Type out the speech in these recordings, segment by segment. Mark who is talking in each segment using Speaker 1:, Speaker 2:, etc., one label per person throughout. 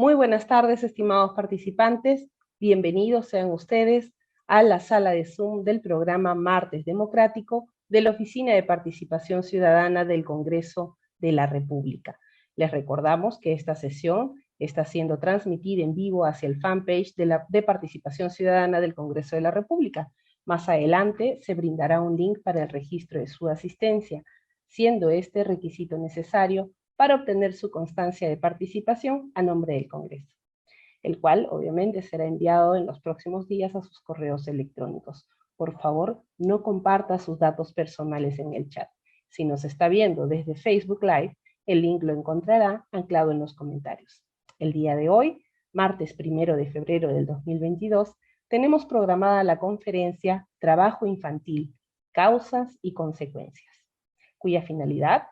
Speaker 1: Muy buenas tardes, estimados participantes. Bienvenidos sean ustedes a la sala de Zoom del programa Martes Democrático de la Oficina de Participación Ciudadana del Congreso de la República. Les recordamos que esta sesión está siendo transmitida en vivo hacia el fanpage de Participación Ciudadana del Congreso de la República. Más adelante se brindará un link para el registro de su asistencia, siendo este requisito necesario para obtener su constancia de participación a nombre del Congreso, el cual obviamente será enviado en los próximos días a sus correos electrónicos. Por favor, no comparta sus datos personales en el chat. Si nos está viendo desde Facebook Live, el link lo encontrará anclado en los comentarios. El día de hoy, martes 1 de febrero del 2022, tenemos programada la conferencia Trabajo Infantil, Causas y Consecuencias, cuya finalidad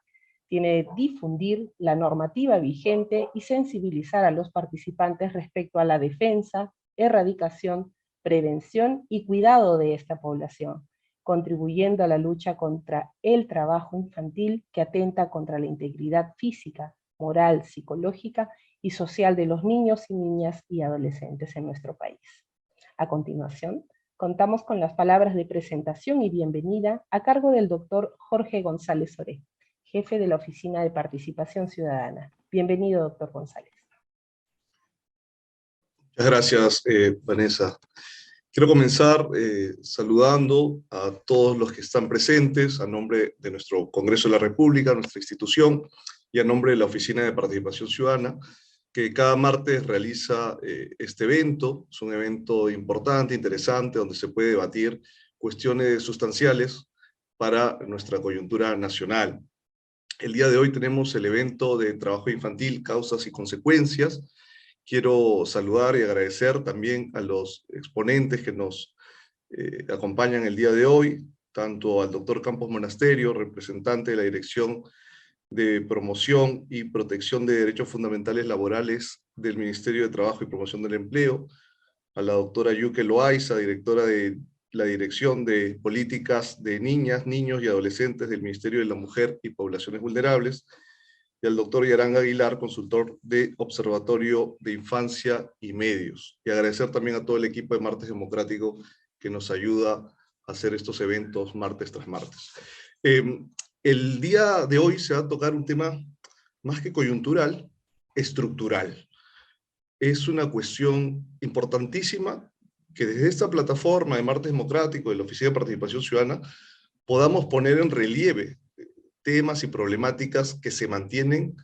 Speaker 1: tiene difundir la normativa vigente y sensibilizar a los participantes respecto a la defensa, erradicación, prevención y cuidado de esta población, contribuyendo a la lucha contra el trabajo infantil que atenta contra la integridad física, moral, psicológica y social de los niños y niñas y adolescentes en nuestro país. A continuación, contamos con las palabras de presentación y bienvenida a cargo del doctor Jorge González Oré, jefe de la Oficina de Participación Ciudadana. Bienvenido, doctor González.
Speaker 2: Muchas gracias, Vanessa. Quiero comenzar saludando a todos los que están presentes a nombre de nuestro Congreso de la República, nuestra institución, y a nombre de la Oficina de Participación Ciudadana, que cada martes realiza este evento. Es un evento importante, interesante, donde se puede debatir cuestiones sustanciales para nuestra coyuntura nacional. El día de hoy tenemos el evento de trabajo infantil, causas y consecuencias. Quiero saludar y agradecer también a los exponentes que nos acompañan el día de hoy, tanto al doctor Campos Monasterio, representante de la Dirección de Promoción y Protección de Derechos Fundamentales Laborales del Ministerio de Trabajo y Promoción del Empleo, a la doctora Yuke Loaiza, directora de la Dirección de Políticas de Niñas, Niños y Adolescentes del Ministerio de la Mujer y Poblaciones Vulnerables, y al doctor Yarán Aguilar, consultor de Observatorio de Infancia y Medios. Y agradecer también a todo el equipo de Martes Democrático que nos ayuda a hacer estos eventos martes tras martes. El día de hoy se va a tocar un tema más que coyuntural, estructural. Es una cuestión importantísima que desde esta plataforma de Martes Democrático, de la Oficina de Participación Ciudadana, podamos poner en relieve temas y problemáticas que se mantienen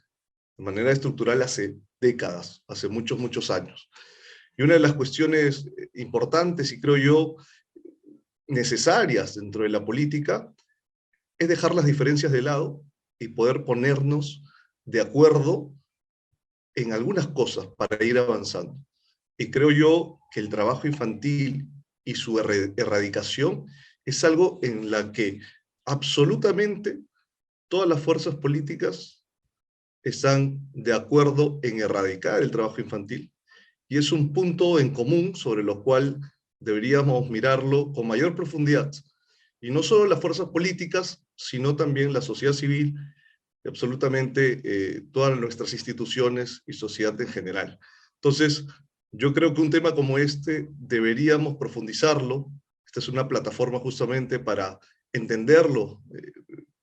Speaker 2: de manera estructural hace décadas, hace muchos, muchos años. Y una de las cuestiones importantes y creo yo necesarias dentro de la política es dejar las diferencias de lado y poder ponernos de acuerdo en algunas cosas para ir avanzando. Y creo yo que el trabajo infantil y su erradicación es algo en la que absolutamente todas las fuerzas políticas están de acuerdo en erradicar el trabajo infantil, y es un punto en común sobre lo cual deberíamos mirarlo con mayor profundidad. Y no solo las fuerzas políticas, sino también la sociedad civil y absolutamente todas nuestras instituciones y sociedad en general. Entonces, yo creo que un tema como este deberíamos profundizarlo. Esta es una plataforma justamente para entenderlo,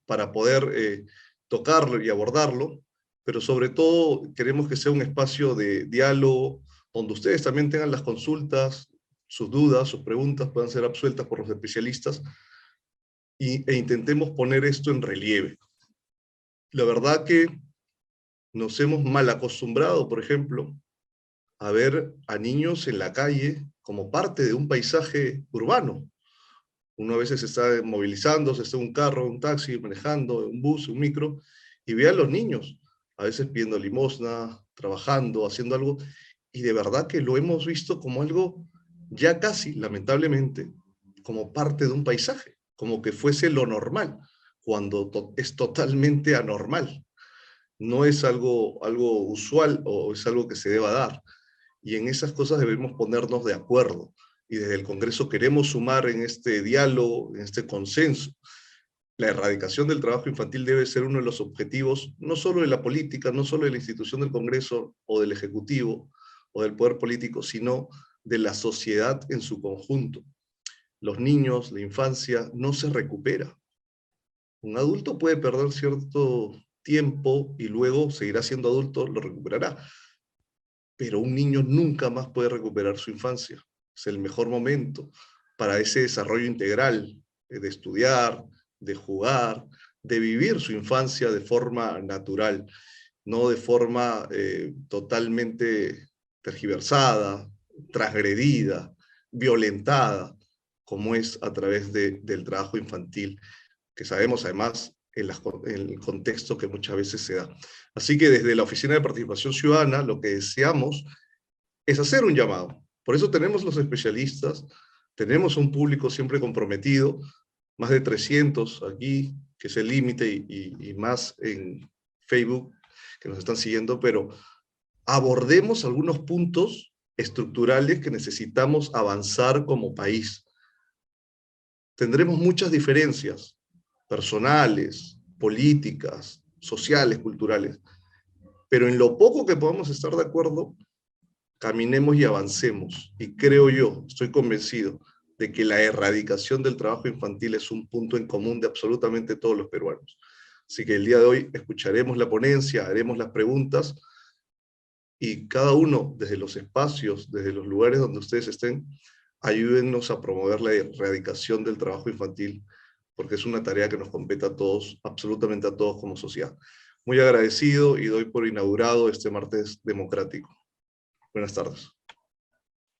Speaker 2: para poder tocarlo y abordarlo, pero sobre todo queremos que sea un espacio de diálogo donde ustedes también tengan las consultas, sus dudas, sus preguntas puedan ser absueltas por los especialistas e intentemos poner esto en relieve. La verdad que nos hemos mal acostumbrado, por ejemplo, a ver a niños en la calle como parte de un paisaje urbano. Uno a veces está movilizándose, está en un carro, un taxi, manejando, un bus, un micro, y ve a los niños, a veces pidiendo limosna, trabajando, haciendo algo, y de verdad que lo hemos visto como algo ya casi, lamentablemente, como parte de un paisaje, como que fuese lo normal, cuando es totalmente anormal. No es algo usual o es algo que se deba dar. Y en esas cosas debemos ponernos de acuerdo. Y desde el Congreso queremos sumar en este diálogo, en este consenso. la erradicación del trabajo infantil debe ser uno de los objetivos, no solo de la política, no solo de la institución del Congreso o del Ejecutivo o del poder político, sino de la sociedad en su conjunto. Los niños, la infancia, no se recupera. Un adulto puede perder cierto tiempo y luego seguirá siendo adulto, lo recuperará. Pero un niño nunca más puede recuperar su infancia. Es el mejor momento para ese desarrollo integral, de estudiar, de jugar, de vivir su infancia de forma natural, no de forma totalmente tergiversada, transgredida, violentada, como es a través del trabajo infantil, que sabemos además en el contexto que muchas veces se da. Así que desde la Oficina de Participación Ciudadana lo que deseamos es hacer un llamado. Por eso tenemos los especialistas, tenemos un público siempre comprometido, más de 300 aquí, que es el límite, y más en Facebook, que nos están siguiendo, pero abordemos algunos puntos estructurales que necesitamos avanzar como país. Tendremos muchas diferencias personales, políticas, sociales, culturales, pero en lo poco que podamos estar de acuerdo, caminemos y avancemos. Y creo yo, estoy convencido, de que la erradicación del trabajo infantil es un punto en común de absolutamente todos los peruanos. Así que el día de hoy escucharemos la ponencia, haremos las preguntas, y cada uno, desde los espacios, desde los lugares donde ustedes estén, ayúdennos a promover la erradicación del trabajo infantil, porque es una tarea que nos compete a todos, absolutamente a todos como sociedad. Muy agradecido y doy por inaugurado este martes democrático. Buenas tardes.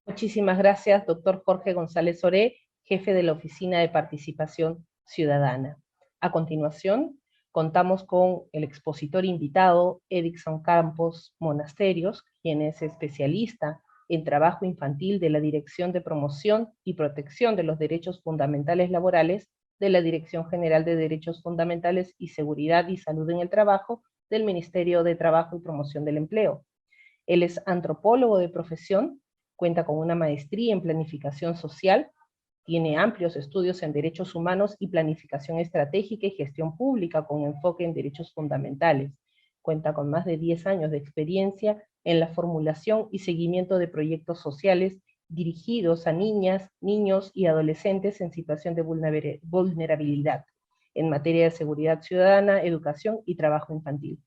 Speaker 1: Muchísimas gracias, doctor Jorge González Oré, jefe de la Oficina de Participación Ciudadana. A continuación, contamos con el expositor invitado, Edixson Campos Monasterios, quien es especialista en trabajo infantil de la Dirección de Promoción y Protección de los Derechos Fundamentales Laborales de la Dirección General de Derechos Fundamentales y Seguridad y Salud en el Trabajo del Ministerio de Trabajo y Promoción del Empleo. Él es antropólogo de profesión, cuenta con una maestría en planificación social, tiene amplios estudios en derechos humanos y planificación estratégica y gestión pública con enfoque en derechos fundamentales. Cuenta con más de 10 años de experiencia en la formulación y seguimiento de proyectos sociales dirigidos a niñas, niños y adolescentes en situación de vulnerabilidad en materia de seguridad ciudadana, educación y trabajo infantil.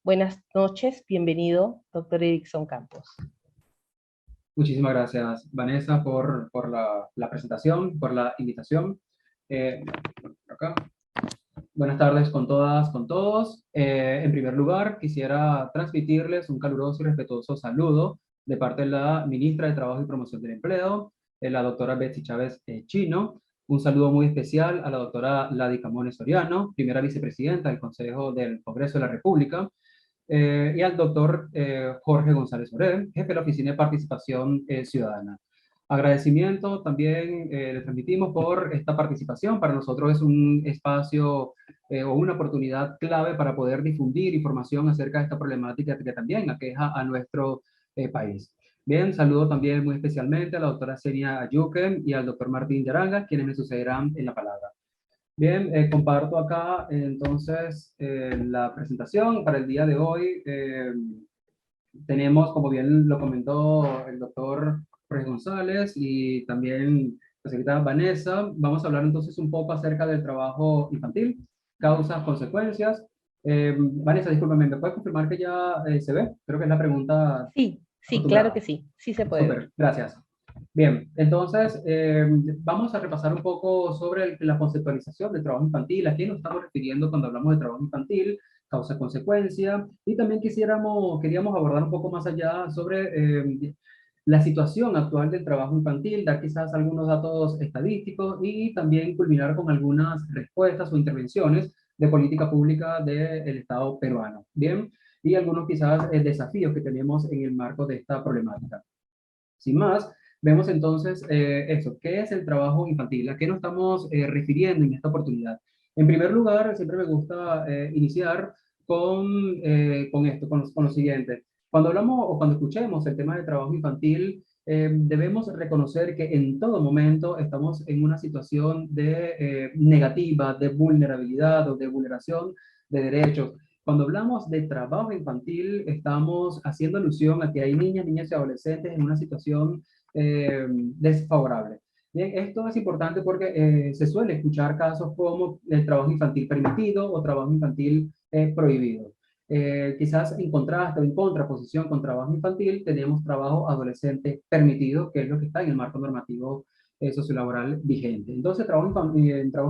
Speaker 1: Buenas noches, bienvenido, doctor Edixson Campos.
Speaker 3: Muchísimas gracias, Vanessa, por la presentación, por la invitación. Acá. Buenas tardes con todas, con todos. En primer lugar, quisiera transmitirles un caluroso y respetuoso saludo de parte de la Ministra de Trabajo y Promoción del Empleo, la doctora Betsy Chávez Chino. Un saludo muy especial a la doctora Lady Camones Soriano, primera vicepresidenta del Consejo del Congreso de la República, y al doctor Jorge González Oré, jefe de la Oficina de Participación Ciudadana. Agradecimiento también le transmitimos por esta participación. Para nosotros es un espacio o una oportunidad clave para poder difundir información acerca de esta problemática que también aqueja a nuestro país. Bien, saludo también muy especialmente a la doctora Senia Ayuque y al doctor Martín Yaranga, quienes me sucederán en la palabra. Bien, comparto acá entonces la presentación para el día de hoy. Tenemos, como bien lo comentó el doctor Jorge González y también la secretaria Vanessa, vamos a hablar entonces un poco acerca del trabajo infantil, causas, consecuencias. Vanessa, discúlpame, ¿me puedes confirmar que ya se ve? Creo que es la pregunta.
Speaker 1: Sí, claro que sí, sí se puede.
Speaker 3: Súper, gracias. Bien, entonces vamos a repasar un poco sobre la conceptualización del trabajo infantil. ¿A qué nos estamos refiriendo cuando hablamos de trabajo infantil? Causa-consecuencia. Y también queríamos abordar un poco más allá sobre la situación actual del trabajo infantil, dar quizás algunos datos estadísticos y también culminar con algunas respuestas o intervenciones de política pública del Estado peruano. Bien, y algunos quizás desafíos que tenemos en el marco de esta problemática. Sin más, vemos entonces eso, ¿qué es el trabajo infantil? ¿A qué nos estamos refiriendo en esta oportunidad? En primer lugar, siempre me gusta iniciar con esto, con lo siguiente. Cuando hablamos o cuando escuchemos el tema de trabajo infantil, debemos reconocer que en todo momento estamos en una situación de negativa, de vulnerabilidad o de vulneración de derechos. Cuando hablamos de trabajo infantil, estamos haciendo alusión a que hay niñas, niñas y adolescentes en una situación desfavorable. Bien, esto es importante porque se suele escuchar casos como el trabajo infantil permitido o trabajo infantil prohibido. Quizás en contraste o en contraposición con trabajo infantil, tenemos trabajo adolescente permitido, que es lo que está en el marco normativo sociolaboral vigente. Entonces, trabajo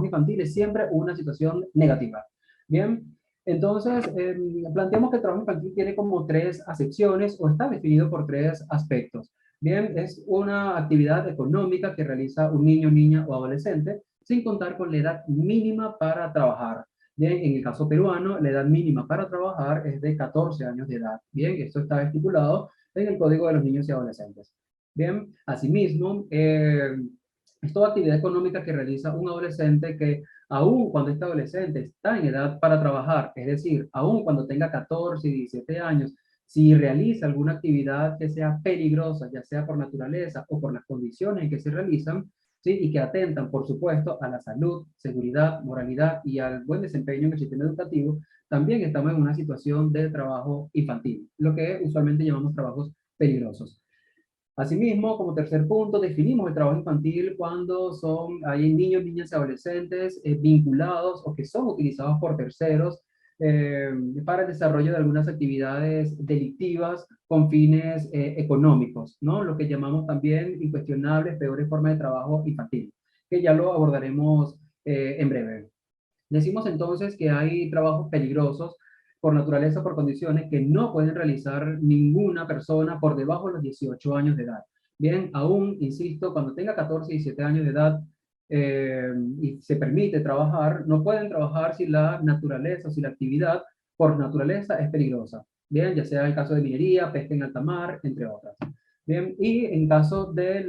Speaker 3: infantil es siempre una situación negativa. Bien, entonces, planteamos que el trabajo infantil tiene como tres acepciones o está definido por tres aspectos. Bien, es una actividad económica que realiza un niño, niña o adolescente sin contar con la edad mínima para trabajar. Bien, en el caso peruano, la edad mínima para trabajar es de 14 años de edad. Bien, esto está estipulado en el Código de los Niños y Adolescentes. Bien, asimismo, es toda actividad económica que realiza un adolescente que, aun cuando este adolescente está en edad para trabajar, es decir, aun cuando tenga 14 y 17 años, si realiza alguna actividad que sea peligrosa, ya sea por naturaleza o por las condiciones en que se realizan, ¿sí? Y que atentan, por supuesto, a la salud, seguridad, moralidad y al buen desempeño en el sistema educativo, también estamos en una situación de trabajo infantil, lo que usualmente llamamos trabajos peligrosos. Asimismo, como tercer punto, definimos el trabajo infantil cuando hay niños, niñas y adolescentes vinculados o que son utilizados por terceros eh, para el desarrollo de algunas actividades delictivas con fines económicos, ¿no? Lo que llamamos también incuestionables, peores formas de trabajo infantil, que ya lo abordaremos en breve. Decimos entonces que hay trabajos peligrosos por naturaleza, por condiciones que no pueden realizar ninguna persona por debajo de los 18 años de edad. Bien, aún, insisto, cuando tenga 14 y 17 años de edad y se permite trabajar, no pueden trabajar si la naturaleza, si la actividad por naturaleza es peligrosa. Bien, ya sea el caso de minería, pesca en alta mar, entre otras. Bien, y en caso de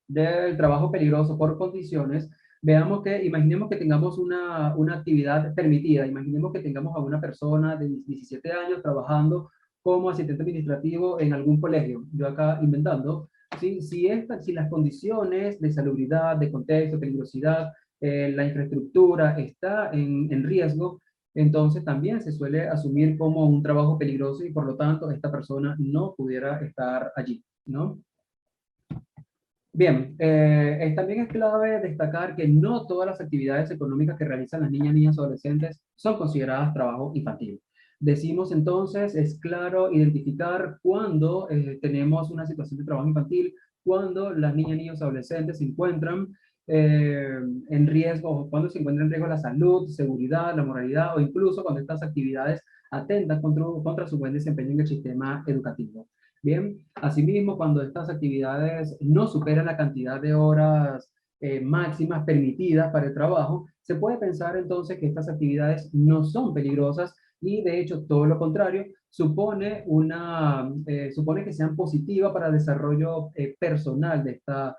Speaker 3: del trabajo peligroso por condiciones, veamos que, imaginemos que tengamos una actividad permitida, imaginemos que tengamos a una persona de 17 años trabajando como asistente administrativo en algún colegio, yo acá inventando, si las condiciones de salubridad, de contexto, peligrosidad, la infraestructura está en riesgo, entonces también se suele asumir como un trabajo peligroso y por lo tanto esta persona no pudiera estar allí, ¿no? Bien, también es clave destacar que no todas las actividades económicas que realizan las niñas, niñas o adolescentes son consideradas trabajo infantil. Decimos entonces, es claro identificar cuando tenemos una situación de trabajo infantil, cuando las niñas, niños o adolescentes se encuentran en riesgo, cuando se encuentra en riesgo la salud, seguridad, la moralidad o incluso cuando estas actividades atentan contra su buen desempeño en el sistema educativo. Bien, asimismo, cuando estas actividades no superan la cantidad de horas máximas permitidas para el trabajo, se puede pensar entonces que estas actividades no son peligrosas y de hecho todo lo contrario, supone que sean positivas para el desarrollo personal de esta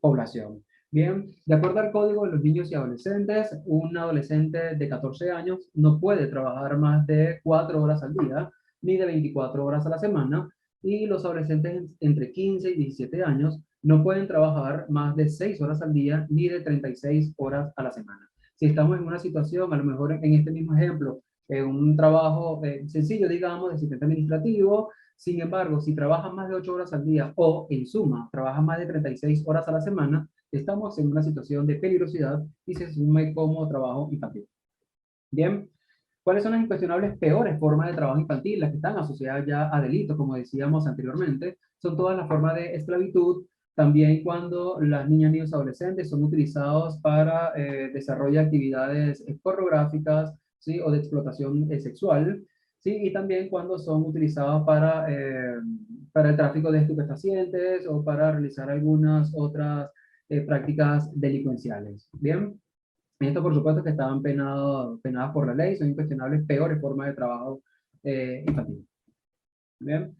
Speaker 3: población. Bien, de acuerdo al Código de los Niños y Adolescentes, un adolescente de 14 años no puede trabajar más de 4 horas al día, ni de 24 horas a la semana, y los adolescentes entre 15 y 17 años no pueden trabajar más de 6 horas al día ni de 36 horas a la semana. Si estamos en una situación, a lo mejor en este mismo ejemplo, un trabajo sencillo, digamos, de asistente administrativo, sin embargo, si trabajan más de 8 horas al día o, en suma, trabajan más de 36 horas a la semana, estamos en una situación de peligrosidad y se asume como trabajo infantil. Bien, ¿cuáles son las incuestionables peores formas de trabajo infantil, las que están asociadas ya a delitos, como decíamos anteriormente? Son todas las formas de esclavitud, también cuando las niñas, niños, adolescentes son utilizados para desarrollo de actividades pornográficas, ¿sí? O de explotación sexual, ¿sí? Y también cuando son utilizados para el tráfico de estupefacientes o para realizar algunas otras prácticas delincuenciales. Bien. Esto, por supuesto, que estaban penadas por la ley, son incuestionables peores formas de trabajo infantil. Bien.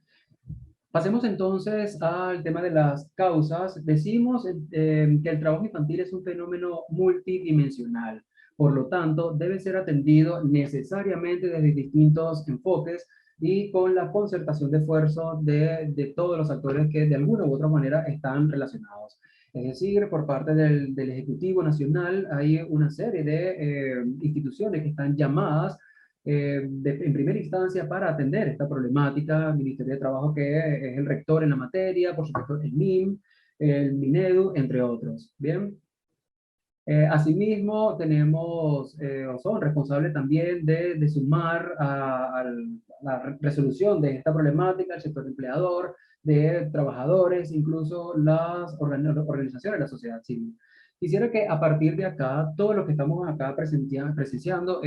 Speaker 3: Pasemos entonces al tema de las causas. Decimos que el trabajo infantil es un fenómeno multidimensional, por lo tanto, debe ser atendido necesariamente desde distintos enfoques, y con la concertación de esfuerzos de todos los actores que de alguna u otra manera están relacionados. Es decir, por parte del Ejecutivo Nacional hay una serie de instituciones que están llamadas en primera instancia para atender esta problemática. El Ministerio de Trabajo, que es el rector en la materia, por supuesto el MIM, el Minedu, entre otros. Bien. Asimismo, tenemos, o son responsables también de sumar a la resolución de esta problemática el sector empleador, de trabajadores, incluso las organizaciones de la sociedad civil. Quisiera que a partir de acá, todos los que estamos acá presenciando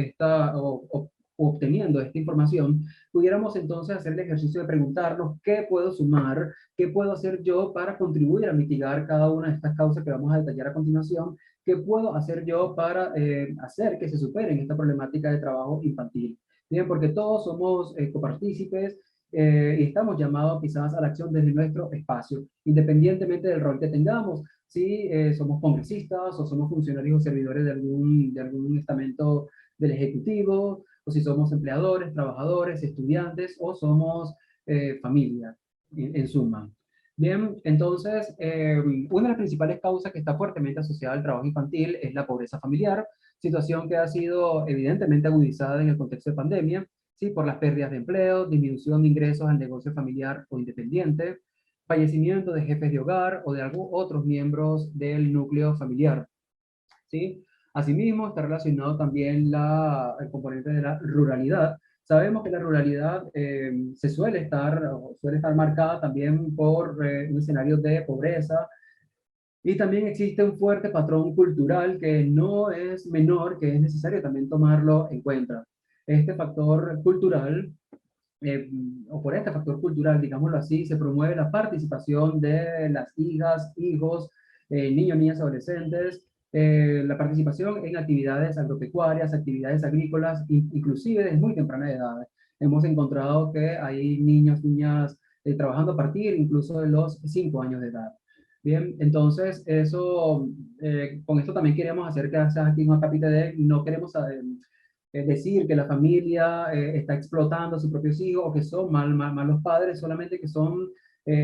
Speaker 3: o obteniendo esta información, pudiéramos entonces hacer el ejercicio de preguntarnos qué puedo sumar, qué puedo hacer yo para contribuir a mitigar cada una de estas causas que vamos a detallar a continuación. ¿Qué puedo hacer yo para hacer que se superen esta problemática de trabajo infantil? Bien, porque todos somos copartícipes y estamos llamados quizás a la acción desde nuestro espacio, independientemente del rol que tengamos. Si somos congresistas o somos funcionarios o servidores de algún estamento del Ejecutivo, o si somos empleadores, trabajadores, estudiantes, o somos familia, en suma. Bien, entonces, una de las principales causas que está fuertemente asociada al trabajo infantil es la pobreza familiar, situación que ha sido evidentemente agudizada en el contexto de pandemia, ¿sí? Por las pérdidas de empleo, disminución de ingresos al negocio familiar o independiente, fallecimiento de jefes de hogar o de algunos otros miembros del núcleo familiar, ¿sí? Asimismo, está relacionado también el componente de la ruralidad. Sabemos que la ruralidad suele estar marcada también por un escenario de pobreza, y también existe un fuerte patrón cultural que no es menor, que es necesario también tomarlo en cuenta. Este factor cultural, eh, o por este factor cultural, digámoslo así, se promueve la participación de las hijas, hijos, niños, niñas, adolescentes, la participación en actividades agropecuarias, actividades agrícolas, inclusive desde muy temprana edad. Hemos encontrado que hay niños, niñas trabajando a partir incluso de los 5 años de edad. Bien, entonces con esto también queremos hacer que sea aquí un capítulo de, no queremos decir que la familia está explotando a sus propios hijos o que son malos padres, solamente que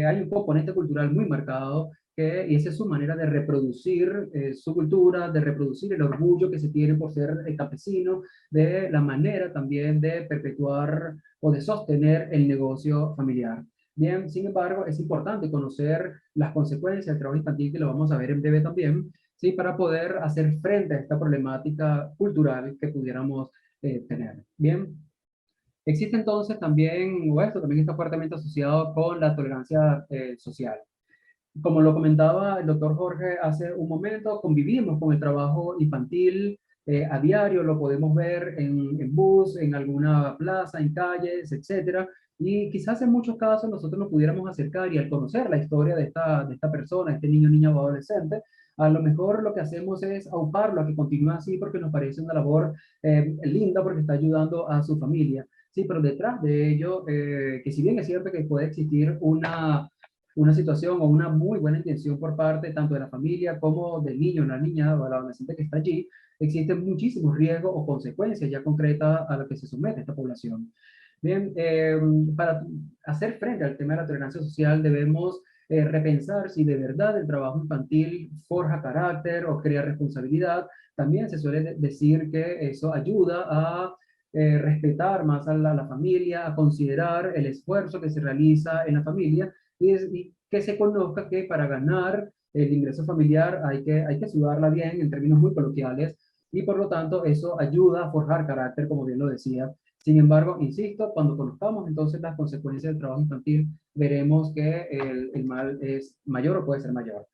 Speaker 3: hay un componente cultural muy marcado y esa es su manera de reproducir su cultura, de reproducir el orgullo que se tiene por ser campesino, de la manera también de perpetuar o de sostener el negocio familiar. Bien, sin embargo, es importante conocer las consecuencias del trabajo infantil, que lo vamos a ver en breve también, ¿sí? Para poder hacer frente a esta problemática cultural que pudiéramos tener. Bien, existe entonces también, o esto también está fuertemente asociado con la tolerancia social. Como lo comentaba el doctor Jorge hace un momento, convivimos con el trabajo infantil a diario, lo podemos ver en bus, en alguna plaza, en calles, etcétera. Y quizás en muchos casos nosotros nos pudiéramos acercar y al conocer la historia de esta persona, este niño, niña o adolescente, a lo mejor lo que hacemos es auparlo a que continúe así porque nos parece una labor linda porque está ayudando a su familia. Sí, pero detrás de ello, que si bien es cierto que puede existir una situación o una muy buena intención por parte tanto de la familia como del niño, la niña o del adolescente que está allí, existen muchísimos riesgos o consecuencias ya concretas a lo que se somete esta población. Bien, para hacer frente al tema de la tolerancia social debemos repensar si de verdad el trabajo infantil forja carácter o crea responsabilidad. También se suele decir que eso ayuda a respetar más a la familia, a considerar el esfuerzo que se realiza en la familia y que se conozca que para ganar el ingreso familiar hay que sudarla bien en términos muy coloquiales y por lo tanto eso ayuda a forjar carácter, como bien lo decía. Sin embargo, insisto, cuando conozcamos entonces las consecuencias del trabajo infantil, veremos que el mal es mayor o puede ser mayor.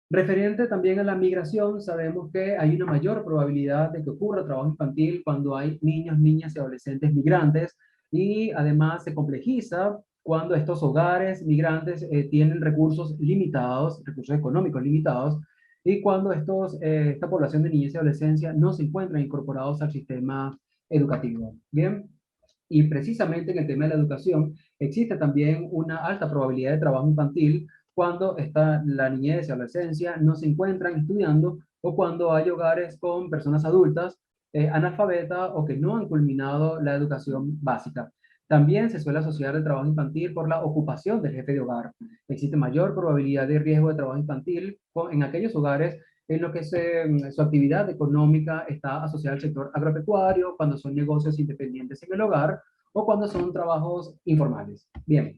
Speaker 3: Referente también a la migración, sabemos que hay una mayor probabilidad de que ocurra trabajo infantil cuando hay niños, niñas y adolescentes migrantes y además se complejiza cuando estos hogares migrantes tienen recursos limitados, recursos económicos limitados, y cuando esta población de niñez y adolescencia no se encuentran incorporados al sistema educativo. Bien, y precisamente en el tema de la educación existe también una alta probabilidad de trabajo infantil cuando la niñez y adolescencia no se encuentran estudiando o cuando hay hogares con personas adultas analfabetas o que no han culminado la educación básica. También se suele asociar el trabajo infantil por la ocupación del jefe de hogar. Existe mayor probabilidad de riesgo de trabajo infantil en aquellos hogares en los que su actividad económica está asociada al sector agropecuario, cuando son negocios independientes en el hogar o cuando son trabajos informales. Bien.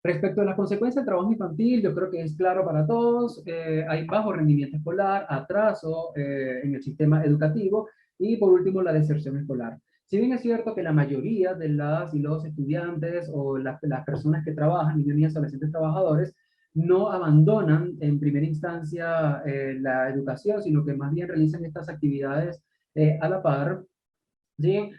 Speaker 3: Respecto a las consecuencias del trabajo infantil, yo creo que es claro para todos. Hay bajo rendimiento escolar, atraso en el sistema educativo y, por último, la deserción escolar. Si bien es cierto que la mayoría de las y los estudiantes o las personas que trabajan, niños, niñas, adolescentes, trabajadores, no abandonan en primera instancia la educación, sino que más bien realizan estas actividades a la par, ¿sí?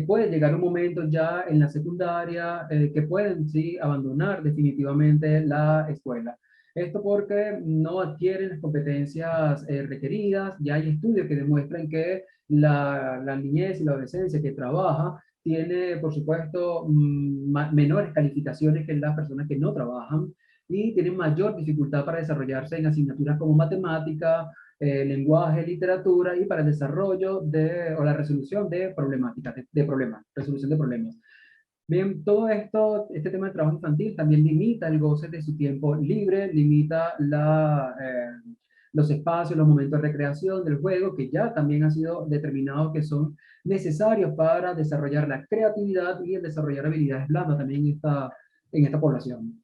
Speaker 3: Puede llegar un momento ya en la secundaria que pueden, sí, abandonar definitivamente la escuela. Esto porque no adquieren las competencias requeridas. Ya hay estudios que demuestran que la niñez y la adolescencia que trabaja tiene, por supuesto, menores calificaciones que las personas que no trabajan y tienen mayor dificultad para desarrollarse en asignaturas como matemática, lenguaje, literatura y para el desarrollo o la resolución de problemáticas, de problemas, resolución de problemas. Bien, todo esto, este tema de trabajo infantil también limita el goce de su tiempo libre, limita los espacios, los momentos de recreación del juego, que ya también han sido determinados que son necesarios para desarrollar la creatividad y el desarrollar habilidades blandas también en esta población.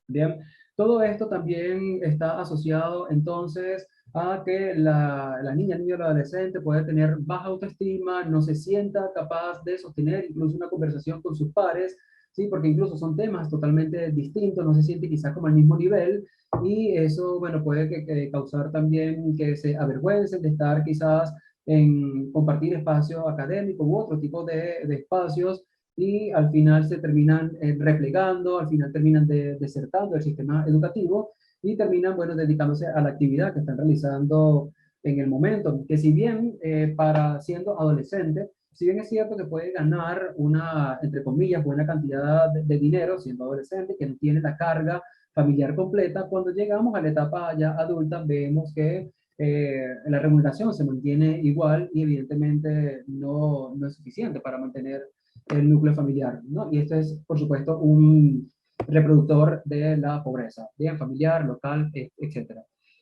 Speaker 3: Bien, todo esto también está asociado entonces a que la niña, el niño o el adolescente puede tener baja autoestima, no se sienta capaz de sostener incluso una conversación con sus pares, ¿sí? Porque incluso son temas totalmente distintos, no se siente quizás como al mismo nivel y eso, bueno, puede causar también que se avergüencen de estar quizás en compartir espacio académico u otro tipo de espacios y al final se terminan replegando, al final terminan desertando del sistema educativo y terminan, bueno, dedicándose a la actividad que están realizando en el momento, que si bien para siendo adolescente, si bien es cierto que puede ganar una, entre comillas, buena cantidad de dinero siendo adolescente, que no tiene la carga familiar completa, cuando llegamos a la etapa ya adulta vemos que la remuneración se mantiene igual y evidentemente no es suficiente para mantener el núcleo familiar, ¿no? Y esto es, por supuesto, un reproductor de la pobreza, bien familiar, local, etc.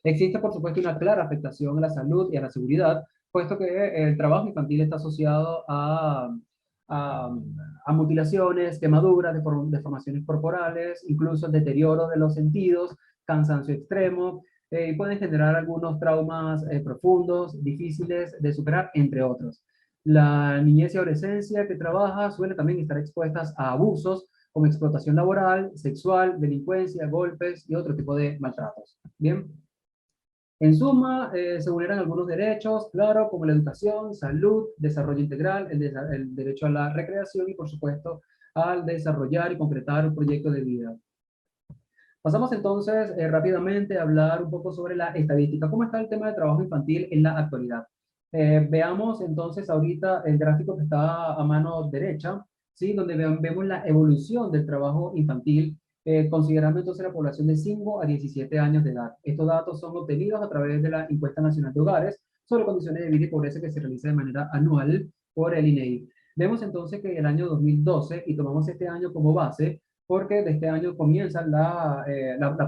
Speaker 3: Existe, por supuesto, una clara afectación a la salud y a la seguridad, puesto que el trabajo infantil está asociado a mutilaciones, quemaduras, deformaciones corporales, incluso el deterioro de los sentidos, cansancio extremo, y pueden generar algunos traumas profundos, difíciles de superar, entre otros. La niñez y adolescencia que trabaja suele también estar expuestas a abusos como explotación laboral, sexual, delincuencia, golpes y otro tipo de maltratos. Bien. En suma, se vulneran algunos derechos, claro, como la educación, salud, desarrollo integral, el derecho a la recreación y, por supuesto, al desarrollar y concretar un proyecto de vida. Pasamos entonces rápidamente a hablar un poco sobre la estadística. ¿Cómo está el tema de trabajo infantil en la actualidad? Veamos entonces ahorita el gráfico que está a mano derecha, ¿sí? Donde vemos la evolución del trabajo infantil, considerando entonces la población de 5 a 17 años de edad. Estos datos son obtenidos a través de la Encuesta Nacional de Hogares sobre Condiciones de Vida y Pobreza que se realiza de manera anual por el INEI. Vemos entonces que el año 2012, y tomamos este año como base, porque de este año comienza la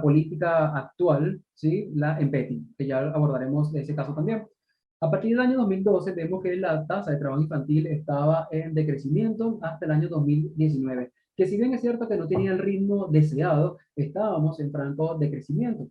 Speaker 3: política actual, ¿sí? La EMPETI, que ya abordaremos ese caso también. A partir del año 2012 vemos que la tasa de trabajo infantil estaba en decrecimiento hasta el año 2019, que si bien es cierto que no tenía el ritmo deseado, estábamos en franco de crecimiento.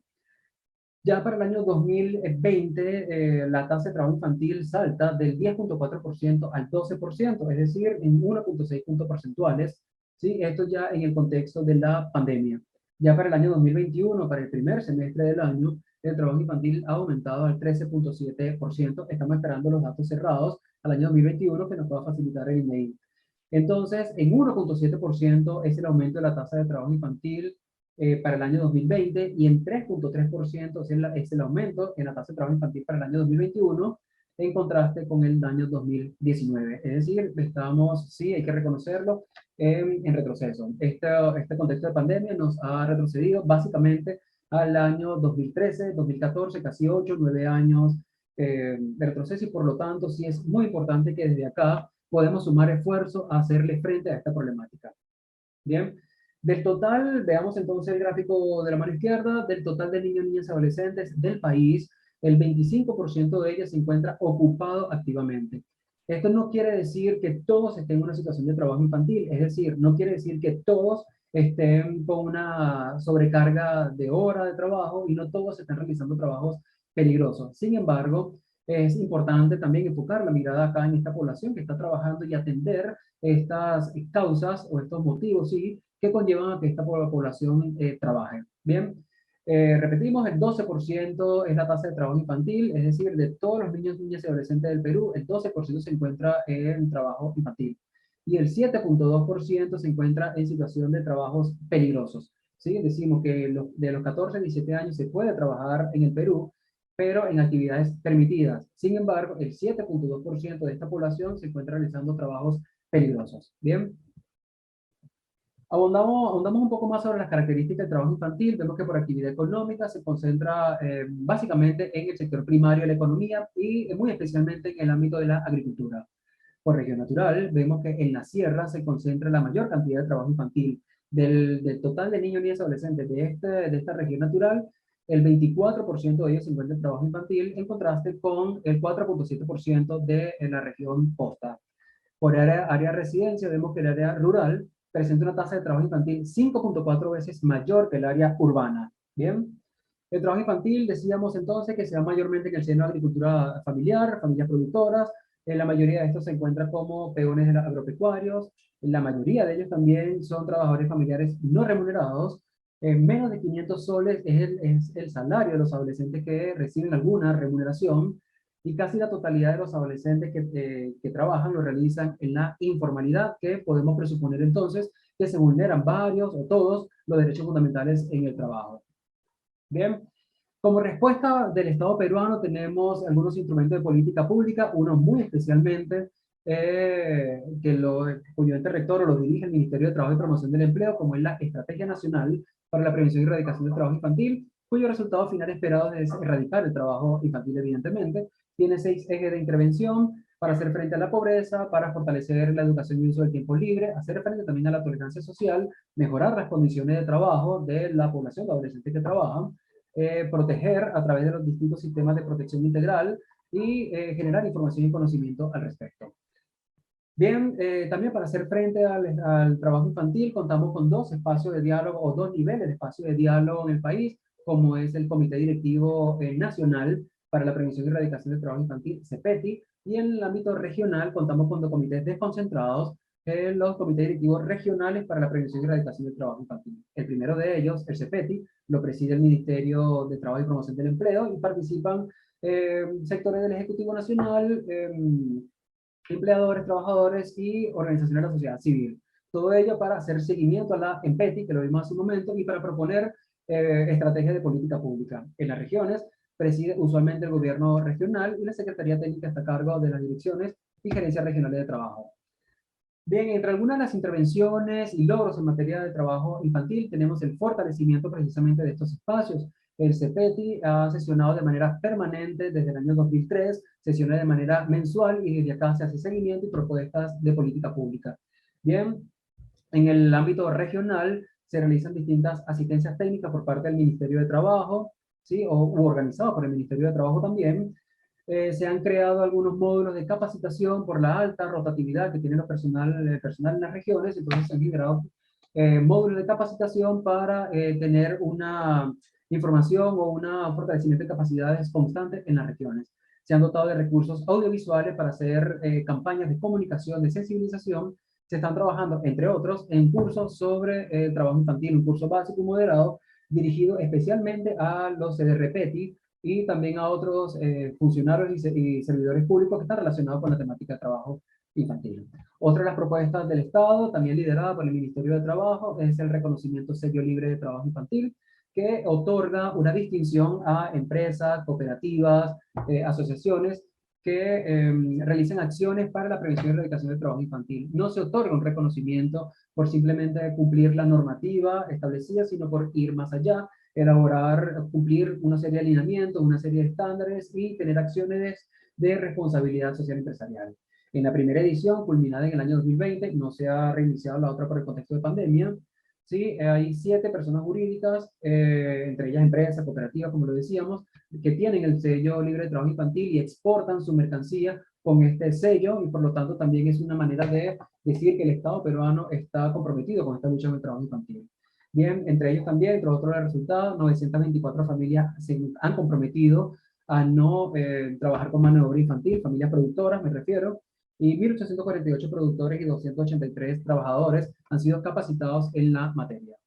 Speaker 3: Ya para el año 2020, la tasa de trabajo infantil salta del 10.4% al 12%, es decir, en 1.6 puntos porcentuales, ¿sí? Esto ya en el contexto de la pandemia. Ya para el año 2021, para el primer semestre del año, el trabajo infantil ha aumentado al 13.7%. Estamos esperando los datos cerrados al año 2021 que nos va a facilitar el INEI. Entonces, en 1.7% es el aumento de la tasa de trabajo infantil para el año 2020 y en 3.3% es el aumento en la tasa de trabajo infantil para el año 2021 en contraste con el año 2019. Es decir, estamos, sí, hay que reconocerlo, en retroceso. Este contexto de pandemia nos ha retrocedido básicamente al año 2013, 2014, casi 8, 9 años de retroceso y por lo tanto sí es muy importante que desde acá podemos sumar esfuerzo a hacerle frente a esta problemática. Bien, del total, veamos entonces el gráfico de la mano izquierda, del total de niños, niñas y adolescentes del país, el 25% de ellas se encuentra ocupado activamente. Esto no quiere decir que todos estén en una situación de trabajo infantil, es decir, no quiere decir que todos estén con una sobrecarga de hora de trabajo y no todos estén realizando trabajos peligrosos. Sin embargo, es importante también enfocar la mirada acá en esta población que está trabajando y atender estas causas o estos motivos, sí, que conllevan a que esta población trabaje. Bien, repetimos, el 12% es la tasa de trabajo infantil, es decir, de todos los niños, niñas y adolescentes del Perú, el 12% se encuentra en trabajo infantil. Y el 7.2% se encuentra en situación de trabajos peligrosos. ¿Sí? Decimos que de los 14 a 17 años se puede trabajar en el Perú, pero en actividades permitidas. Sin embargo, el 7.2% de esta población se encuentra realizando trabajos peligrosos. Bien. Ahondamos un poco más sobre las características del trabajo infantil. Vemos que por actividad económica se concentra básicamente en el sector primario de la economía y muy especialmente en el ámbito de la agricultura. Por región natural, vemos que en la sierra se concentra la mayor cantidad de trabajo infantil. Del total de niños, niñas y adolescentes de esta región natural, el 24% de ellos se encuentra en trabajo infantil, en contraste con el 4.7% de la región costa. Por área de residencia, vemos que el área rural presenta una tasa de trabajo infantil 5.4 veces mayor que el área urbana. Bien, el trabajo infantil, decíamos entonces que se da mayormente en el seno de agricultura familiar, familias productoras. En la mayoría de estos se encuentran como peones agropecuarios. La mayoría de ellos también son trabajadores familiares no remunerados. Menos de 500 soles es el salario de los adolescentes que reciben alguna remuneración, y casi la totalidad de los adolescentes que trabajan lo realizan en la informalidad, que podemos presuponer entonces que se vulneran varios o todos los derechos fundamentales en el trabajo. Bien, como respuesta del Estado peruano tenemos algunos instrumentos de política pública, uno muy especialmente cuyo ente rector lo dirige el Ministerio de Trabajo y Promoción del Empleo, como es la Estrategia Nacional para la Prevención y Erradicación del Trabajo Infantil, cuyo resultado final esperado es erradicar el trabajo infantil, evidentemente. Tiene 6 ejes de intervención para hacer frente a la pobreza, para fortalecer la educación y uso del tiempo libre, hacer frente también a la tolerancia social, mejorar las condiciones de trabajo de la población de adolescentes que trabajan, proteger a través de los distintos sistemas de protección integral y generar información y conocimiento al respecto. Bien, también para hacer frente al trabajo infantil contamos con 2 espacios de diálogo o 2 niveles de espacio de diálogo en el país, como es el Comité Directivo Nacional para la Prevención y Erradicación del Trabajo Infantil, CEPETI, y en el ámbito regional contamos con 2 comités desconcentrados, los comités directivos regionales para la prevención y erradicación del trabajo infantil. El primero de ellos, el CEPETI, lo preside el Ministerio de Trabajo y Promoción del Empleo y participan sectores del Ejecutivo Nacional, empleadores, trabajadores y organizaciones de la sociedad civil. Todo ello para hacer seguimiento a la EMPETI, que lo vimos hace un momento, y para proponer estrategias de política pública. En las regiones preside usualmente el gobierno regional y la Secretaría Técnica está a cargo de las direcciones y gerencias regionales de trabajo. Bien, entre algunas de las intervenciones y logros en materia de trabajo infantil tenemos el fortalecimiento precisamente de estos espacios. El CEPETI ha sesionado de manera permanente desde el año 2003, sesiona de manera mensual y desde acá se hace seguimiento y propuestas de política pública. Bien, en el ámbito regional se realizan distintas asistencias técnicas por parte del Ministerio de Trabajo, ¿sí? U organizado por el Ministerio de Trabajo también. Se han creado algunos módulos de capacitación por la alta rotatividad que tiene el personal en las regiones, entonces se han generado módulos de capacitación para tener una información o un fortalecimiento de capacidades constantes en las regiones. Se han dotado de recursos audiovisuales para hacer campañas de comunicación, de sensibilización. Se están trabajando, entre otros, en cursos sobre trabajo infantil, un curso básico y moderado dirigido especialmente a los CDRPETI, y también a otros funcionarios y servidores públicos que están relacionados con la temática de trabajo infantil. Otra de las propuestas del Estado, también liderada por el Ministerio de Trabajo, es el reconocimiento serio libre de trabajo infantil, que otorga una distinción a empresas, cooperativas, asociaciones que realicen acciones para la prevención y erradicación del trabajo infantil. No se otorga un reconocimiento por simplemente cumplir la normativa establecida, sino por ir más allá, elaborar, cumplir una serie de alineamientos, una serie de estándares y tener acciones de responsabilidad social empresarial. en la primera edición, culminada en el año 2020, no se ha reiniciado la otra por el contexto de pandemia. Sí, hay 7 personas jurídicas, entre ellas empresas, cooperativas, como lo decíamos, que tienen el sello libre de trabajo infantil y exportan su mercancía con este sello, y por lo tanto también es una manera de decir que el Estado peruano está comprometido con esta lucha contra el trabajo infantil. Bien, entre ellos también, entre otros resultados, 924 familias se han comprometido a no trabajar con mano de obra infantil, familias productoras me refiero, y 1.848 productores y 283 trabajadores han sido capacitados en la materia.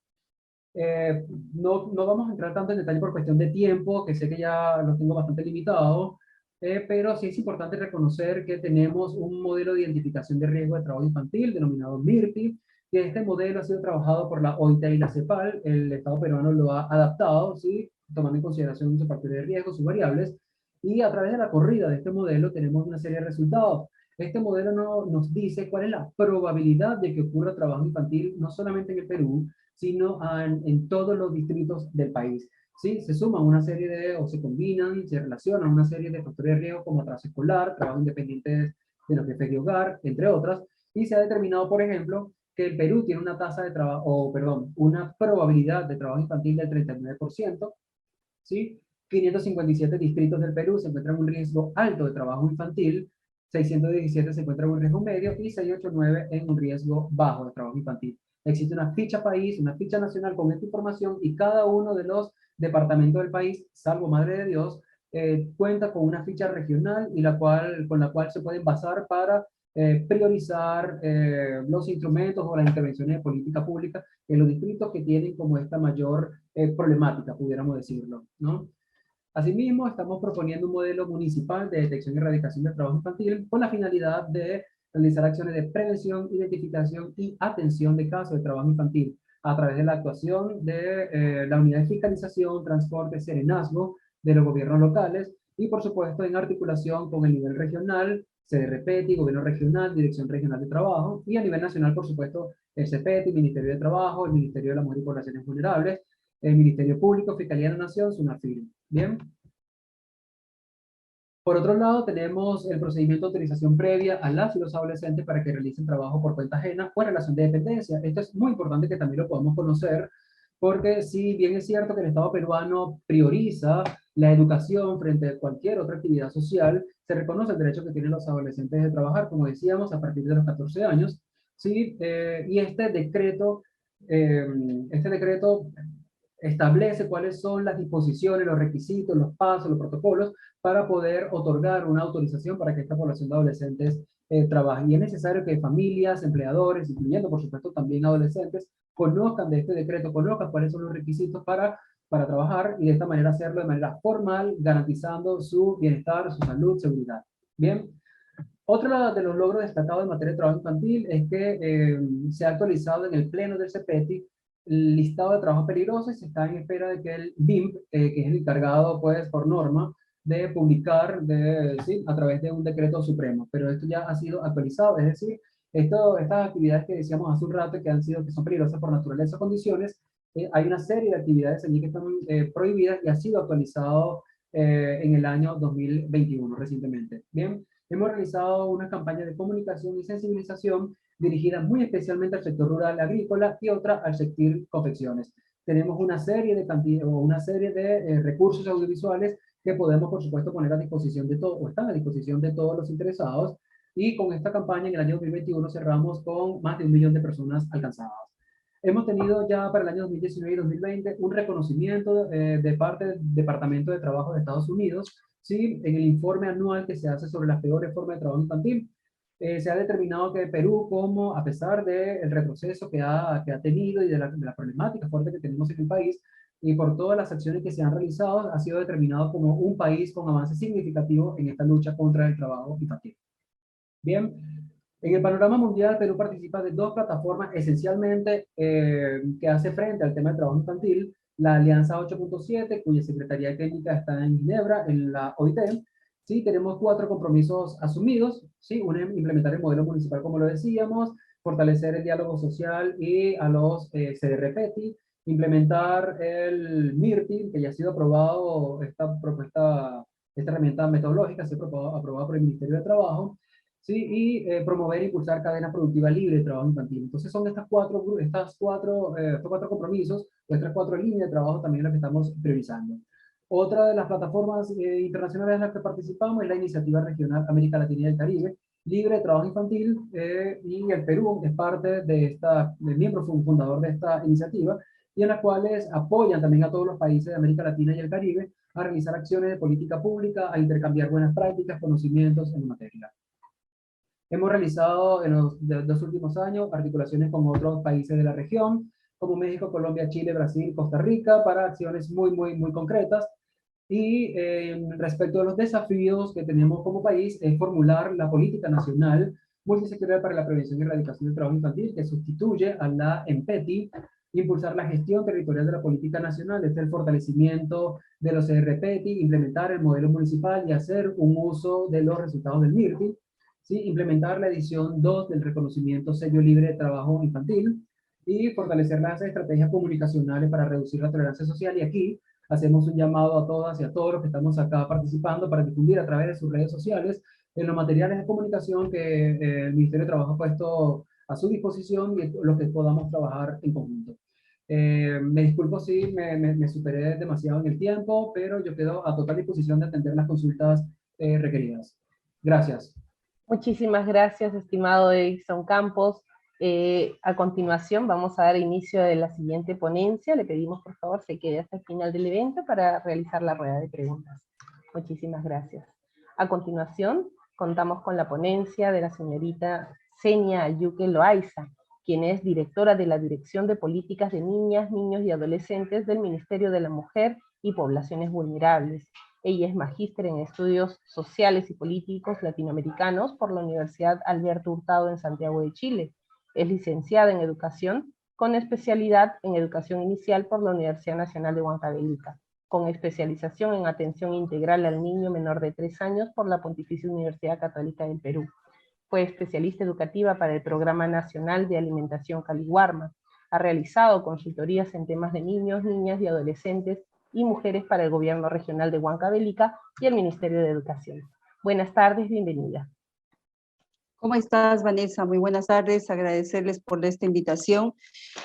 Speaker 3: No vamos a entrar tanto en detalle por cuestión de tiempo, que sé que ya lo tengo bastante limitado, pero sí es importante reconocer que tenemos un modelo de identificación de riesgo de trabajo infantil denominado MIRTI, que este modelo ha sido trabajado por la OIT y la CEPAL. El Estado peruano lo ha adaptado, ¿sí?, tomando en consideración su factor de riesgo, sus variables, y a través de la corrida de este modelo tenemos una serie de resultados. Este modelo nos dice cuál es la probabilidad de que ocurra trabajo infantil, no solamente en el Perú, sino en todos los distritos del país. ¿Sí? Se suman una serie de, o se combinan, se relacionan una serie de factores de riesgo como atraso escolar, trabajo independiente de los jefes de hogar, entre otras, y se ha determinado, por ejemplo, que el Perú tiene una tasa de trabajo, o perdón, una probabilidad de trabajo infantil del 39%, ¿sí? 557 distritos del Perú se encuentran en un riesgo alto de trabajo infantil, 617 se encuentran en un riesgo medio y 689 en un riesgo bajo de trabajo infantil. Existe una ficha país, una ficha nacional con esta información, y cada uno de los departamentos del país, salvo Madre de Dios, cuenta con una ficha regional y con la cual se pueden basar para priorizar los instrumentos o las intervenciones de política pública en los distritos que tienen como esta mayor problemática, pudiéramos decirlo, ¿no? Asimismo, estamos proponiendo un modelo municipal de detección y erradicación del trabajo infantil con la finalidad de realizar acciones de prevención, identificación y atención de casos de trabajo infantil a través de la actuación de la unidad de fiscalización, transporte, serenazgo de los gobiernos locales, y por supuesto en articulación con el nivel regional, CDRPETI, Gobierno Regional, Dirección Regional de Trabajo, y a nivel nacional, por supuesto, el CEPETI, Ministerio de Trabajo, el Ministerio de la Mujer y Poblaciones Vulnerables, el Ministerio Público, Fiscalía de la Nación, SUNAFIL. Bien. Por otro lado, tenemos el procedimiento de autorización previa a las y los adolescentes para que realicen trabajo por cuenta ajena o en relación de dependencia. Esto es muy importante que también lo podamos conocer, porque si bien es cierto que el Estado peruano prioriza la educación frente a cualquier otra actividad social, se reconoce el derecho que tienen los adolescentes de trabajar, como decíamos, a partir de los 14 años. ¿Sí? Y este decreto establece cuáles son las disposiciones, los requisitos, los pasos, los protocolos para poder otorgar una autorización para que esta población de adolescentes trabaje. Y es necesario que familias, empleadores, incluyendo por supuesto también adolescentes, conozcan de este decreto, conozcan cuáles son los requisitos para trabajar, y de esta manera hacerlo de manera formal, garantizando su bienestar, su salud, seguridad. Bien. Otro de los logros destacados en materia de trabajo infantil es que se ha actualizado en el pleno del CEPETI el listado de trabajos peligrosos, y se está en espera de que el BIMP, que es el encargado, pues, por norma, de publicar ¿sí?, a través de un decreto supremo. Pero esto ya ha sido actualizado, es decir, estas actividades que decíamos hace un rato que son peligrosas por naturaleza o condiciones, hay una serie de actividades allí que están prohibidas, y ha sido actualizado en el año 2021, recientemente. Bien. Hemos realizado una campaña de comunicación y sensibilización dirigida muy especialmente al sector rural agrícola y otra al sector confecciones. Tenemos una serie de recursos audiovisuales que podemos, por supuesto, poner a disposición de todos, o están a disposición de todos los interesados, y con esta campaña en el año 2021 cerramos con más de 1 millón de personas alcanzadas. Hemos tenido ya para el año 2019 y 2020 un reconocimiento de parte del Departamento de Trabajo de Estados Unidos, ¿sí?, en el informe anual que se hace sobre las peores formas de trabajo infantil. Se ha determinado que Perú, como a pesar del retroceso que ha tenido y de la problemática fuerte que tenemos en el país, y por todas las acciones que se han realizado, ha sido determinado como un país con avance significativo en esta lucha contra el trabajo infantil. Bien, en el panorama mundial, Perú participa de 2 plataformas esencialmente que hace frente al tema del trabajo infantil: la Alianza 8.7, cuya Secretaría Técnica está en Ginebra, en la OIT. Sí, tenemos 4 compromisos asumidos. Sí, uno es implementar el modelo municipal, como lo decíamos, fortalecer el diálogo social y a los CDRPETI, implementar el MIRTI, que ya ha sido aprobado, esta herramienta metodológica, ha sido aprobada por el Ministerio de Trabajo, ¿sí? Y promover e impulsar cadena productiva libre de trabajo infantil. Entonces son estos cuatro compromisos, estas cuatro líneas de trabajo también las que estamos priorizando. Otra de las plataformas internacionales en las que participamos es la Iniciativa Regional América Latina y el Caribe, libre de trabajo infantil, y el Perú es parte del miembro fundador de esta iniciativa, y en las cuales apoyan también a todos los países de América Latina y el Caribe a realizar acciones de política pública, a intercambiar buenas prácticas, conocimientos en materia. Hemos realizado en los dos últimos años articulaciones con otros países de la región, como México, Colombia, Chile, Brasil, Costa Rica, para acciones muy concretas. Y respecto a los desafíos que tenemos como país, es formular la política nacional multisectorial para la prevención y erradicación del trabajo infantil, que sustituye a la EMPETI, impulsar la gestión territorial de la política nacional, desde el fortalecimiento de los ERPETI, implementar el modelo municipal y hacer un uso de los resultados del MIRTI, ¿sí? Implementar la edición 2 del reconocimiento sello libre de trabajo infantil y fortalecer las estrategias comunicacionales para reducir la tolerancia social. Y aquí hacemos un llamado a todas y a todos los que estamos acá participando para difundir a través de sus redes sociales en los materiales de comunicación que el Ministerio de Trabajo ha puesto a su disposición y los que podamos trabajar en conjunto. Me disculpo si me superé demasiado en el tiempo, pero yo quedo a total disposición de atender las consultas requeridas. Gracias.
Speaker 1: Muchísimas gracias, estimado Edison Campos. A continuación vamos a dar inicio a la siguiente ponencia. Le pedimos por favor se quede hasta el final del evento para realizar la rueda de preguntas. Muchísimas gracias. A continuación contamos con la ponencia de la señorita Zenia Ayuque Loaiza, quien es directora de la Dirección de Políticas de Niñas, Niños y Adolescentes del Ministerio de la Mujer y Poblaciones Vulnerables. Ella es magíster en Estudios Sociales y Políticos Latinoamericanos por la Universidad Alberto Hurtado en Santiago de Chile. Es licenciada en Educación, con especialidad en Educación Inicial por la Universidad Nacional de Huancavelica, con especialización en Atención Integral al Niño Menor de 3 años por la Pontificia Universidad Católica del Perú. Fue especialista educativa para el Programa Nacional de Alimentación Caliwarma. Ha realizado consultorías en temas de niños, niñas y adolescentes y mujeres para el Gobierno Regional de Huancavelica y el Ministerio de Educación. Buenas tardes, bienvenida.
Speaker 4: ¿Cómo estás, Vanessa? Muy buenas tardes, agradecerles por esta invitación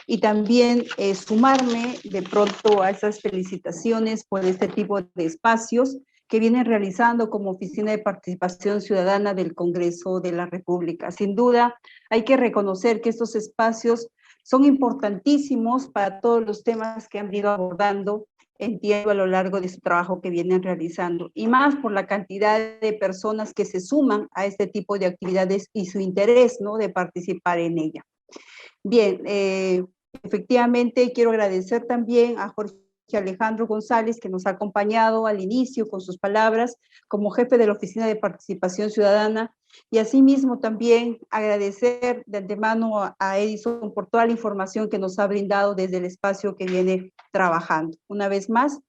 Speaker 4: y también sumarme de pronto a esas felicitaciones por este tipo de espacios que vienen realizando como Oficina de Participación Ciudadana del Congreso de la República. Sin duda, hay que reconocer que estos espacios son importantísimos para todos los temas que han venido abordando, entiendo, a lo largo de su trabajo que vienen realizando, y más por la cantidad de personas que se suman a este tipo de actividades y su interés, ¿no?, de participar en ella. Bien, efectivamente quiero agradecer también a Jorge Alejandro González, que nos ha acompañado al inicio con sus palabras como jefe de la Oficina de Participación Ciudadana, y asimismo también agradecer de antemano a Edison por toda la información que nos ha brindado desde el espacio que viene trabajando. Una vez más,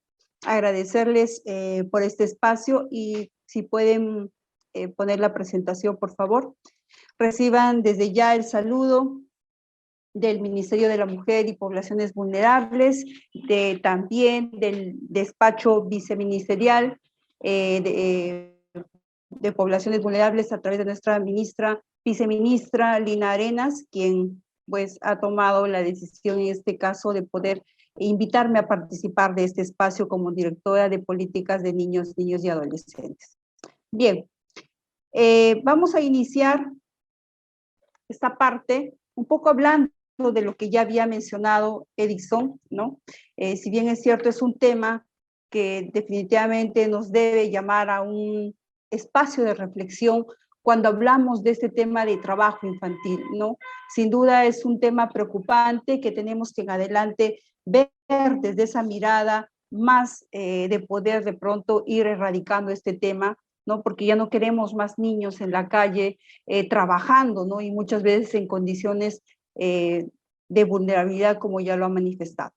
Speaker 4: agradecerles por este espacio, y si pueden poner la presentación, por favor. Reciban desde ya el saludo del Ministerio de la Mujer y Poblaciones Vulnerables, también del despacho viceministerial de Poblaciones Vulnerables a través de nuestra viceministra Lina Arenas, quien pues ha tomado la decisión en este caso de poder invitarme a participar de este espacio como directora de políticas de niños y adolescentes. Bien, vamos a iniciar esta parte un poco hablando de lo que ya había mencionado Edison, ¿no? Si bien es cierto, es un tema que definitivamente nos debe llamar a un espacio de reflexión cuando hablamos de este tema de trabajo infantil, ¿no? Sin duda es un tema preocupante que tenemos que en adelante ver desde esa mirada más de poder de pronto ir erradicando este tema, ¿no? Porque ya no queremos más niños en la calle trabajando, ¿no? Y muchas veces en condiciones de vulnerabilidad, como ya lo han manifestado.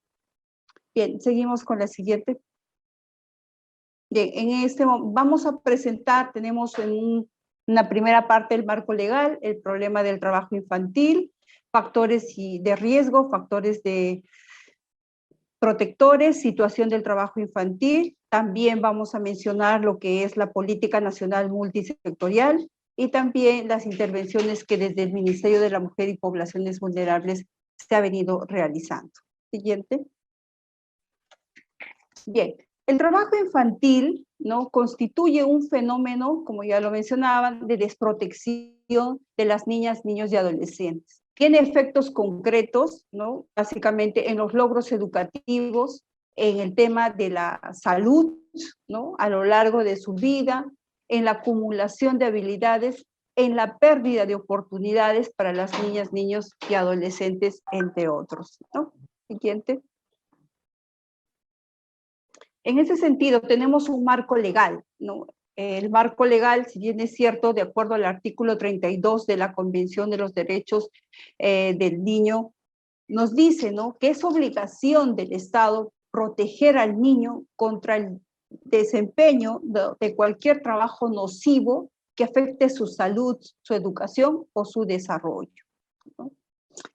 Speaker 4: Bien, seguimos con la siguiente. Bien, vamos a presentar, tenemos en una primera parte el marco legal, el problema del trabajo infantil, factores de riesgo, factores de protectores, situación del trabajo infantil. También vamos a mencionar lo que es la política nacional multisectorial, y también las intervenciones que desde el Ministerio de la Mujer y Poblaciones Vulnerables se ha venido realizando. Siguiente. Bien, el trabajo infantil, ¿no?, constituye un fenómeno, como ya lo mencionaban, de desprotección de las niñas, niños y adolescentes. Tiene efectos concretos, ¿no?, básicamente en los logros educativos, en el tema de la salud, ¿no?, a lo largo de su vida, en la acumulación de habilidades, en la pérdida de oportunidades para las niñas, niños y adolescentes, entre otros, ¿no? Siguiente. En ese sentido, tenemos un marco legal, ¿no? El marco legal, si bien es cierto, de acuerdo al artículo 32 de la Convención de los Derechos del Niño, nos dice, ¿no?, que es obligación del Estado proteger al niño contra el desempeño de cualquier trabajo nocivo que afecte su salud, su educación o su desarrollo, ¿no?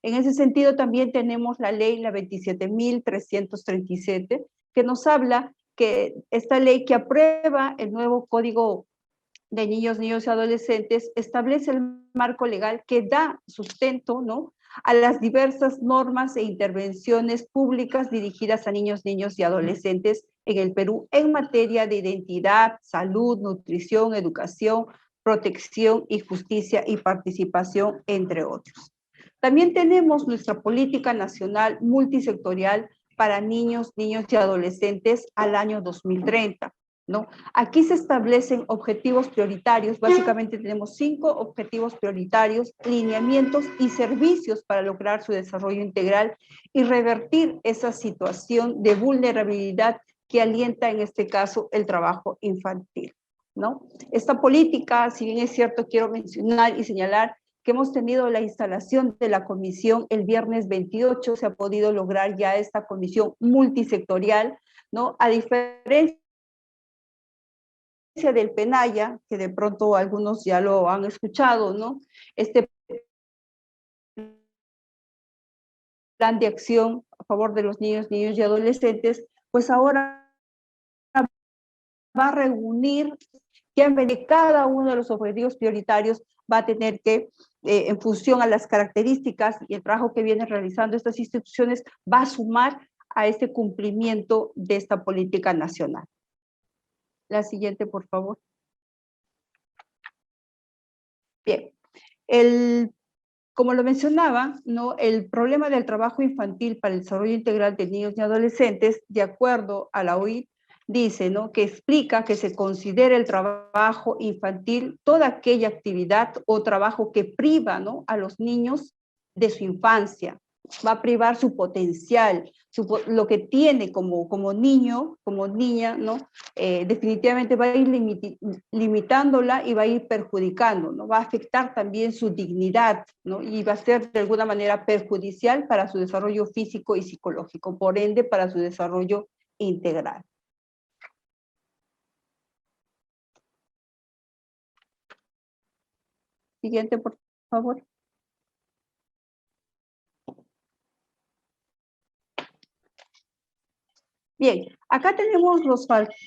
Speaker 4: En ese sentido, también tenemos la ley, la 27.337, que nos habla que esta ley que aprueba el nuevo Código de Niños, Niños y Adolescentes establece el marco legal que da sustento, ¿no?, a las diversas normas e intervenciones públicas dirigidas a niños, niños y adolescentes en el Perú en materia de identidad, salud, nutrición, educación, protección y justicia y participación, entre otros. También tenemos nuestra política nacional multisectorial para niños, niños y adolescentes al año 2030, ¿no? Aquí se establecen objetivos prioritarios, básicamente tenemos 5 objetivos prioritarios, lineamientos y servicios para lograr su desarrollo integral y revertir esa situación de vulnerabilidad que alienta en este caso el trabajo infantil, ¿no? Esta política, si bien es cierto, quiero mencionar y señalar que hemos tenido la instalación de la comisión el viernes 28, se ha podido lograr ya esta comisión multisectorial, ¿no? A diferencia del PENAYA, que de pronto algunos ya lo han escuchado, ¿no? Este plan de acción a favor de los niños, niños y adolescentes, pues ahora va a reunir que cada uno de los objetivos prioritarios va a tener que, en función a las características y el trabajo que vienen realizando estas instituciones, va a sumar a este cumplimiento de esta política nacional. La siguiente, por favor. Bien, como lo mencionaba, ¿no?, el problema del trabajo infantil para el desarrollo integral de niños y adolescentes, de acuerdo a la OIT, dice, ¿no?, que explica que se considera el trabajo infantil toda aquella actividad o trabajo que priva, ¿no?, a los niños de su infancia, va a privar su potencial, lo que tiene como niño, como niña, ¿no? Definitivamente va a ir limitándola y va a ir perjudicando, ¿no? Va a afectar también su dignidad, ¿no? Y va a ser de alguna manera perjudicial para su desarrollo físico y psicológico, por ende para su desarrollo integral. Siguiente, por favor. Bien, acá tenemos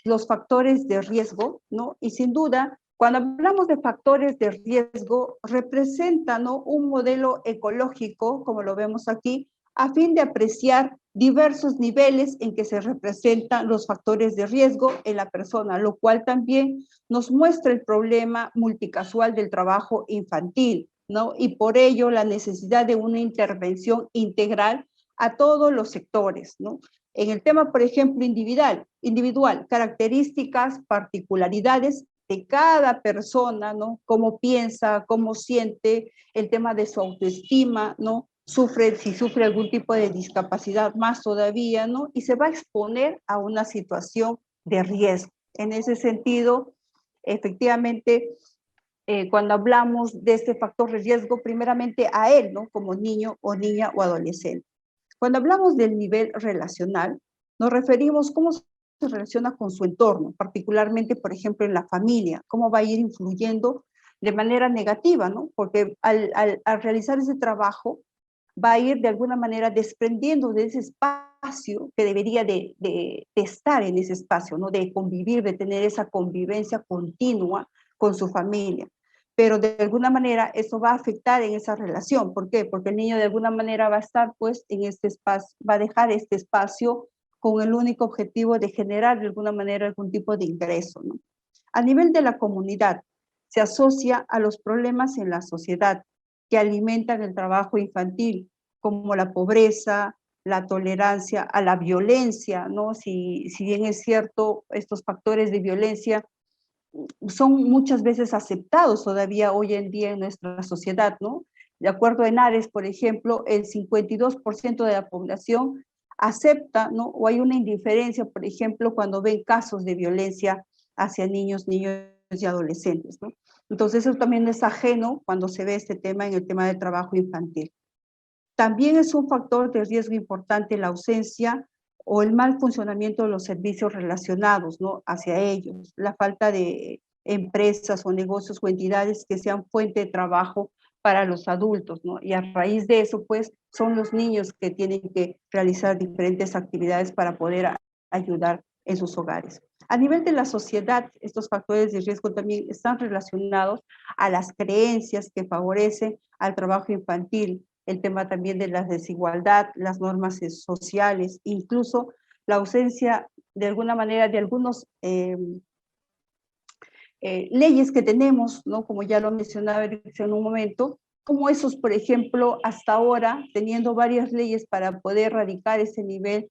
Speaker 4: los factores de riesgo, ¿no? Y sin duda, cuando hablamos de factores de riesgo, representan, ¿no?, un modelo ecológico, como lo vemos aquí, a fin de apreciar diversos niveles en que se representan los factores de riesgo en la persona, lo cual también nos muestra el problema multicasual del trabajo infantil, ¿no? Y por ello la necesidad de una intervención integral a todos los sectores, ¿no? En el tema, por ejemplo, individual, características, particularidades de cada persona, ¿no? Cómo piensa, cómo siente, el tema de su autoestima, ¿no? Si sufre algún tipo de discapacidad, más todavía, ¿no? Y se va a exponer a una situación de riesgo. En ese sentido, efectivamente, cuando hablamos de este factor de riesgo, primeramente a él, ¿no?, como niño o niña o adolescente. Cuando hablamos del nivel relacional, nos referimos cómo se relaciona con su entorno, particularmente, por ejemplo, en la familia, cómo va a ir influyendo de manera negativa, ¿no? Porque al realizar ese trabajo, va a ir de alguna manera desprendiendo de ese espacio que debería de estar en ese espacio, ¿no? De convivir, de tener esa convivencia continua con su familia. pero de alguna manera eso va a afectar en esa relación. ¿Por qué? Porque el niño de alguna manera va a estar pues en este espacio, va a dejar este espacio con el único objetivo de generar de alguna manera algún tipo de ingreso, ¿no? A nivel de la comunidad, se asocia a los problemas en la sociedad que alimentan el trabajo infantil, como la pobreza, la tolerancia a la violencia, ¿no? Si bien es cierto, estos factores de violencia son muchas veces aceptados todavía hoy en día en nuestra sociedad, ¿no? De acuerdo a Henares, por ejemplo, el 52% de la población acepta, ¿no? O hay una indiferencia, por ejemplo, cuando ven casos de violencia hacia niños y adolescentes, ¿no? Entonces eso también es ajeno cuando se ve este tema en el tema del trabajo infantil. También es un factor de riesgo importante la ausencia o el mal funcionamiento de los servicios relacionados, ¿no? Hacia ellos, la falta de empresas o negocios o entidades que sean fuente de trabajo para los adultos, ¿no? Y a raíz de eso, pues, son los niños que tienen que realizar diferentes actividades para poder ayudar en sus hogares. A nivel de la sociedad, estos factores de riesgo también están relacionados a las creencias que favorecen al trabajo infantil, el tema también de la desigualdad, las normas sociales, incluso la ausencia de alguna manera de algunos leyes que tenemos, ¿no? Como ya lo mencionaba en un momento, como esos, por ejemplo, hasta ahora, teniendo varias leyes para poder erradicar ese nivel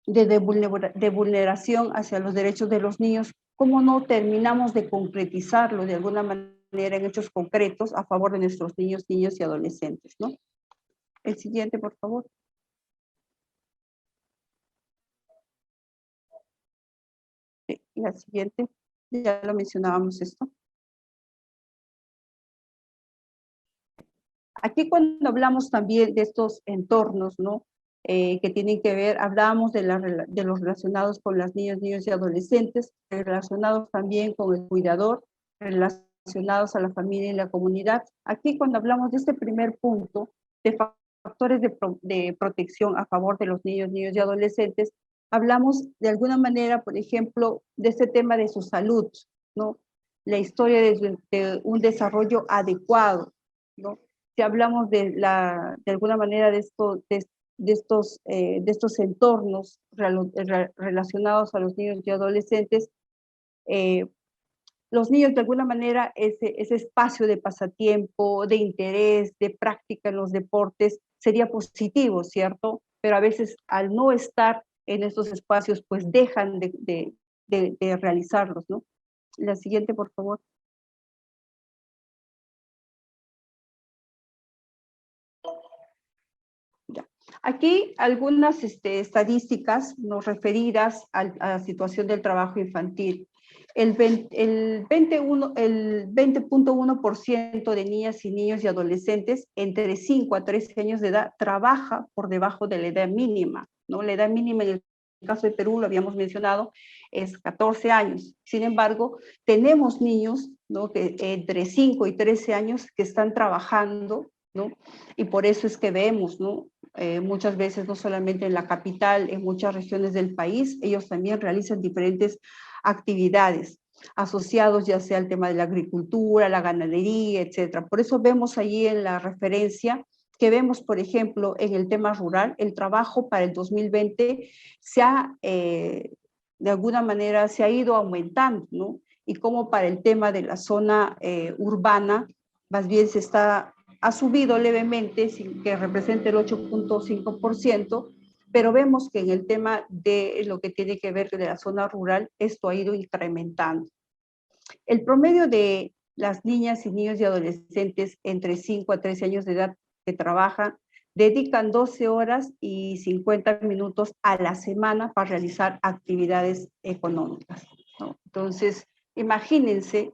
Speaker 4: de vulneración hacia los derechos de los niños, ¿cómo no terminamos de concretizarlo de alguna manera en hechos concretos a favor de nuestros niños y adolescentes, ¿no? El siguiente, por favor. La siguiente, ya lo mencionábamos esto. Aquí cuando hablamos también de estos entornos, ¿no? Que tienen que ver, hablábamos de los relacionados con las niños y adolescentes, relacionados también con el cuidador, relacionados a la familia y la comunidad. Aquí cuando hablamos de este primer punto, de factores de protección a favor de los niños y adolescentes, hablamos de alguna manera, por ejemplo, de este tema de su salud, ¿no? La historia de un desarrollo adecuado, ¿no? Si hablamos de alguna manera de estos entornos relacionados a los niños y adolescentes, los niños de alguna manera ese espacio de pasatiempo, de interés, de práctica en los deportes sería positivo, ¿cierto? Pero a veces al no estar en estos espacios, pues dejan de realizarlos, ¿no? La siguiente, por favor. Aquí algunas estadísticas nos referidas a la situación del trabajo infantil. El 20.1% de niñas y niños y adolescentes entre 5 a 13 años de edad trabaja por debajo de la edad mínima, ¿no? La edad mínima en el caso de Perú, lo habíamos mencionado, es 14 años. Sin embargo, tenemos niños, ¿no? Que entre 5 y 13 años que están trabajando, ¿no? Y por eso es que vemos, ¿no? Muchas veces, no solamente en la capital, en muchas regiones del país, ellos también realizan diferentes actividades asociados ya sea al tema de la agricultura, la ganadería, etcétera. Por eso vemos allí en la referencia que vemos, por ejemplo, en el tema rural, el trabajo para el 2020 de alguna manera se ha ido aumentando, ¿no? Y como para el tema de la zona urbana, más bien ha subido levemente, sin que represente el 8.5%, pero vemos que en el tema de lo que tiene que ver de la zona rural, esto ha ido incrementando. El promedio de las niñas y niños y adolescentes entre 5 a 13 años de edad que trabajan, dedican 12 horas y 50 minutos a la semana para realizar actividades económicas, ¿no? Entonces, imagínense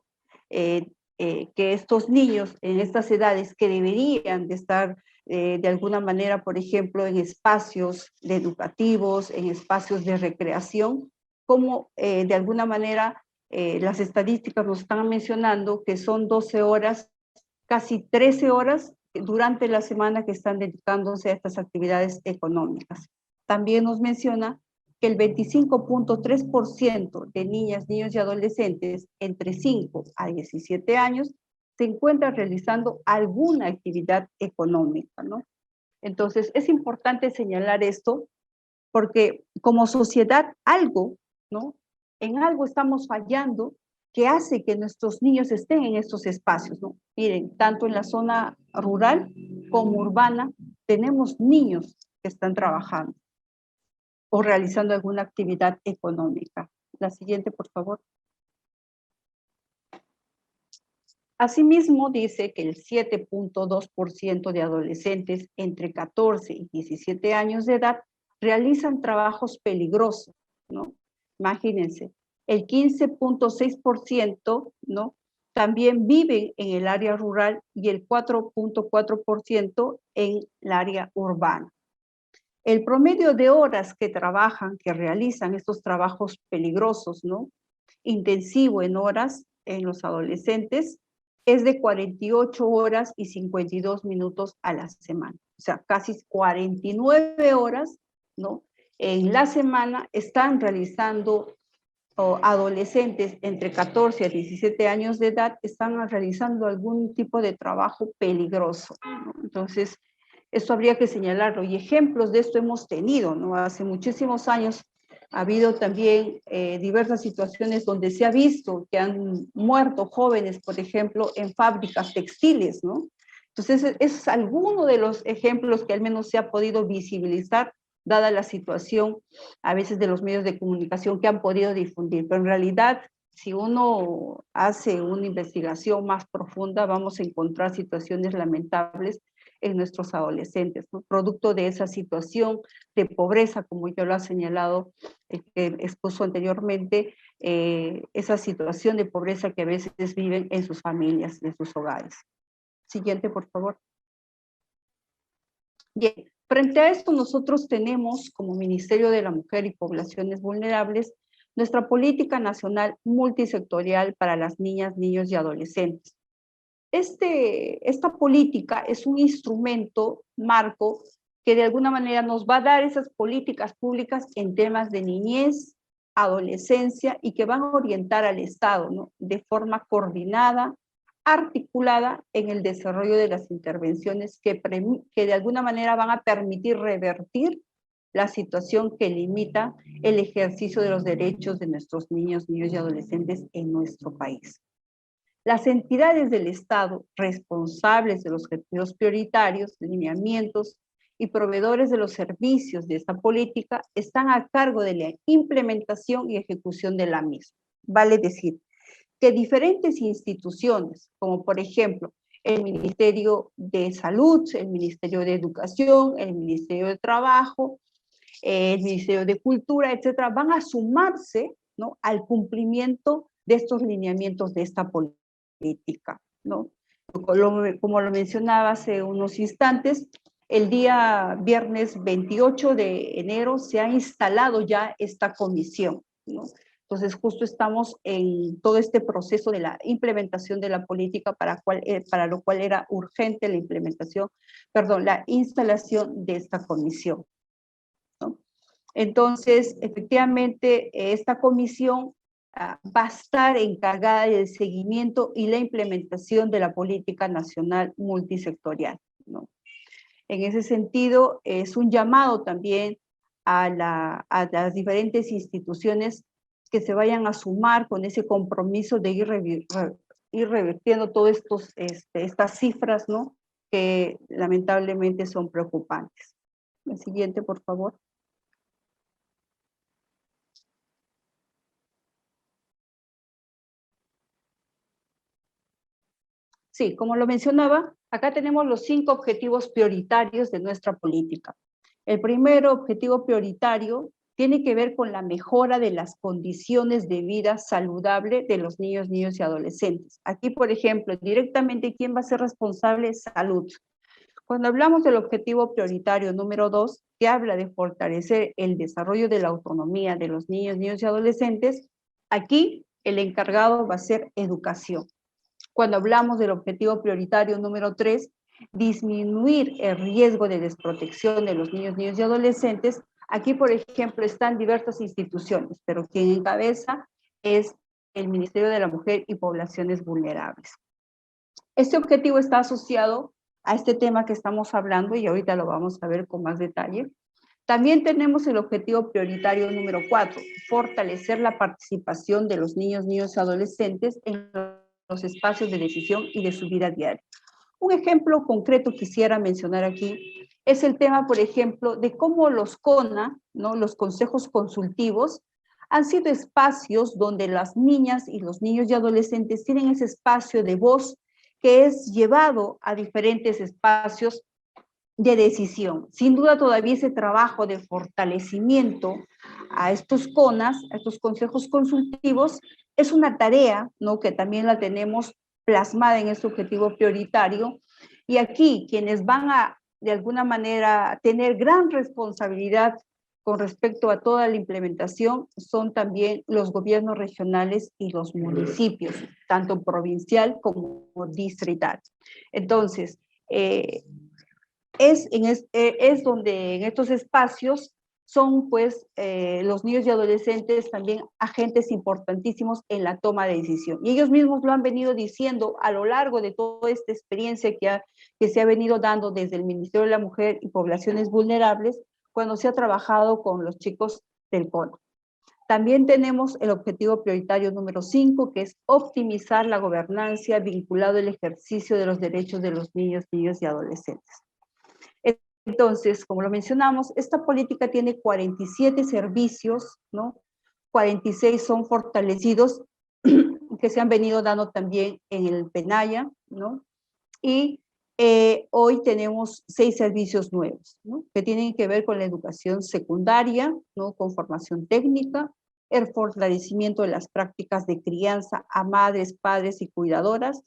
Speaker 4: que estos niños en estas edades que deberían de estar de alguna manera, por ejemplo, en espacios educativos, en espacios de recreación, como de alguna manera las estadísticas nos están mencionando que son 12 horas, casi 13 horas durante la semana que están dedicándose a estas actividades económicas. También nos menciona que el 25.3% de niñas, niños y adolescentes entre 5 a 17 años se encuentran realizando alguna actividad económica, ¿no? Entonces, es importante señalar esto porque como sociedad algo, ¿no? En algo estamos fallando que hace que nuestros niños estén en estos espacios, ¿no? Miren, tanto en la zona rural como urbana tenemos niños que están trabajando o realizando alguna actividad económica. La siguiente, por favor. Asimismo, dice que el 7.2% de adolescentes entre 14 y 17 años de edad realizan trabajos peligrosos, ¿no? Imagínense, el 15.6%, ¿no? También viven en el área rural y el 4.4% en el área urbana. El promedio de horas que trabajan, que realizan estos trabajos peligrosos, ¿no? Intensivo en horas en los adolescentes, es de 48 horas y 52 minutos a la semana. O sea, casi 49 horas, ¿no? En la semana están realizando, o adolescentes entre 14 a 17 años de edad, están realizando algún tipo de trabajo peligroso, ¿no? Entonces, esto habría que señalarlo. Y ejemplos de esto hemos tenido, ¿no? Hace muchísimos años ha habido también diversas situaciones donde se ha visto que han muerto jóvenes, por ejemplo, en fábricas textiles, ¿no? Entonces, es alguno de los ejemplos que al menos se ha podido visibilizar, dada la situación a veces de los medios de comunicación que han podido difundir. Pero en realidad, si uno hace una investigación más profunda, vamos a encontrar situaciones lamentables en nuestros adolescentes, ¿no? Producto de esa situación de pobreza, como ya lo ha señalado el que expuso anteriormente, esa situación de pobreza que a veces viven en sus familias, en sus hogares. Siguiente, por favor. Bien, frente a esto nosotros tenemos como Ministerio de la Mujer y Poblaciones Vulnerables nuestra política nacional multisectorial para las niñas, niños y adolescentes. Esta política es un instrumento marco que de alguna manera nos va a dar esas políticas públicas en temas de niñez, adolescencia y que van a orientar al Estado, ¿no? De forma coordinada, articulada en el desarrollo de las intervenciones que de alguna manera van a permitir revertir la situación que limita el ejercicio de los derechos de nuestros niños, niños y adolescentes en nuestro país. Las entidades del Estado responsables de los objetivos prioritarios, lineamientos y proveedores de los servicios de esta política están a cargo de la implementación y ejecución de la misma. Vale decir que diferentes instituciones, como por ejemplo el Ministerio de Salud, el Ministerio de Educación, el Ministerio de Trabajo, el Ministerio de Cultura, etcétera, van a sumarse, ¿no?, al cumplimiento de estos lineamientos de esta política. ¿No? Como lo mencionaba hace unos instantes, el día viernes 28 de enero se ha instalado ya esta comisión, ¿no? Entonces justo estamos en todo este proceso de la implementación de la política para lo cual era urgente la instalación de esta comisión, ¿no? Entonces, efectivamente, esta comisión va a estar encargada del seguimiento y la implementación de la política nacional multisectorial, ¿no? En ese sentido, es un llamado también a las diferentes instituciones que se vayan a sumar con ese compromiso de ir revirtiendo todas estas cifras, ¿no?, que lamentablemente son preocupantes. La siguiente, por favor. Sí, como lo mencionaba, acá tenemos los 5 objetivos prioritarios de nuestra política. El primer objetivo prioritario tiene que ver con la mejora de las condiciones de vida saludable de los niños, niñas y adolescentes. Aquí, por ejemplo, directamente, ¿quién va a ser responsable? Salud. Cuando hablamos del objetivo prioritario número 2, que habla de fortalecer el desarrollo de la autonomía de los niños, niños y adolescentes, aquí el encargado va a ser educación. Cuando hablamos del objetivo prioritario número 3, disminuir el riesgo de desprotección de los niños, niños y adolescentes, Aquí, por ejemplo, están diversas instituciones, pero quien encabeza es el Ministerio de la Mujer y Poblaciones Vulnerables. Este objetivo está asociado a este tema que estamos hablando y ahorita lo vamos a ver con más detalle. También tenemos el objetivo prioritario número 4, fortalecer la participación de los niños y adolescentes en los espacios de decisión y de su vida diaria. Un ejemplo concreto quisiera mencionar aquí es el tema, por ejemplo, de cómo los CONA, ¿no? Los consejos consultivos, han sido espacios donde las niñas y los niños y adolescentes tienen ese espacio de voz que es llevado a diferentes espacios de decisión. Sin duda todavía ese trabajo de fortalecimiento a estos CONAS, a estos consejos consultivos, es una tarea, ¿no? Que también la tenemos plasmada en este objetivo prioritario. Y aquí quienes van a, de alguna manera, tener gran responsabilidad con respecto a toda la implementación son también los gobiernos regionales y los municipios, tanto provincial como distrital. Entonces, es donde en estos espacios son pues los niños y adolescentes también agentes importantísimos en la toma de decisión. Y ellos mismos lo han venido diciendo a lo largo de toda esta experiencia que se ha venido dando desde el Ministerio de la Mujer y Poblaciones Vulnerables cuando se ha trabajado con los chicos del CONA. También tenemos el objetivo prioritario número 5, que es optimizar la gobernanza vinculado al ejercicio de los derechos de los niños y adolescentes. Entonces, como lo mencionamos, esta política tiene 47 servicios, ¿no? 46 son fortalecidos, que se han venido dando también en el PENAYA, ¿no? Y hoy tenemos 6 servicios nuevos, ¿no? Que tienen que ver con la educación secundaria, ¿no? Con formación técnica, el fortalecimiento de las prácticas de crianza a madres, padres y cuidadoras.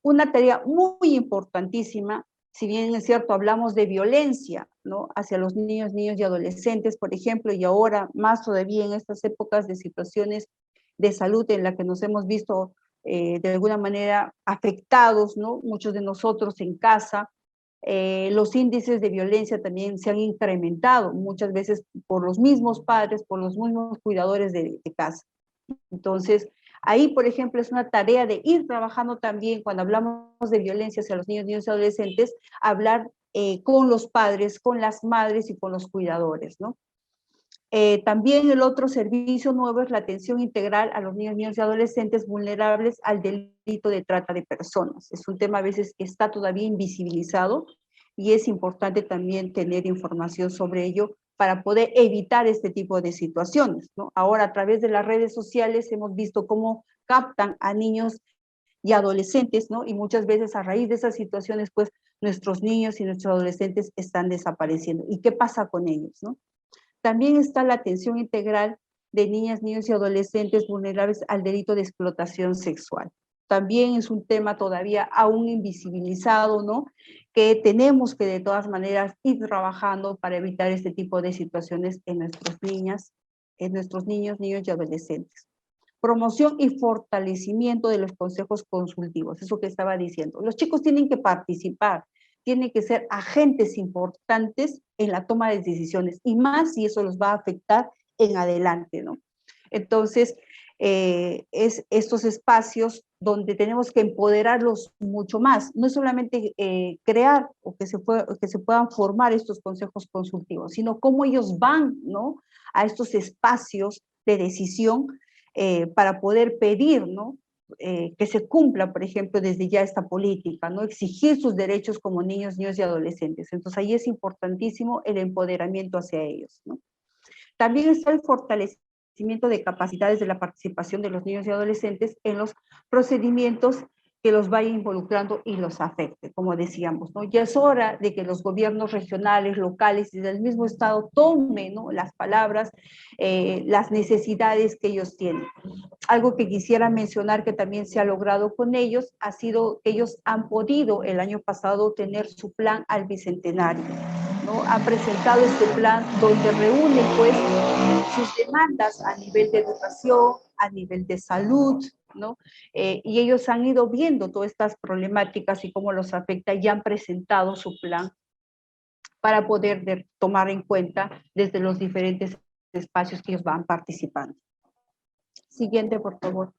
Speaker 4: Una tarea muy importantísima, si bien es cierto, hablamos de violencia, ¿no? Hacia los niños y adolescentes, por ejemplo, y ahora más todavía en estas épocas de situaciones de salud en la que nos hemos visto de alguna manera afectados, ¿no? Muchos de nosotros en casa, los índices de violencia también se han incrementado, muchas veces por los mismos padres, por los mismos cuidadores de casa. Entonces, ahí, por ejemplo, es una tarea de ir trabajando también, cuando hablamos de violencia hacia los niños y adolescentes, hablar con los padres, con las madres y con los cuidadores, ¿no? También el otro servicio nuevo es la atención integral a los niños y adolescentes vulnerables al delito de trata de personas. Es un tema a veces que está todavía invisibilizado y es importante también tener información sobre ello para poder evitar este tipo de situaciones, ¿no? Ahora, a través de las redes sociales hemos visto cómo captan a niños y adolescentes, ¿no? Y muchas veces a raíz de esas situaciones, pues, nuestros niños y nuestros adolescentes están desapareciendo. ¿Y qué pasa con ellos, no? También está la atención integral de niñas, niños y adolescentes vulnerables al delito de explotación sexual. También es un tema todavía aún invisibilizado, ¿no? Que tenemos que de todas maneras ir trabajando para evitar este tipo de situaciones en nuestras niñas, en nuestros niños y adolescentes. Promoción y fortalecimiento de los consejos consultivos, eso que estaba diciendo. Los chicos tienen que participar, tienen que ser agentes importantes en la toma de decisiones, y más si eso los va a afectar en adelante, ¿no? Entonces, es estos espacios donde tenemos que empoderarlos mucho más, no es solamente crear o que se puedan formar estos consejos consultivos, sino cómo ellos van, ¿no? A estos espacios de decisión para poder pedir, ¿no? Que se cumpla, por ejemplo, desde ya esta política, ¿no? Exigir sus derechos como niños y adolescentes. Entonces ahí es importantísimo el empoderamiento hacia ellos, ¿no? También está el fortalecimiento de capacidades de la participación de los niños y adolescentes en los procedimientos que los vaya involucrando y los afecte, como decíamos, ¿no? Ya es hora de que los gobiernos regionales, locales y del mismo Estado tomen, ¿no? Las palabras, las necesidades que ellos tienen. Algo que quisiera mencionar que también se ha logrado con ellos ha sido que ellos han podido el año pasado tener su plan al bicentenario, ¿no? Han presentado este plan donde reúne pues sus demandas a nivel de educación, a nivel de salud, ¿no? Y ellos han ido viendo todas estas problemáticas y cómo los afecta y han presentado su plan para poder tomar en cuenta desde los diferentes espacios que ellos van participando. Siguiente, por favor.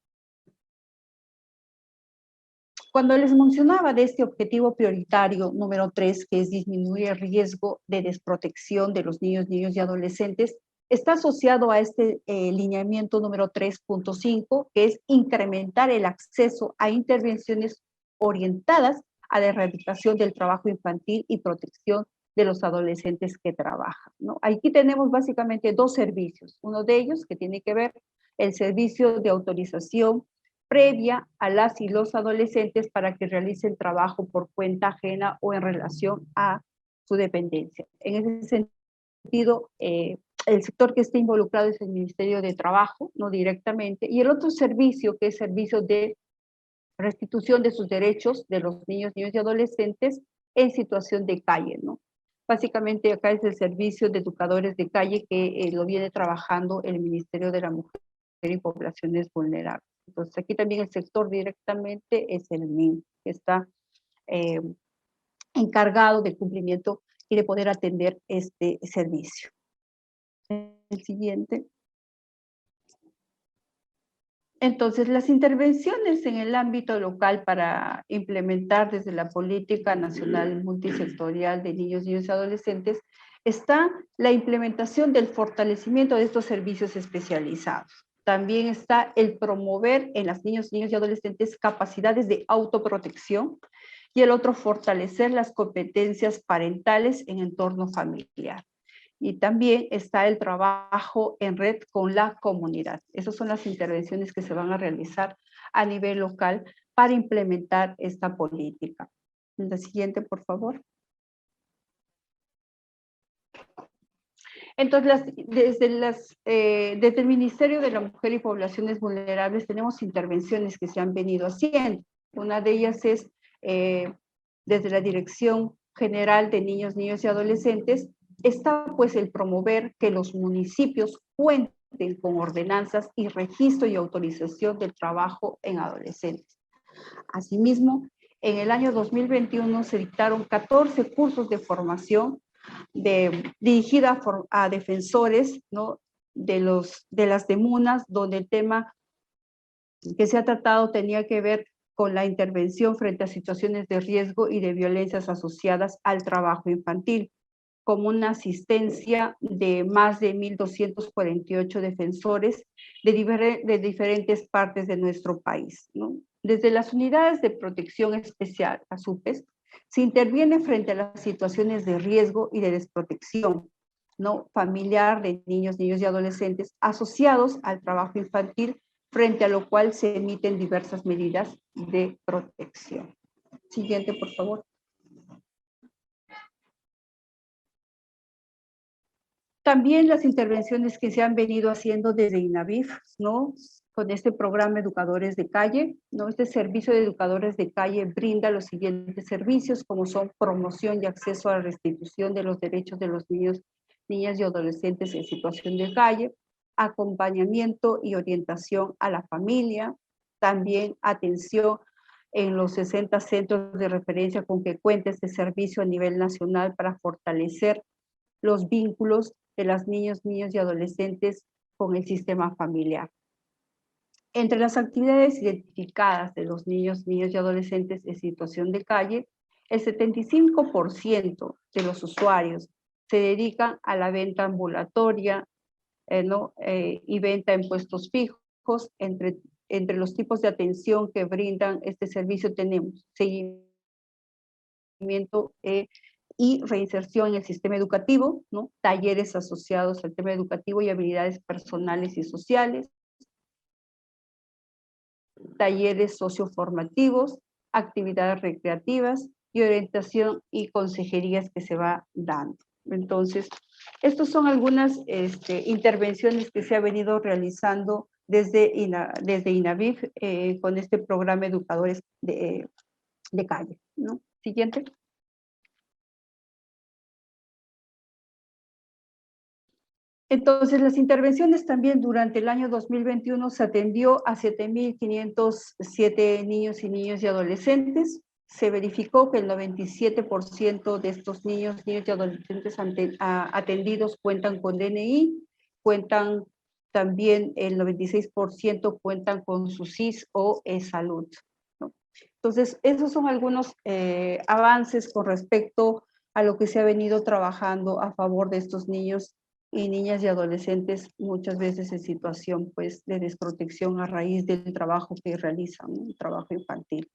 Speaker 4: Cuando les mencionaba de este objetivo prioritario número 3, que es disminuir el riesgo de desprotección de los niños y adolescentes, está asociado a este lineamiento número 3.5, que es incrementar el acceso a intervenciones orientadas a la erradicación del trabajo infantil y protección de los adolescentes que trabajan, ¿no? Aquí tenemos básicamente dos servicios. Uno de ellos que tiene que ver el servicio de autorización previa a las y los adolescentes para que realicen trabajo por cuenta ajena o en relación a su dependencia. En ese sentido, el sector que está involucrado es el Ministerio de Trabajo, no directamente, y el otro servicio, que es servicio de restitución de sus derechos de los niños y adolescentes en situación de calle, ¿no? Básicamente acá es el servicio de educadores de calle que lo viene trabajando el Ministerio de la Mujer y Poblaciones Vulnerables. Entonces aquí también el sector directamente es el MIN, que está encargado del cumplimiento y de poder atender este servicio. El siguiente. Entonces, las intervenciones en el ámbito local para implementar desde la política nacional multisectorial de niños y adolescentes está la implementación del fortalecimiento de estos servicios especializados. También está el promover en las niños y adolescentes capacidades de autoprotección y el otro fortalecer las competencias parentales en entorno familiar. Y también está el trabajo en red con la comunidad. Esas son las intervenciones que se van a realizar a nivel local para implementar esta política. La siguiente, por favor. Entonces, desde el Ministerio de la Mujer y Poblaciones Vulnerables tenemos intervenciones que se han venido haciendo. Una de ellas es desde la Dirección General de Niños y Adolescentes, está pues el promover que los municipios cuenten con ordenanzas y registro y autorización del trabajo en adolescentes. Asimismo, en el año 2021 se dictaron 14 cursos de formación dirigida a defensores, ¿no?, de las DEMUNAS, donde el tema que se ha tratado tenía que ver con la intervención frente a situaciones de riesgo y de violencias asociadas al trabajo infantil, como una asistencia de más de 1.248 defensores de diferentes partes de nuestro país, ¿no? Desde las unidades de protección especial, las UPES, se interviene frente a las situaciones de riesgo y de desprotección, ¿no?, familiar de niños y adolescentes asociados al trabajo infantil, frente a lo cual se emiten diversas medidas de protección. Siguiente, por favor. También las intervenciones que se han venido haciendo desde INAVIF, ¿no?, con este programa Educadores de Calle, ¿no? Este servicio de Educadores de Calle brinda los siguientes servicios, como son promoción y acceso a la restitución de los derechos de los niños, niñas y adolescentes en situación de calle, acompañamiento y orientación a la familia, también atención en los 60 centros de referencia con que cuenta este servicio a nivel nacional para fortalecer los vínculos de las niños y adolescentes con el sistema familiar. Entre las actividades identificadas de los niños y adolescentes en situación de calle, el 75% de los usuarios se dedican a la venta ambulatoria, y venta en puestos fijos. Entre los tipos de atención que brindan este servicio tenemos seguimiento y reinserción en el sistema educativo, ¿no?, talleres asociados al tema educativo y habilidades personales y sociales, talleres socioformativos, actividades recreativas y orientación y consejerías que se va dando. Entonces, estas son algunas intervenciones que se ha venido realizando desde INAVIF con este programa Educadores de Calle, ¿no? Siguiente. Entonces, las intervenciones también durante el año 2021 se atendió a 7.507 niños y adolescentes, se verificó que el 97% de estos niños y adolescentes atendidos cuentan con DNI, cuentan también el 96% cuentan con su SIS o e-salud, ¿no? Entonces, esos son algunos avances con respecto a lo que se ha venido trabajando a favor de estos niños y niñas y adolescentes, muchas veces en situación pues, de desprotección a raíz del trabajo que realizan, un trabajo infantil.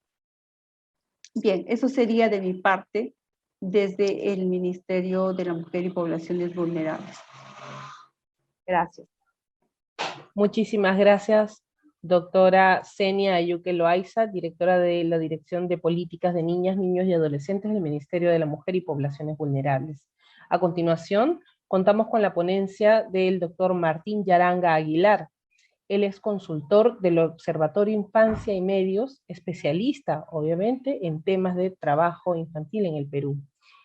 Speaker 4: Bien, eso sería de mi parte desde el Ministerio de la Mujer y Poblaciones Vulnerables. Gracias.
Speaker 1: Muchísimas gracias, doctora Zenia Ayuque Loaiza, directora de la Dirección de Políticas de Niñas, Niños y Adolescentes del Ministerio de la Mujer y Poblaciones Vulnerables. A continuación, contamos con la ponencia del doctor Martín Yaranga Aguilar. Él es consultor del Observatorio Infancia y Medios, especialista, obviamente, en temas de trabajo infantil en el Perú.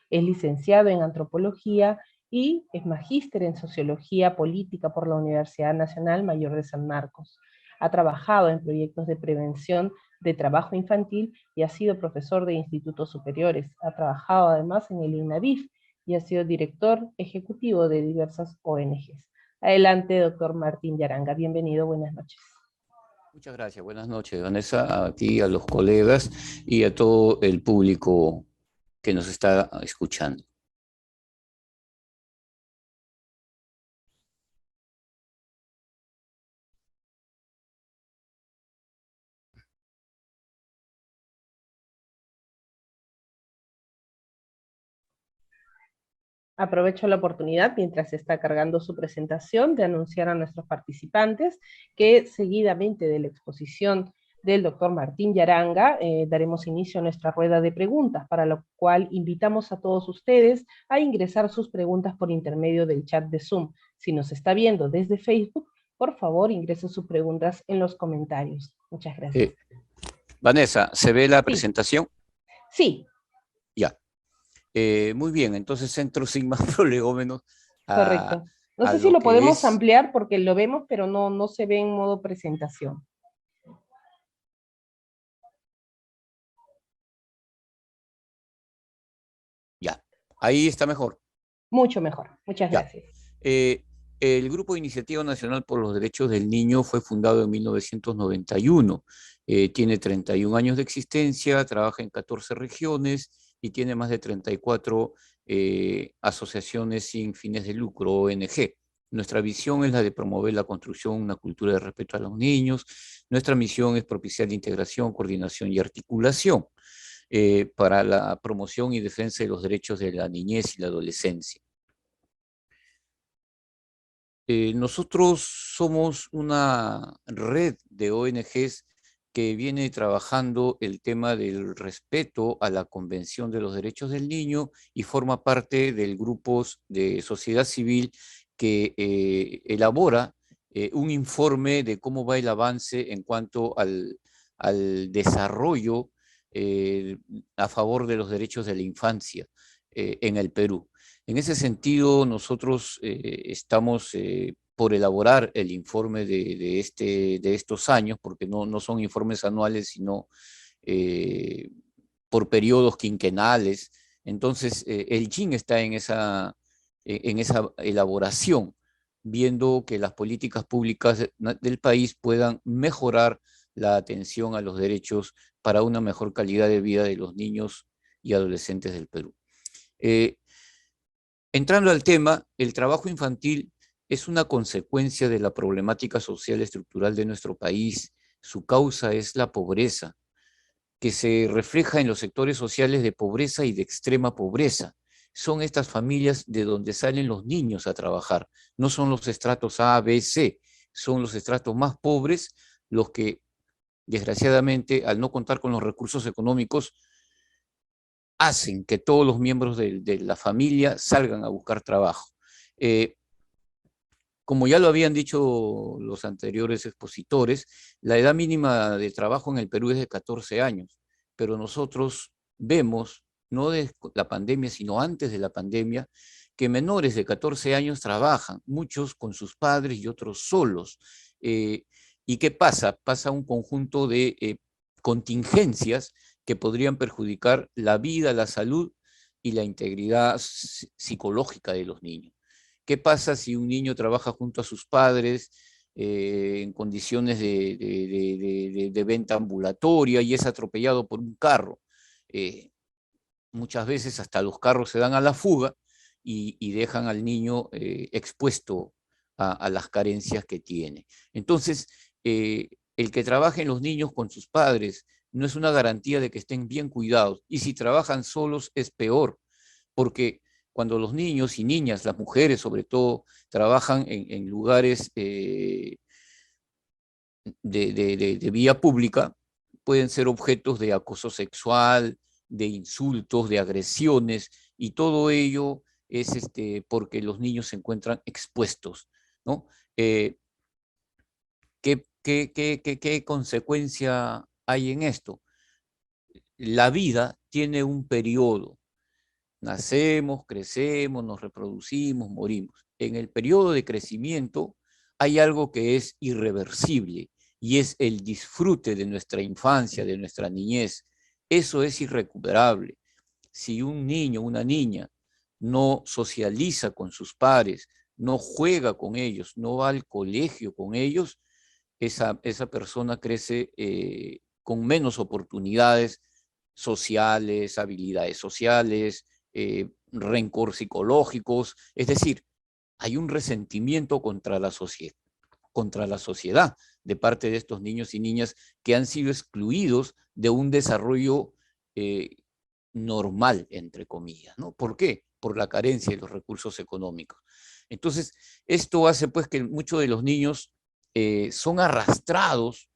Speaker 1: Es licenciado en Antropología y es magíster en Sociología Política por la Universidad Nacional Mayor de San Marcos. Ha trabajado en proyectos de prevención de trabajo infantil y ha sido profesor de institutos superiores. Ha trabajado además en el INAVIF y ha sido director ejecutivo de diversas ONGs. Adelante, doctor Martín Yaranga. Bienvenido, buenas noches.
Speaker 5: Muchas gracias, buenas noches, Vanessa, a ti, a los colegas y a todo el público que nos está escuchando.
Speaker 1: Aprovecho la oportunidad, mientras se está cargando su presentación, de anunciar a nuestros participantes que seguidamente de la exposición del doctor Martín Yaranga, daremos inicio a nuestra rueda de preguntas, para lo cual invitamos a todos ustedes a ingresar sus preguntas por intermedio del chat de Zoom. Si nos está viendo desde Facebook, por favor ingrese sus preguntas en los comentarios. Muchas gracias.
Speaker 5: Vanessa, ¿se ve la presentación?
Speaker 1: Sí.
Speaker 5: Ya. Muy bien, entonces entro sin más prolegómenos.
Speaker 1: Correcto. No sé si lo podemos ampliar porque lo vemos, pero no se ve en modo presentación.
Speaker 5: Ya, ahí está mejor.
Speaker 1: Mucho mejor, muchas gracias.
Speaker 5: El Grupo Iniciativa Nacional por los Derechos del Niño fue fundado en 1991. Tiene 31 años de existencia, trabaja en 14 regiones y tiene más de 34 asociaciones sin fines de lucro, ONG. Nuestra visión es la de promover la construcción de una cultura de respeto a los niños. Nuestra misión es propiciar la integración, coordinación y articulación para la promoción y defensa de los derechos de la niñez y la adolescencia. Nosotros somos una red de ONGs que viene trabajando el tema del respeto a la Convención de los Derechos del Niño y forma parte del grupo de sociedad civil que elabora un informe de cómo va el avance en cuanto al desarrollo a favor de los derechos de la infancia en el Perú. En ese sentido, nosotros estamos por elaborar el informe de estos años, porque no son informes anuales, sino por periodos quinquenales. Entonces, el GIN está en esa elaboración, viendo que las políticas públicas del país puedan mejorar la atención a los derechos para una mejor calidad de vida de los niños y adolescentes del Perú. Entrando al tema, el trabajo infantil es una consecuencia de la problemática social estructural de nuestro país. Su causa es la pobreza, que se refleja en los sectores sociales de pobreza y de extrema pobreza. Son estas familias de donde salen los niños a trabajar. No son los estratos A, B, C, son los estratos más pobres los que, desgraciadamente, al no contar con los recursos económicos, hacen que todos los miembros de la familia salgan a buscar trabajo. Como ya lo habían dicho los anteriores expositores, la edad mínima de trabajo en el Perú es de 14 años, pero nosotros vemos, no de la pandemia, sino antes de la pandemia, que menores de 14 años trabajan, muchos con sus padres y otros solos. ¿Y qué pasa? Pasa un conjunto de contingencias que podrían perjudicar la vida, la salud y la integridad psicológica de los niños. ¿Qué pasa si un niño trabaja junto a sus padres en condiciones de venta ambulatoria y es atropellado por un carro? Muchas veces hasta los carros se dan a la fuga y dejan al niño expuesto a las carencias que tiene. Entonces, el que trabajen los niños con sus padres no es una garantía de que estén bien cuidados. Y si trabajan solos es peor, porque cuando los niños y niñas, las mujeres sobre todo, trabajan en lugares de vía pública, pueden ser objetos de acoso sexual, de insultos, de agresiones, y todo ello es porque los niños se encuentran expuestos, ¿no? ¿Qué consecuencia hay en esto? La vida tiene un periodo. Nacemos, crecemos, nos reproducimos, morimos. En el periodo de crecimiento hay algo que es irreversible y es el disfrute de nuestra infancia, de nuestra niñez. Eso es irrecuperable. Si un niño, una niña, no socializa con sus padres, no juega con ellos, no va al colegio con ellos, esa persona crece con menos oportunidades sociales, habilidades sociales, rencor psicológicos. Es decir, hay un resentimiento contra la sociedad de parte de estos niños y niñas que han sido excluidos de un desarrollo normal, entre comillas, ¿no? ¿Por qué? Por la carencia de los recursos económicos. Entonces, esto hace pues que muchos de los niños son arrastrados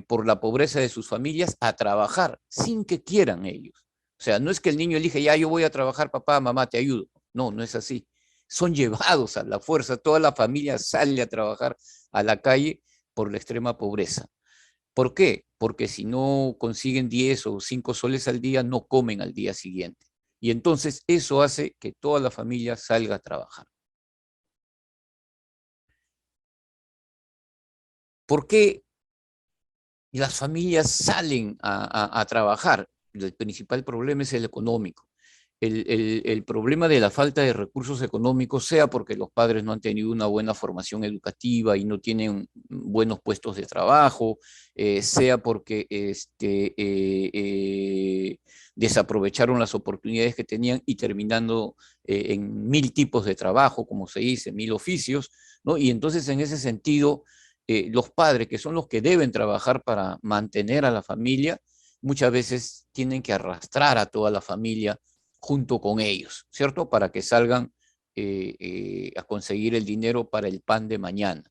Speaker 5: por la pobreza de sus familias a trabajar sin que quieran ellos. O sea, no es que el niño elige, ya yo voy a trabajar, papá, mamá, te ayudo. No, no es así. Son llevados a la fuerza, toda la familia sale a trabajar a la calle por la extrema pobreza. ¿Por qué? Porque si no consiguen 10 o 5 soles al día, no comen al día siguiente. Y entonces eso hace que toda la familia salga a trabajar. ¿Por qué las familias salen a trabajar? El principal problema es el económico. El problema de la falta de recursos económicos, sea porque los padres no han tenido una buena formación educativa y no tienen buenos puestos de trabajo, sea porque desaprovecharon las oportunidades que tenían y terminando en 1000 tipos de trabajo, como se dice, 1000 oficios, ¿no? Y entonces en ese sentido, los padres, que son los que deben trabajar para mantener a la familia, muchas veces tienen que arrastrar a toda la familia junto con ellos, ¿cierto? Para que salgan a conseguir el dinero para el pan de mañana.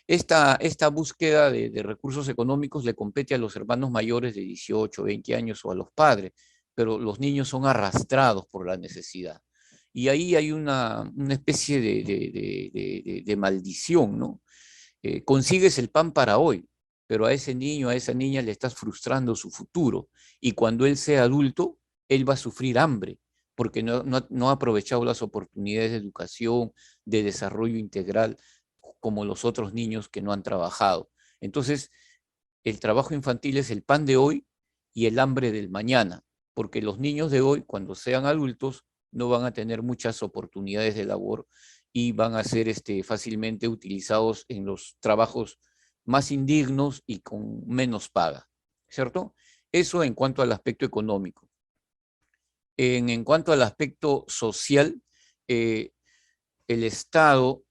Speaker 5: Esta búsqueda de recursos económicos le compete a los hermanos mayores de 18, 20 años o a los padres, pero los niños son arrastrados por la necesidad. Y ahí hay una especie de maldición, ¿no? Consigues el pan para hoy, pero a ese niño, a esa niña le estás frustrando su futuro. Y cuando él sea adulto, él va a sufrir hambre, porque no ha aprovechado las oportunidades de educación, de desarrollo integral, como los otros niños que no han trabajado. Entonces, el trabajo infantil es el pan de hoy y el hambre del mañana, porque los niños de hoy, cuando sean adultos, no van a tener muchas oportunidades de labor y van a ser fácilmente utilizados en los trabajos más indignos y con menos paga, ¿cierto? Eso en cuanto al aspecto económico. En cuanto al aspecto social, el Estado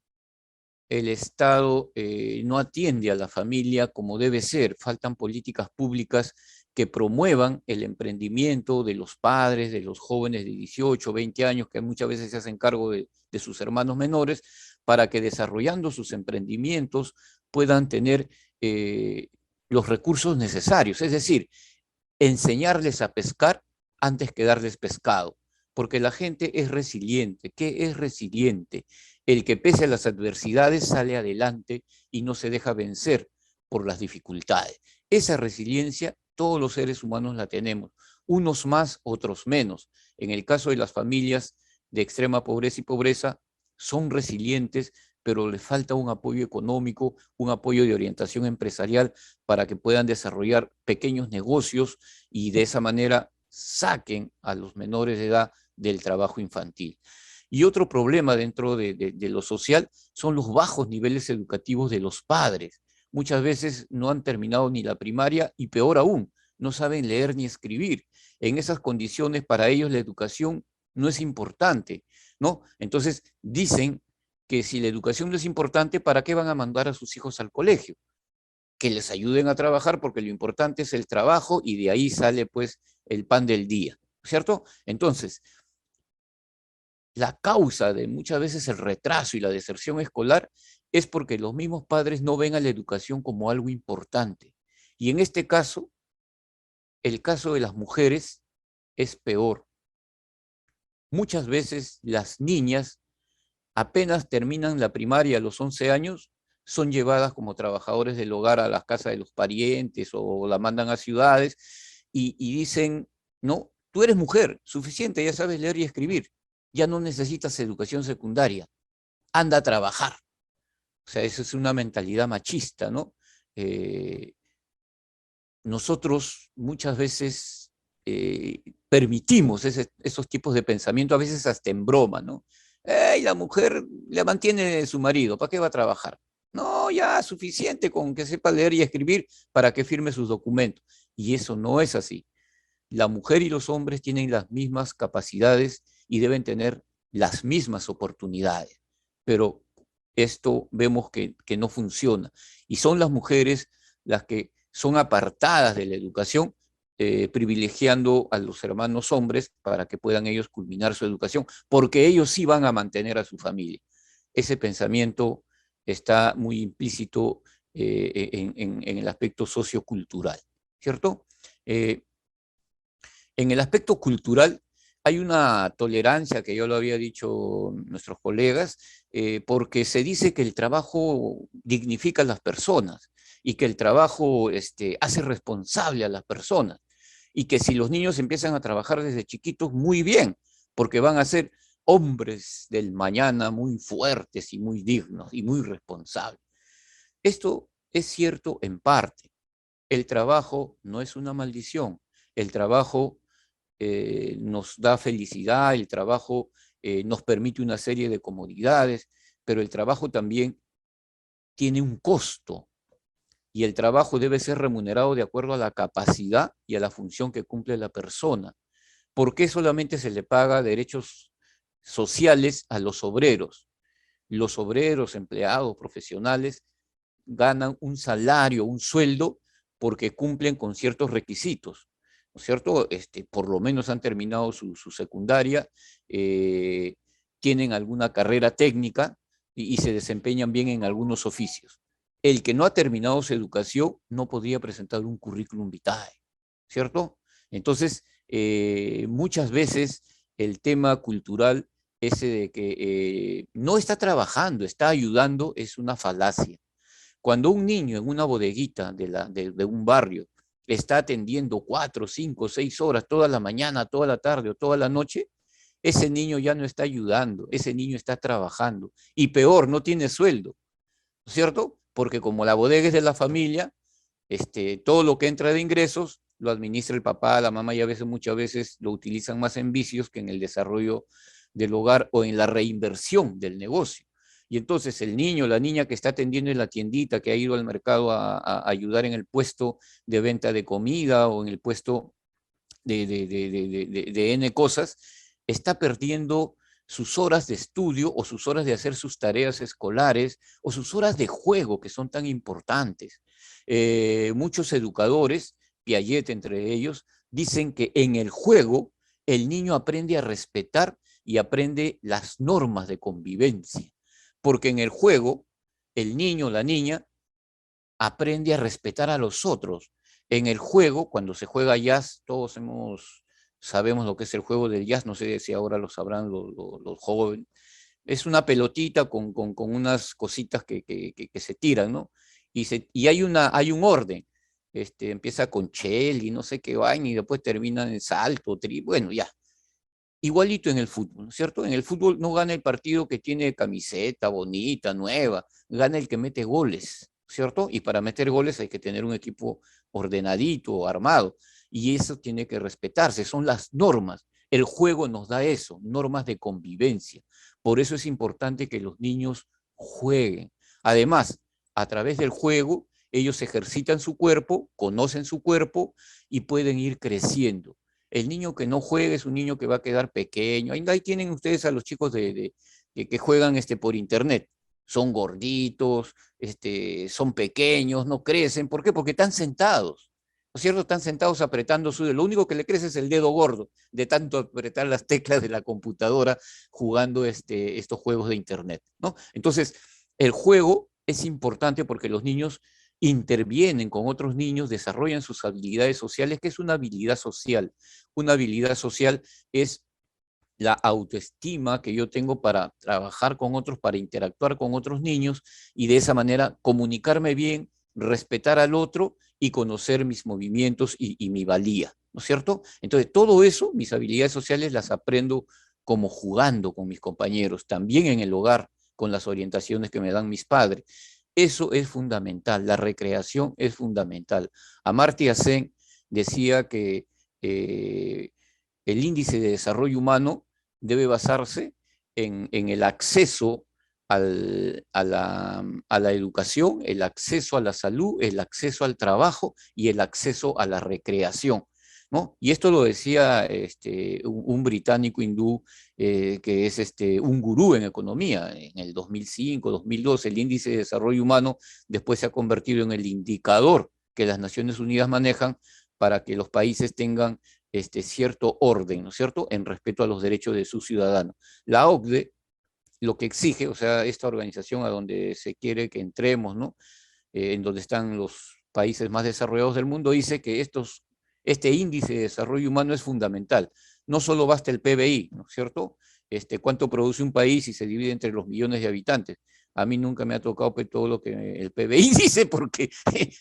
Speaker 5: no atiende a la familia como debe ser. Faltan políticas públicas que promuevan el emprendimiento de los padres, de los jóvenes de 18, 20 años, que muchas veces se hacen cargo de sus hermanos menores, para que desarrollando sus emprendimientos puedan tener los recursos necesarios. Es decir, enseñarles a pescar antes que darles pescado, porque la gente es resiliente. ¿Qué es resiliente? El que pese a las adversidades sale adelante y no se deja vencer por las dificultades. Esa resiliencia todos los seres humanos la tenemos, unos más, otros menos. En el caso de las familias de extrema pobreza y pobreza, son resilientes pero les falta un apoyo económico, un apoyo de orientación empresarial para que puedan desarrollar pequeños negocios y de esa manera saquen a los menores de edad del trabajo infantil. Y otro problema dentro de lo social son los bajos niveles educativos de los padres. Muchas veces no han terminado ni la primaria y peor aún, no saben leer ni escribir. En esas condiciones para ellos la educación no es importante, ¿no? Entonces dicen que si la educación no es importante, ¿para qué van a mandar a sus hijos al colegio? Que les ayuden a trabajar porque lo importante es el trabajo y de ahí sale pues el pan del día, ¿cierto? Entonces, la causa de muchas veces el retraso y la deserción escolar es porque los mismos padres no ven a la educación como algo importante. Y en este caso, el caso de las mujeres es peor. Muchas veces las niñas apenas terminan la primaria a los 11 años, son llevadas como trabajadores del hogar a las casas de los parientes o la mandan a ciudades y dicen, no, tú eres mujer, suficiente, ya sabes leer y escribir, ya no necesitas educación secundaria, anda a trabajar. O sea, eso es una mentalidad machista, ¿no? Nosotros muchas veces permitimos esos tipos de pensamiento, a veces hasta en broma, ¿no? ¡Ey, la mujer le mantiene su marido! ¿Para qué va a trabajar? No, ya suficiente con que sepa leer y escribir para que firme sus documentos. Y eso no es así. La mujer y los hombres tienen las mismas capacidades y deben tener las mismas oportunidades. Pero esto vemos que no funciona. Y son las mujeres las que son apartadas de la educación, privilegiando a los hermanos hombres para que puedan ellos culminar su educación, porque ellos sí van a mantener a su familia. Ese pensamiento está muy implícito en el aspecto sociocultural, ¿cierto? En el aspecto cultural hay una tolerancia, que yo lo había dicho nuestros colegas, porque se dice que el trabajo dignifica a las personas y que el trabajo hace responsable a las personas y que si los niños empiezan a trabajar desde chiquitos, muy bien, porque van a ser hombres del mañana muy fuertes y muy dignos y muy responsables. Esto es cierto en parte. El trabajo no es una maldición. El trabajo nos da felicidad, el trabajo nos permite una serie de comodidades, pero el trabajo también tiene un costo y el trabajo debe ser remunerado de acuerdo a la capacidad y a la función que cumple la persona. ¿Por qué solamente se le paga derechos sociales a los obreros? Los obreros, empleados, profesionales, ganan un salario, un sueldo, porque cumplen con ciertos requisitos, ¿no es cierto? Por lo menos han terminado su secundaria, tienen alguna carrera técnica y se desempeñan bien en algunos oficios. El que no ha terminado su educación no podría presentar un currículum vitae, ¿cierto? Entonces, muchas veces el tema cultural ese de que no está trabajando, está ayudando, es una falacia. Cuando un niño en una bodeguita de un barrio está atendiendo 4, 5, 6 horas toda la mañana, toda la tarde o toda la noche, ese niño ya no está ayudando, ese niño está trabajando. Y peor, no tiene sueldo, ¿no es cierto? Porque como la bodega es de la familia, todo lo que entra de ingresos lo administra el papá, la mamá y a veces, muchas veces lo utilizan más en vicios que en el desarrollo del hogar o en la reinversión del negocio. Y entonces el niño, la niña que está atendiendo en la tiendita, que ha ido al mercado a ayudar en el puesto de venta de comida o en el puesto de N cosas, está perdiendo sus horas de estudio o sus horas de hacer sus tareas escolares o sus horas de juego que son tan importantes. Muchos educadores, Piaget entre ellos, dicen que en el juego el niño aprende a respetar y aprende las normas de convivencia, porque en el juego el niño o la niña aprende a respetar a los otros. En el juego, cuando se juega jazz, todos sabemos lo que es el juego del jazz, no sé si ahora lo sabrán los jóvenes. Es una pelotita con unas cositas que se tiran, ¿no? Y hay un orden. Empieza con chel y no sé qué vaina y después termina en salto, bueno, ya. Igualito en el fútbol, ¿no es cierto? En el fútbol no gana el partido que tiene camiseta bonita, nueva, gana el que mete goles, ¿cierto? Y para meter goles hay que tener un equipo ordenadito, armado, y eso tiene que respetarse, son las normas. El juego nos da eso, normas de convivencia. Por eso es importante que los niños jueguen. Además, a través del juego, ellos ejercitan su cuerpo, conocen su cuerpo y pueden ir creciendo. El niño que no juegue es un niño que va a quedar pequeño. Ahí tienen ustedes a los chicos que juegan por internet. Son gorditos, son pequeños, no crecen. ¿Por qué? Porque están sentados. ¿No es cierto? Están sentados apretando su dedo. Lo único que le crece es el dedo gordo, de tanto apretar las teclas de la computadora jugando estos juegos de internet, ¿no? Entonces, el juego es importante porque los niños intervienen con otros niños, desarrollan sus habilidades sociales. ¿Qué es una habilidad social? Una habilidad social es la autoestima que yo tengo para trabajar con otros, para interactuar con otros niños y de esa manera comunicarme bien, respetar al otro y conocer mis movimientos y mi valía, ¿no es cierto? Entonces, todo eso, mis habilidades sociales las aprendo como jugando con mis compañeros, también en el hogar, con las orientaciones que me dan mis padres. Eso es fundamental, la recreación es fundamental. Amartya Sen decía que el índice de desarrollo humano debe basarse en el acceso a la educación, el acceso a la salud, el acceso al trabajo y el acceso a la recreación, ¿no? Y esto lo decía un británico hindú que es un gurú en economía. En el 2005, 2002, el índice de desarrollo humano después se ha convertido en el indicador que las Naciones Unidas manejan para que los países tengan cierto orden, ¿no es cierto?, en respeto a los derechos de sus ciudadanos. La OCDE lo que exige, o sea, esta organización a donde se quiere que entremos, ¿no?, en donde están los países más desarrollados del mundo, dice que este índice de desarrollo humano es fundamental. No solo basta el PBI, ¿no es cierto? Cuánto produce un país y se divide entre los millones de habitantes. A mí nunca me ha tocado todo lo que el PBI dice porque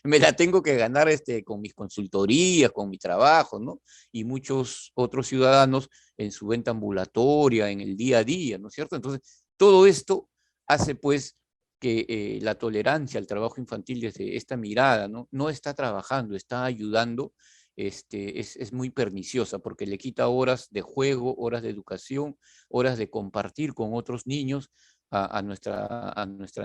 Speaker 5: me la tengo que ganar con mis consultorías, con mi trabajo, ¿no? Y muchos otros ciudadanos en su venta ambulatoria, en el día a día, ¿no es cierto? Entonces, todo esto hace pues que la tolerancia al trabajo infantil desde esta mirada, ¿no? No está trabajando, está ayudando, es muy perniciosa porque le quita horas de juego, horas de educación, horas de compartir con otros niños a nuestra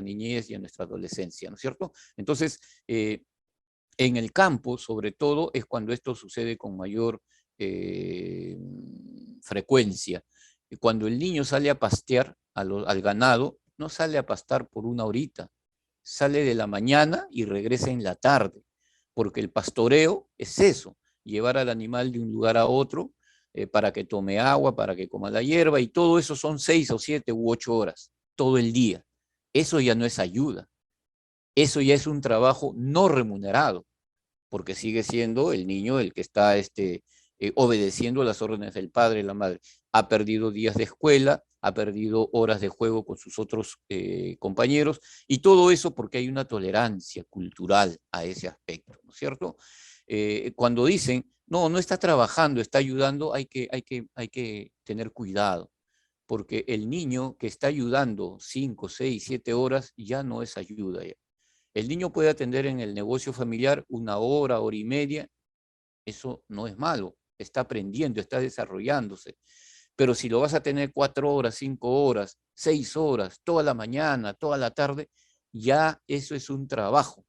Speaker 5: niñez y a nuestra adolescencia, ¿no es cierto? Entonces, en el campo, sobre todo, es cuando esto sucede con mayor frecuencia. Cuando el niño sale a pastear al ganado, no sale a pastar por una horita, sale de la mañana y regresa en la tarde, porque el pastoreo es eso, llevar al animal de un lugar a otro para que tome agua, para que coma la hierba, y todo eso son 6 o 7 u 8 horas, todo el día. Eso ya no es ayuda, eso ya es un trabajo no remunerado, porque sigue siendo el niño el que está obedeciendo las órdenes del padre y la madre. Ha perdido días de escuela, ha perdido horas de juego con sus otros compañeros, y todo eso porque hay una tolerancia cultural a ese aspecto, ¿no es cierto? Cuando dicen, no, no está trabajando, está ayudando, hay que tener cuidado, porque el niño que está ayudando 5, 6, 7 horas ya no es ayuda. Ya. El niño puede atender en el negocio familiar 1 hora, hora y media, eso no es malo, está aprendiendo, está desarrollándose. Pero si lo vas a tener 4 horas, 5 horas, 6 horas, toda la mañana, toda la tarde, ya eso es un trabajo.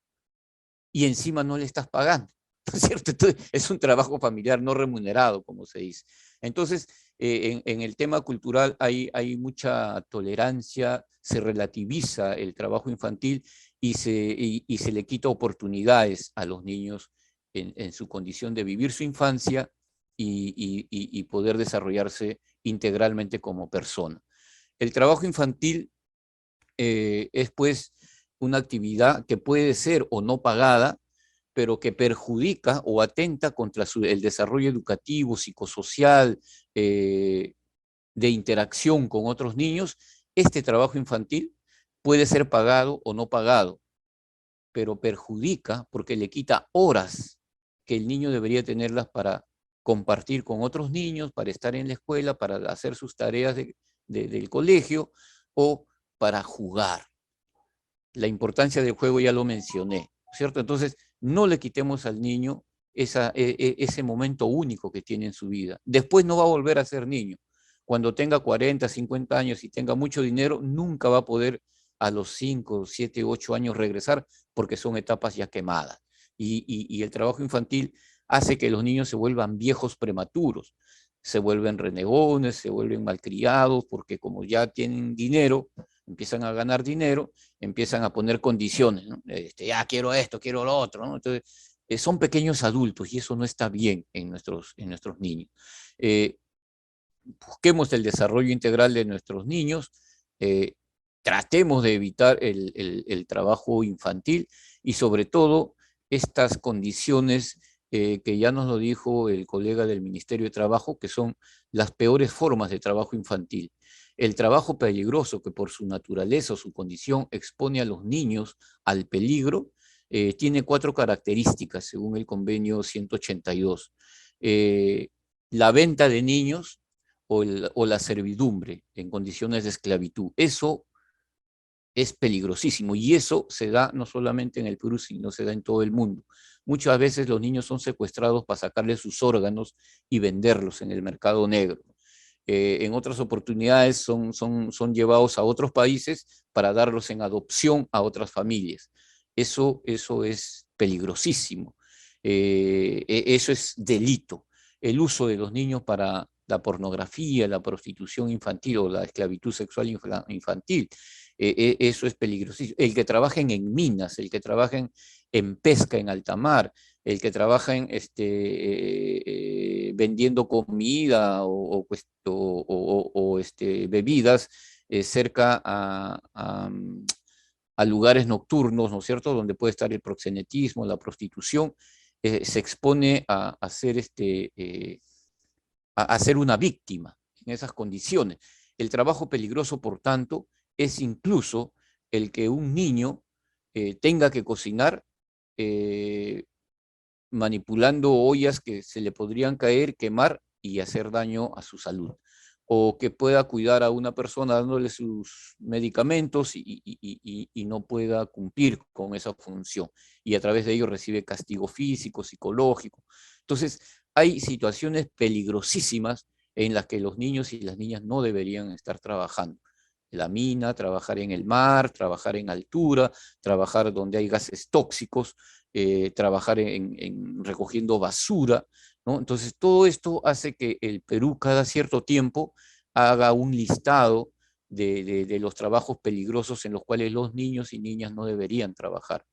Speaker 5: Y encima no le estás pagando, ¿no es cierto? Entonces, es un trabajo familiar no remunerado, como se dice. Entonces, en el tema cultural hay mucha tolerancia, se relativiza el trabajo infantil y se le quita oportunidades a los niños en su condición de vivir su infancia y poder desarrollarse integralmente como persona. El trabajo infantil es pues una actividad que puede ser o no pagada, pero que perjudica o atenta contra el desarrollo educativo, psicosocial, de interacción con otros niños. Este trabajo infantil puede ser pagado o no pagado, pero perjudica porque le quita horas que el niño debería tenerlas para compartir con otros niños, para estar en la escuela, para hacer sus tareas del colegio o para jugar. La importancia del juego ya lo mencioné, ¿cierto? Entonces, no le quitemos al niño ese momento único que tiene en su vida. Después no va a volver a ser niño. Cuando tenga 40, 50 años y tenga mucho dinero, nunca va a poder a los 5, 7, 8 años regresar porque son etapas ya quemadas. Y el trabajo infantil hace que los niños se vuelvan viejos prematuros, se vuelven renegones, se vuelven malcriados, porque como ya tienen dinero, empiezan a ganar dinero, empiezan a poner condiciones, ¿no? Ya quiero esto, quiero lo otro, ¿no? Entonces, son pequeños adultos y eso no está bien en nuestros niños. Busquemos el desarrollo integral de nuestros niños, tratemos de evitar el trabajo infantil y sobre todo estas condiciones que ya nos lo dijo el colega del Ministerio de Trabajo, que son las peores formas de trabajo infantil. El trabajo peligroso que por su naturaleza o su condición expone a los niños al peligro, tiene 4 características según el convenio 182. La venta de niños o la servidumbre en condiciones de esclavitud. Eso es peligrosísimo y eso se da no solamente en el Perú, sino se da en todo el mundo. Muchas veces los niños son secuestrados para sacarles sus órganos y venderlos en el mercado negro. En otras oportunidades son llevados a otros países para darlos en adopción a otras familias. Eso es peligrosísimo. Eso es delito. El uso de los niños para la pornografía, la prostitución infantil o la esclavitud sexual infantil, eso es peligrosísimo. El que trabajen en minas, el que trabajen en pesca en alta mar, el que trabaja vendiendo comida o bebidas cerca a lugares nocturnos, ¿no es cierto?, donde puede estar el proxenetismo, la prostitución, se expone a ser una víctima en esas condiciones. El trabajo peligroso, por tanto, es incluso el que un niño tenga que cocinar manipulando ollas que se le podrían caer, quemar y hacer daño a su salud. O que pueda cuidar a una persona dándole sus medicamentos y no pueda cumplir con esa función. Y a través de ello recibe castigo físico, psicológico. Entonces, hay situaciones peligrosísimas en las que los niños y las niñas no deberían estar trabajando. La mina, trabajar en el mar, trabajar en altura, trabajar donde hay gases tóxicos, trabajar recogiendo basura, ¿no? Entonces, todo esto hace que el Perú cada cierto tiempo haga un listado de los trabajos peligrosos en los cuales los niños y niñas no deberían trabajar.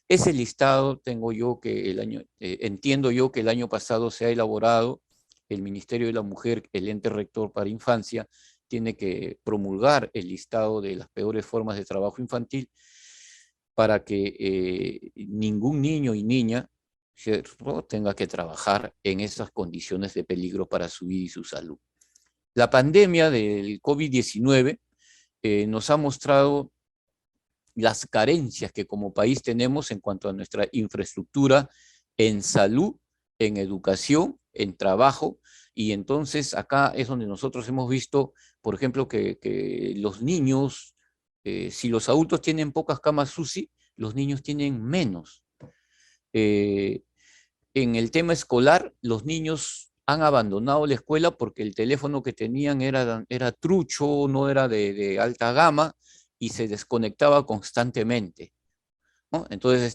Speaker 5: Ese listado tengo yo que entiendo yo que el año pasado se ha elaborado, el Ministerio de la Mujer, el ente rector para infancia, tiene que promulgar el listado de las peores formas de trabajo infantil para que ningún niño y niña, ¿cierto?, tenga que trabajar en esas condiciones de peligro para su vida y su salud. La pandemia del COVID-19 nos ha mostrado las carencias que como país tenemos en cuanto a nuestra infraestructura en salud, en educación, en trabajo, y entonces acá es donde nosotros hemos visto, por ejemplo, que los niños, si los adultos tienen pocas camas UCI, los niños tienen menos. En el tema escolar, los niños han abandonado la escuela porque el teléfono que tenían era trucho, no era de alta gama y se desconectaba constantemente, ¿no? Entonces,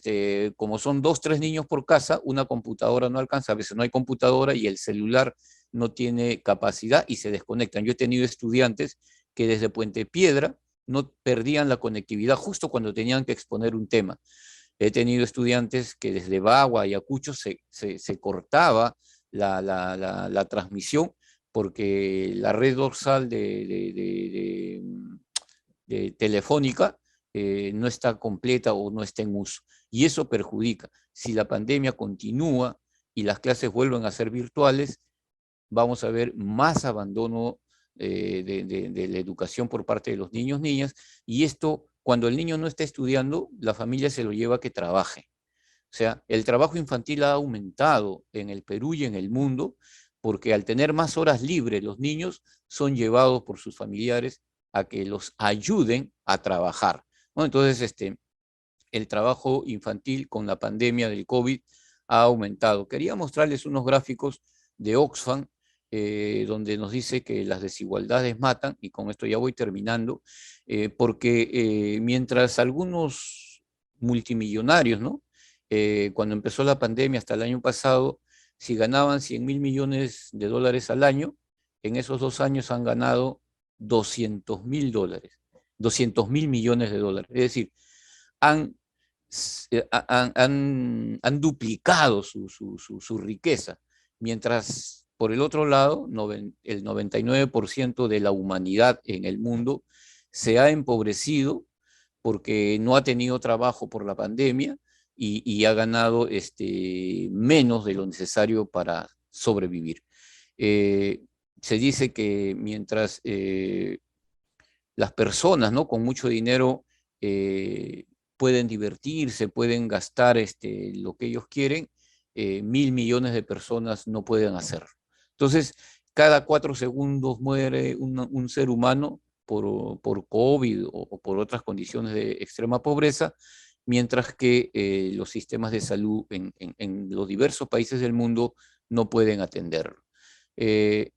Speaker 5: como son 2, 3 niños por casa, una computadora no alcanza, a veces no hay computadora y el celular no tiene capacidad y se desconectan. Yo he tenido estudiantes que desde Puente Piedra no perdían la conectividad justo cuando tenían que exponer un tema. He tenido estudiantes que desde Bagua, Ayacucho, se cortaba la transmisión porque la red dorsal de telefónica no está completa o no está en uso. Y eso perjudica. Si la pandemia continúa y las clases vuelven a ser virtuales, vamos a ver más abandono de la educación por parte de los niños, niñas, y esto, cuando el niño no está estudiando, la familia se lo lleva a que trabaje. O sea, el trabajo infantil ha aumentado en el Perú y en el mundo porque al tener más horas libres, los niños son llevados por sus familiares a que los ayuden a trabajar, ¿no? Entonces, el trabajo infantil con la pandemia del COVID ha aumentado. Quería mostrarles unos gráficos de Oxfam, donde nos dice que las desigualdades matan, y con esto ya voy terminando, porque mientras algunos multimillonarios, ¿no? Cuando empezó la pandemia hasta el año pasado, si ganaban 100.000 millones de dólares al año, en esos 2 años han ganado 200.000 dólares, 200.000 millones de dólares. Es decir, han han duplicado su riqueza, mientras por el otro lado, el 99% de la humanidad en el mundo se ha empobrecido porque no ha tenido trabajo por la pandemia y ha ganado menos de lo necesario para sobrevivir. Se dice que mientras las personas, ¿no?, con mucho dinero pueden divertirse, pueden gastar lo que ellos quieren, 1.000 millones de personas no pueden hacerlo. Entonces, cada 4 segundos muere un ser humano por COVID o por otras condiciones de extrema pobreza, mientras que los sistemas de salud en los diversos países del mundo no pueden atenderlo. En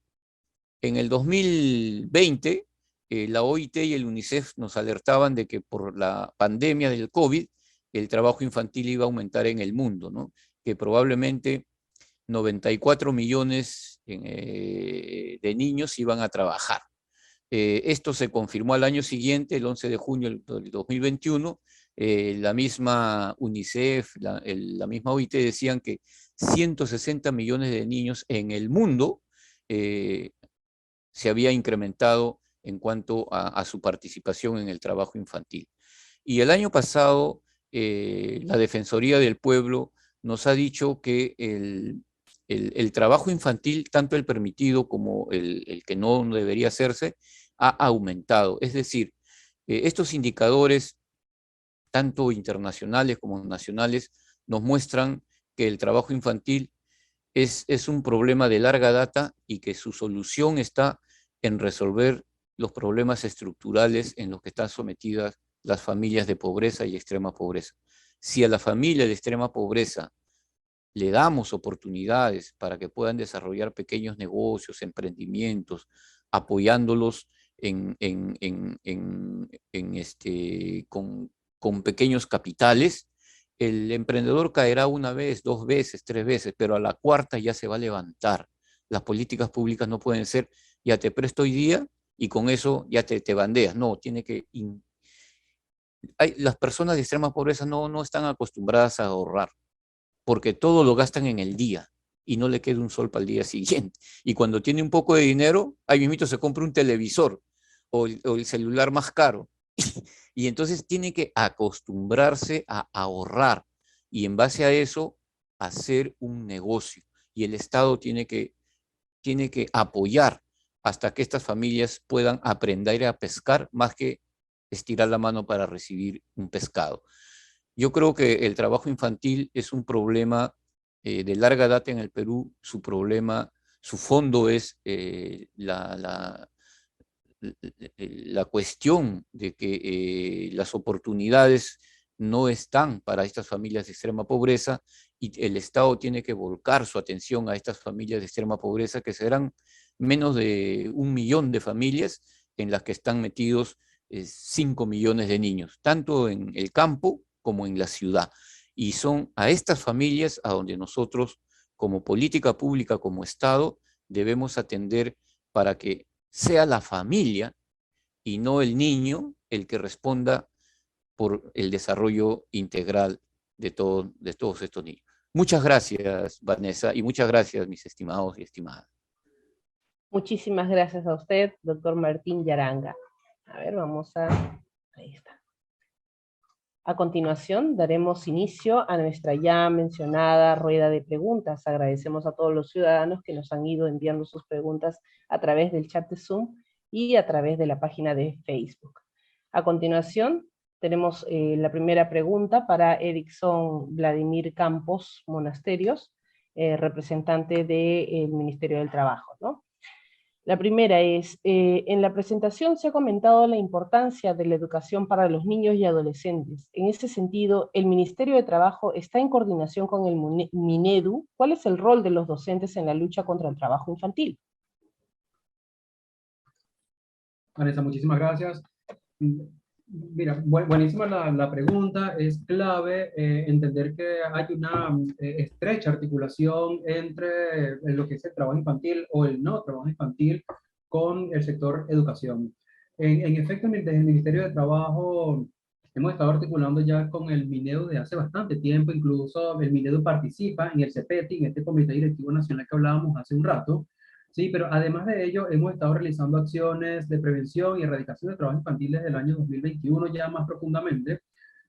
Speaker 5: el 2020, la OIT y el UNICEF nos alertaban de que por la pandemia del COVID, el trabajo infantil iba a aumentar en el mundo, ¿no? Que probablemente 94 millones de niños iban a trabajar. Esto se confirmó al año siguiente, el 11 de junio del 2021, la misma UNICEF, la misma OIT decían que 160 millones de niños en el mundo se había incrementado en cuanto a su participación en el trabajo infantil. Y el año pasado, la Defensoría del Pueblo nos ha dicho que el trabajo infantil, tanto el permitido como el que no debería hacerse, ha aumentado. Es decir, estos indicadores, tanto internacionales como nacionales, nos muestran que el trabajo infantil es un problema de larga data y que su solución está en resolver los problemas estructurales en los que están sometidas las familias de pobreza y extrema pobreza. Si a la familia de extrema pobreza le damos oportunidades para que puedan desarrollar pequeños negocios, emprendimientos, apoyándolos con pequeños capitales, el emprendedor caerá 1 vez, 2 veces, 3 veces, pero a la 4ª ya se va a levantar. Las políticas públicas no pueden ser, ya te presto hoy día y con eso ya te bandeas. No, tiene que... las personas de extrema pobreza no están acostumbradas a ahorrar, porque todo lo gastan en el día y no le queda un sol para el día siguiente. Y cuando tiene un poco de dinero, ahí mismito se compra un televisor o el celular más caro. Y entonces tiene que acostumbrarse a ahorrar y en base a eso hacer un negocio. Y el Estado tiene que apoyar hasta que estas familias puedan aprender a pescar más que estirar la mano para recibir un pescado. Yo creo que el trabajo infantil es un problema de larga data en el Perú. Su problema, su fondo es la cuestión de que las oportunidades no están para estas familias de extrema pobreza y el Estado tiene que volcar su atención a estas familias de extrema pobreza, que serán menos de 1 millón de familias en las que están metidos 5 millones de niños, tanto en el campo como en la ciudad. Y son a estas familias a donde nosotros, como política pública, como Estado, debemos atender para que sea la familia y no el niño el que responda por el desarrollo integral de todos estos niños. Muchas gracias, Vanessa, y muchas gracias, mis estimados y estimadas.
Speaker 1: Muchísimas gracias a usted, doctor Martín Yaranga. A ver, ahí está. A continuación, daremos inicio a nuestra ya mencionada rueda de preguntas. Agradecemos a todos los ciudadanos que nos han ido enviando sus preguntas a través del chat de Zoom y a través de la página de Facebook. A continuación, tenemos la primera pregunta para Erickson Vladimir Campos Monasterios. representante del Ministerio del Trabajo, ¿no? La primera es, en la presentación se ha comentado la importancia de la educación para los niños y adolescentes. En ese sentido, ¿el Ministerio de Trabajo está en coordinación con el Minedu? ¿Cuál es el rol de los docentes en la lucha contra el trabajo infantil?
Speaker 3: Vanessa, muchísimas gracias. Mira, buenísima la pregunta. Es clave entender que hay una estrecha articulación entre lo que es el trabajo infantil o el no trabajo infantil con el sector educación. En efecto, desde el Ministerio de Trabajo hemos estado articulando ya con el Minedu de hace bastante tiempo. Incluso el Minedu participa en el CEPETI, en este Comité Directivo Nacional que hablábamos hace un rato. Sí, pero además de ello, hemos estado realizando acciones de prevención y erradicación de trabajo infantil desde el año 2021 ya más profundamente.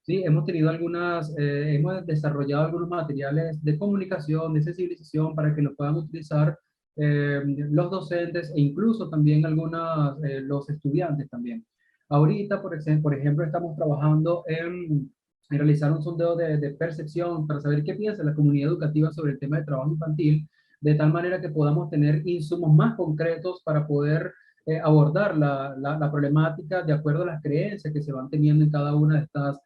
Speaker 3: Sí, hemos tenido hemos desarrollado algunos materiales de comunicación, de sensibilización para que lo puedan utilizar los docentes e incluso también los estudiantes también. Ahorita, por ejemplo, estamos trabajando en realizar un sondeo de percepción para saber qué piensa la comunidad educativa sobre el tema de trabajo infantil, de tal manera que podamos tener insumos más concretos para poder abordar la problemática de acuerdo a las creencias que se van teniendo en cada una de estas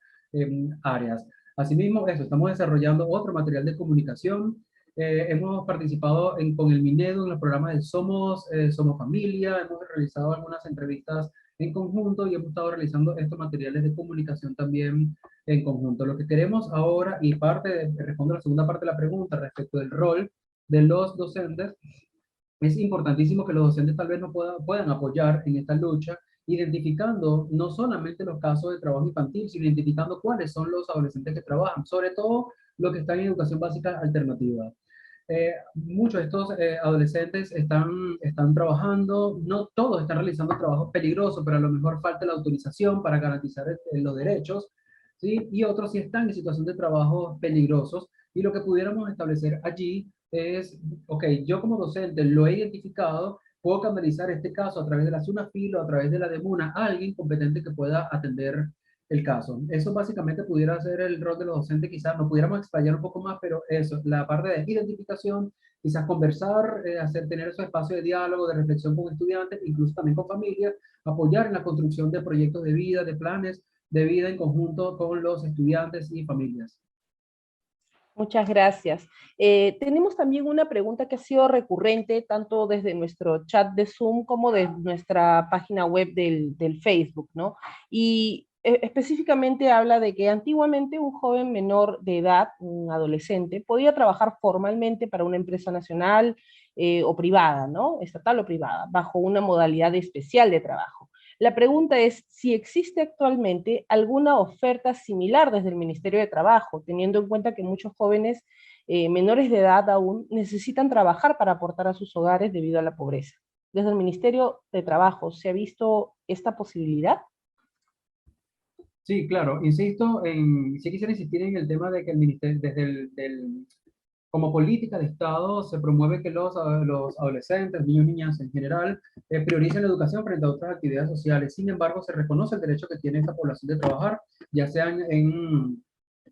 Speaker 3: áreas. Asimismo, estamos desarrollando otro material de comunicación. Hemos participado con el Minedu en los programas de Somos Familia, hemos realizado algunas entrevistas en conjunto y hemos estado realizando estos materiales de comunicación también en conjunto. Lo que queremos ahora, y respondo a la segunda parte de la pregunta respecto del rol de los docentes, es importantísimo que los docentes tal vez no puedan apoyar en esta lucha, identificando no solamente los casos de trabajo infantil, sino identificando cuáles son los adolescentes que trabajan, sobre todo los que están en educación básica alternativa. Muchos de estos adolescentes están trabajando, no todos están realizando trabajos peligrosos, pero a lo mejor falta la autorización para garantizar los derechos, ¿sí? Y otros sí están en situación de trabajos peligrosos, y lo que pudiéramos establecer allí es, ok, yo como docente lo he identificado, puedo canalizar este caso a través de la SUNAFIL o a través de la DEMUNA a alguien competente que pueda atender el caso. Eso básicamente pudiera ser el rol de los docentes, quizás nos pudiéramos explayar un poco más, pero eso, la parte de identificación, quizás conversar, tener esos espacios de diálogo, de reflexión con estudiantes, incluso también con familias, apoyar en la construcción de proyectos de vida, de planes de vida en conjunto con los estudiantes y familias.
Speaker 1: Muchas gracias. Tenemos también una pregunta que ha sido recurrente tanto desde nuestro chat de Zoom como desde nuestra página web del Facebook, ¿no? Y específicamente habla de que antiguamente un joven menor de edad, un adolescente, podía trabajar formalmente para una empresa nacional o privada, ¿no? Estatal o privada, bajo una modalidad especial de trabajo. La pregunta es si existe actualmente alguna oferta similar desde el Ministerio de Trabajo, teniendo en cuenta que muchos jóvenes menores de edad aún necesitan trabajar para aportar a sus hogares debido a la pobreza. Desde el Ministerio de Trabajo, ¿se ha visto esta posibilidad?
Speaker 3: Sí, claro, insisto, sí quisiera insistir en el tema de que el Ministerio, como política de Estado, se promueve que los adolescentes, niños y niñas en general, prioricen la educación frente a otras actividades sociales. Sin embargo, se reconoce el derecho que tiene esta población de trabajar, ya sean en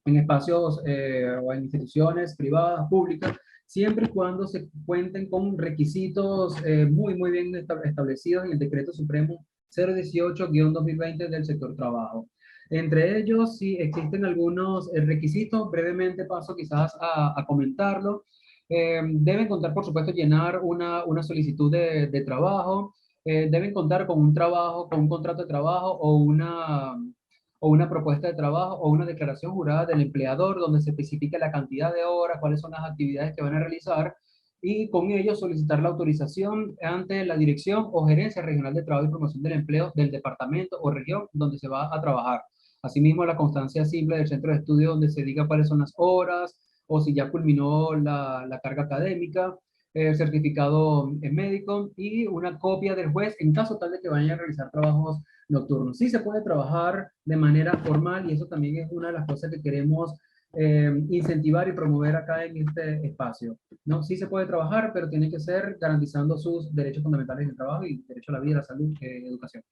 Speaker 3: espacios o en instituciones privadas, públicas, siempre y cuando se cuenten con requisitos muy bien establecidos en el Decreto Supremo 018-2020 del sector trabajo. Entre ellos, sí existen algunos requisitos, brevemente paso quizás a comentarlo. Deben contar, por supuesto, llenar una solicitud de trabajo, deben contar con un trabajo, con un contrato de trabajo o una propuesta de trabajo o una declaración jurada del empleador donde se especifique la cantidad de horas, cuáles son las actividades que van a realizar, y con ello solicitar la autorización ante la Dirección o Gerencia Regional de Trabajo y Promoción del Empleo del departamento o región donde se va a trabajar. Asimismo, la constancia simple del centro de estudio donde se diga cuáles son las horas o si ya culminó la carga académica, el certificado médico y una copia del juez en caso tal de que vayan a realizar trabajos nocturnos. Sí se puede trabajar de manera formal y eso también es una de las cosas que queremos incentivar y promover acá en este espacio, ¿no? Sí se puede trabajar, pero tiene que ser garantizando sus derechos fundamentales del trabajo y derecho a la vida, la salud, educación.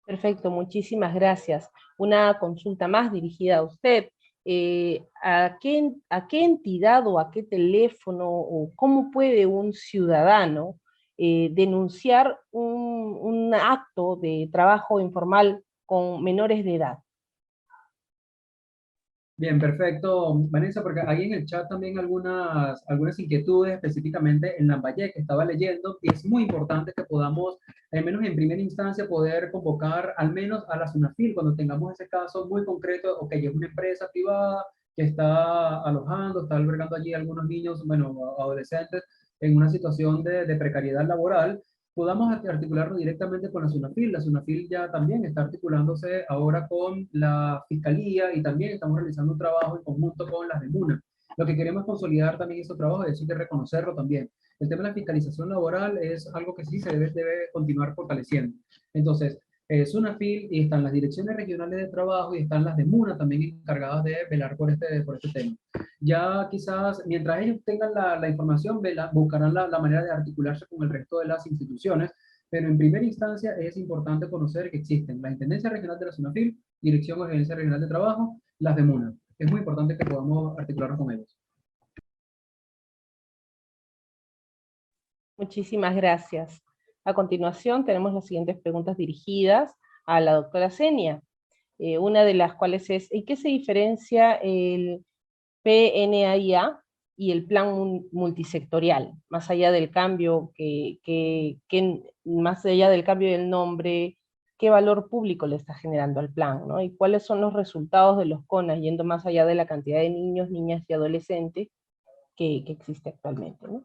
Speaker 1: Perfecto, muchísimas gracias. Una consulta más dirigida a usted. ¿a qué entidad o a qué teléfono o cómo puede un ciudadano denunciar un acto de trabajo informal con menores de edad?
Speaker 3: Bien, perfecto, Vanessa, porque hay en el chat también algunas inquietudes, específicamente en Lambayeque, que estaba leyendo, y es muy importante que podamos, al menos en primera instancia, poder convocar al menos a la SUNAFIL cuando tengamos ese caso muy concreto, o que es una empresa privada que está alojando, está albergando allí algunos niños, bueno, adolescentes, en una situación de precariedad laboral, podamos articularlo directamente con la SUNAFIL. La SUNAFIL ya también está articulándose ahora con la Fiscalía y también estamos realizando un trabajo en conjunto con las de MUNA. Lo que queremos es consolidar también estos trabajos, eso hay que reconocerlo también. El tema de la fiscalización laboral es algo que sí se debe continuar fortaleciendo. Entonces, SUNAFIL, y están las direcciones regionales de trabajo y están las de MUNA también encargadas de velar por este tema. Ya quizás, mientras ellos tengan la información, buscarán la manera de articularse con el resto de las instituciones, pero en primera instancia es importante conocer que existen la Intendencia Regional de la SUNAFIL, Dirección o Gerencia Regional de Trabajo, las de MUNA. Es muy importante que podamos articularnos con ellos.
Speaker 1: Muchísimas gracias. A continuación tenemos las siguientes preguntas dirigidas a la doctora Zenia, una de las cuales es: ¿en qué se diferencia el PNAIA y el plan multisectorial? Más allá del cambio más allá del cambio del nombre, ¿qué valor público le está generando al plan, ¿no? Y cuáles son los resultados de los CONAS, yendo más allá de la cantidad de niños, niñas y adolescentes que existe actualmente, ¿no?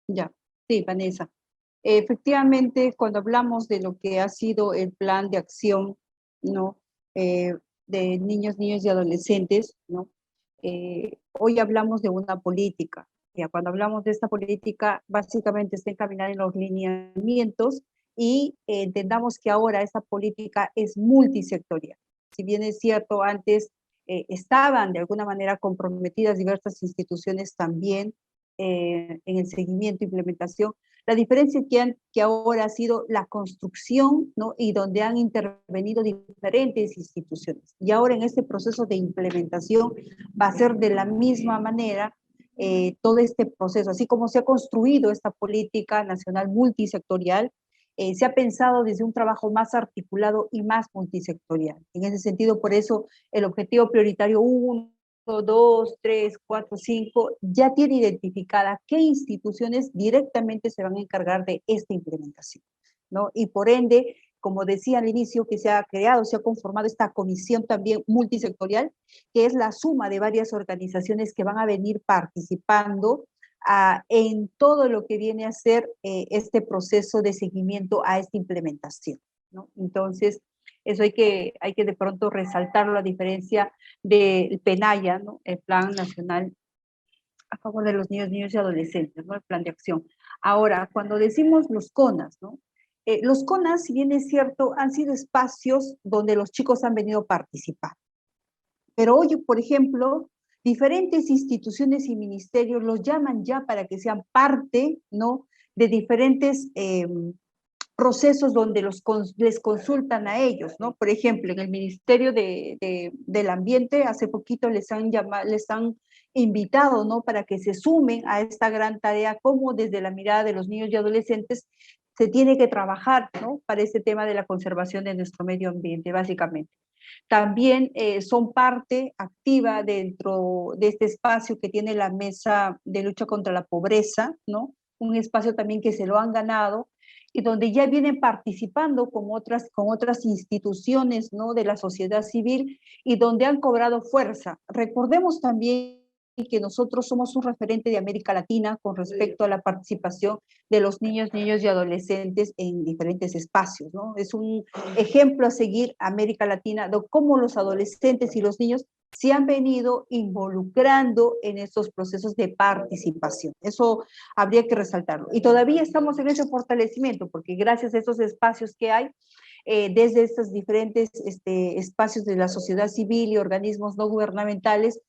Speaker 4: Ya, sí, Vanessa. Efectivamente, cuando hablamos de lo que ha sido el plan de acción, ¿no? De niños, niños y adolescentes, ¿no? Hoy hablamos de una política. Ya, cuando hablamos de esta política, básicamente está encaminada en los lineamientos y entendamos que ahora esta política es multisectorial. Si bien es cierto, antes estaban de alguna manera comprometidas diversas instituciones también en el seguimiento e implementación. La diferencia es que ahora ha sido la construcción, ¿no? Y donde han intervenido diferentes instituciones. Y ahora en este proceso de implementación va a ser de la misma manera todo este proceso. Así como se ha construido esta política nacional multisectorial, se ha pensado desde un trabajo más articulado y más multisectorial. En ese sentido, por eso el objetivo prioritario 1, 2, 3, 4, 5, ya tiene identificada qué instituciones directamente se van a encargar de esta implementación, ¿no? Y por ende, como decía al inicio, que se ha creado, se ha conformado esta comisión también multisectorial, que es la suma de varias organizaciones que van a venir participando en todo lo que viene a ser este proceso de seguimiento a esta implementación, ¿no? Entonces, eso hay que de pronto resaltar la diferencia del PNAIA, ¿no? El Plan Nacional a favor de los niños, niños y adolescentes, ¿no? El plan de acción. Ahora, cuando decimos los CONAS, ¿no? Los CONAS, si bien es cierto, han sido espacios donde los chicos han venido a participar. Pero hoy, por ejemplo, diferentes instituciones y ministerios los llaman ya para que sean parte, ¿no? De diferentes procesos donde les consultan a ellos, ¿no? Por ejemplo, en el Ministerio del Ambiente, hace poquito les han invitado, ¿no? Para que se sumen a esta gran tarea, como desde la mirada de los niños y adolescentes se tiene que trabajar, ¿no? Para este tema de la conservación de nuestro medio ambiente, básicamente. También son parte activa dentro de este espacio que tiene la Mesa de Lucha contra la Pobreza, ¿no? Un espacio también que se lo han ganado y donde ya vienen participando con otras instituciones, ¿no? De la sociedad civil y donde han cobrado fuerza. Recordemos también que nosotros somos un referente de América Latina con respecto a la participación de los niños, niños y adolescentes en diferentes espacios, ¿no? Es un ejemplo a seguir América Latina de cómo los adolescentes y los niños se han venido involucrando en estos procesos de participación. Eso habría que resaltarlo. Y todavía estamos en ese fortalecimiento, porque gracias a esos espacios que hay, desde estos diferentes espacios de la sociedad civil y organismos no gubernamentales,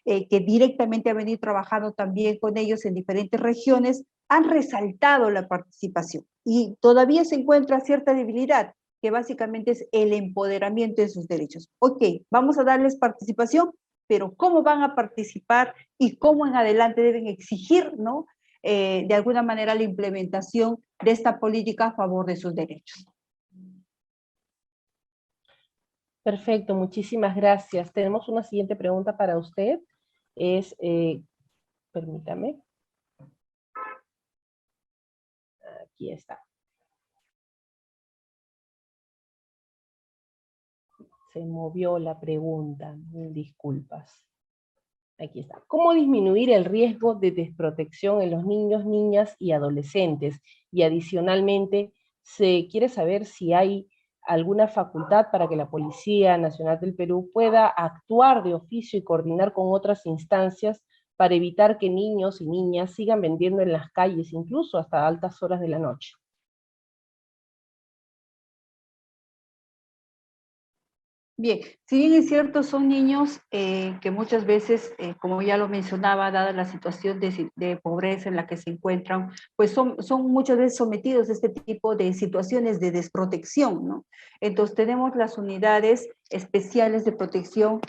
Speaker 4: que directamente han venido trabajando también con ellos en diferentes regiones, han resaltado la participación. Y todavía se encuentra cierta debilidad. que básicamente es el empoderamiento de sus derechos. Ok, vamos a darles participación, pero ¿cómo van a participar y cómo en adelante deben exigir, ¿no? De alguna manera la implementación de esta política a favor de sus derechos.
Speaker 1: Perfecto, muchísimas gracias. Tenemos una siguiente pregunta para usted. Es, permítame. Aquí está. Se movió la pregunta, disculpas. Aquí está. ¿Cómo disminuir el riesgo de desprotección en los niños, niñas y adolescentes? Y adicionalmente, se quiere saber si hay alguna facultad para que la Policía Nacional del Perú pueda actuar de oficio y coordinar con otras instancias para evitar que niños y niñas sigan vendiendo en las calles, incluso hasta altas horas de la noche.
Speaker 4: Bien, si bien es cierto, son niños que muchas veces, como ya lo mencionaba, dada la situación de pobreza en la que se encuentran, pues son muchas veces sometidos a este tipo de situaciones de desprotección, ¿no? Entonces tenemos las unidades especiales de protección,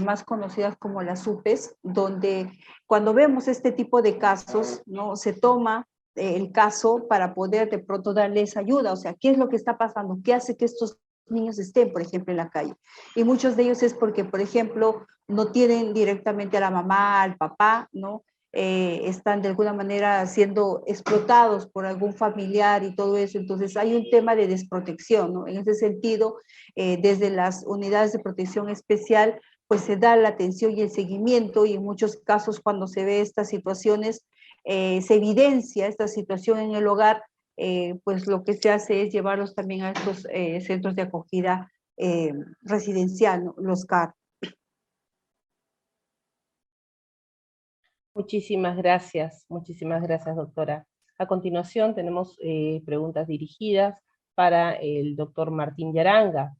Speaker 4: más conocidas como las UPEs, donde cuando vemos este tipo de casos, ¿no? Se toma el caso para poder de pronto darles ayuda, o sea, ¿qué es lo que está pasando? ¿Qué hace que estos niños estén, por ejemplo, en la calle? Y muchos de ellos es porque, por ejemplo, no tienen directamente a la mamá, al papá, ¿no? Están de alguna manera siendo explotados por algún familiar y todo eso. Entonces hay un tema de desprotección, ¿no? En ese sentido, desde las unidades de protección especial, pues se da la atención y el seguimiento, y en muchos casos cuando se ve estas situaciones, se evidencia esta situación en el hogar, pues lo que se hace es llevarlos también a estos centros de acogida residencial, ¿no? Los CAR.
Speaker 1: Muchísimas gracias, doctora. A continuación tenemos preguntas dirigidas para el doctor Martín Yaranga.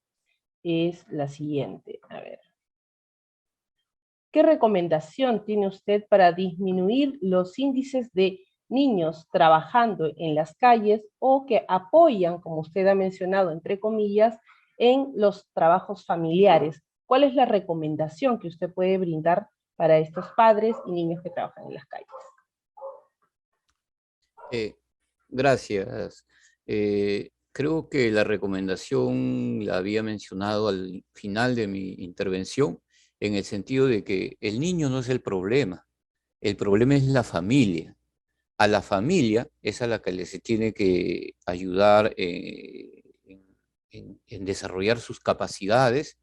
Speaker 1: Es la siguiente, a ver. ¿Qué recomendación tiene usted para disminuir los índices de niños trabajando en las calles o que apoyan, como usted ha mencionado, entre comillas, en los trabajos familiares? ¿Cuál es la recomendación que usted puede brindar para estos padres y niños que trabajan en las calles?
Speaker 5: Gracias. Creo que la recomendación la había mencionado al final de mi intervención, en el sentido de que el niño no es el problema es la familia. A la familia es a la que se tiene que ayudar en desarrollar sus capacidades,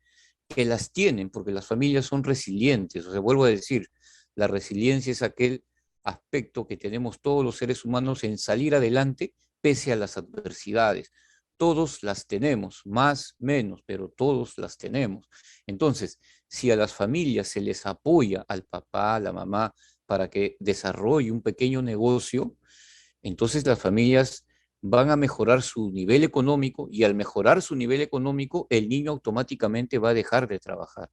Speaker 5: que las tienen, porque las familias son resilientes. O sea, vuelvo a decir, la resiliencia es aquel aspecto que tenemos todos los seres humanos en salir adelante pese a las adversidades. Todos las tenemos, más, menos, pero todos las tenemos. Entonces, si a las familias se les apoya al papá, a la mamá, para que desarrolle un pequeño negocio, entonces las familias van a mejorar su nivel económico, y al mejorar su nivel económico, el niño automáticamente va a dejar de trabajar.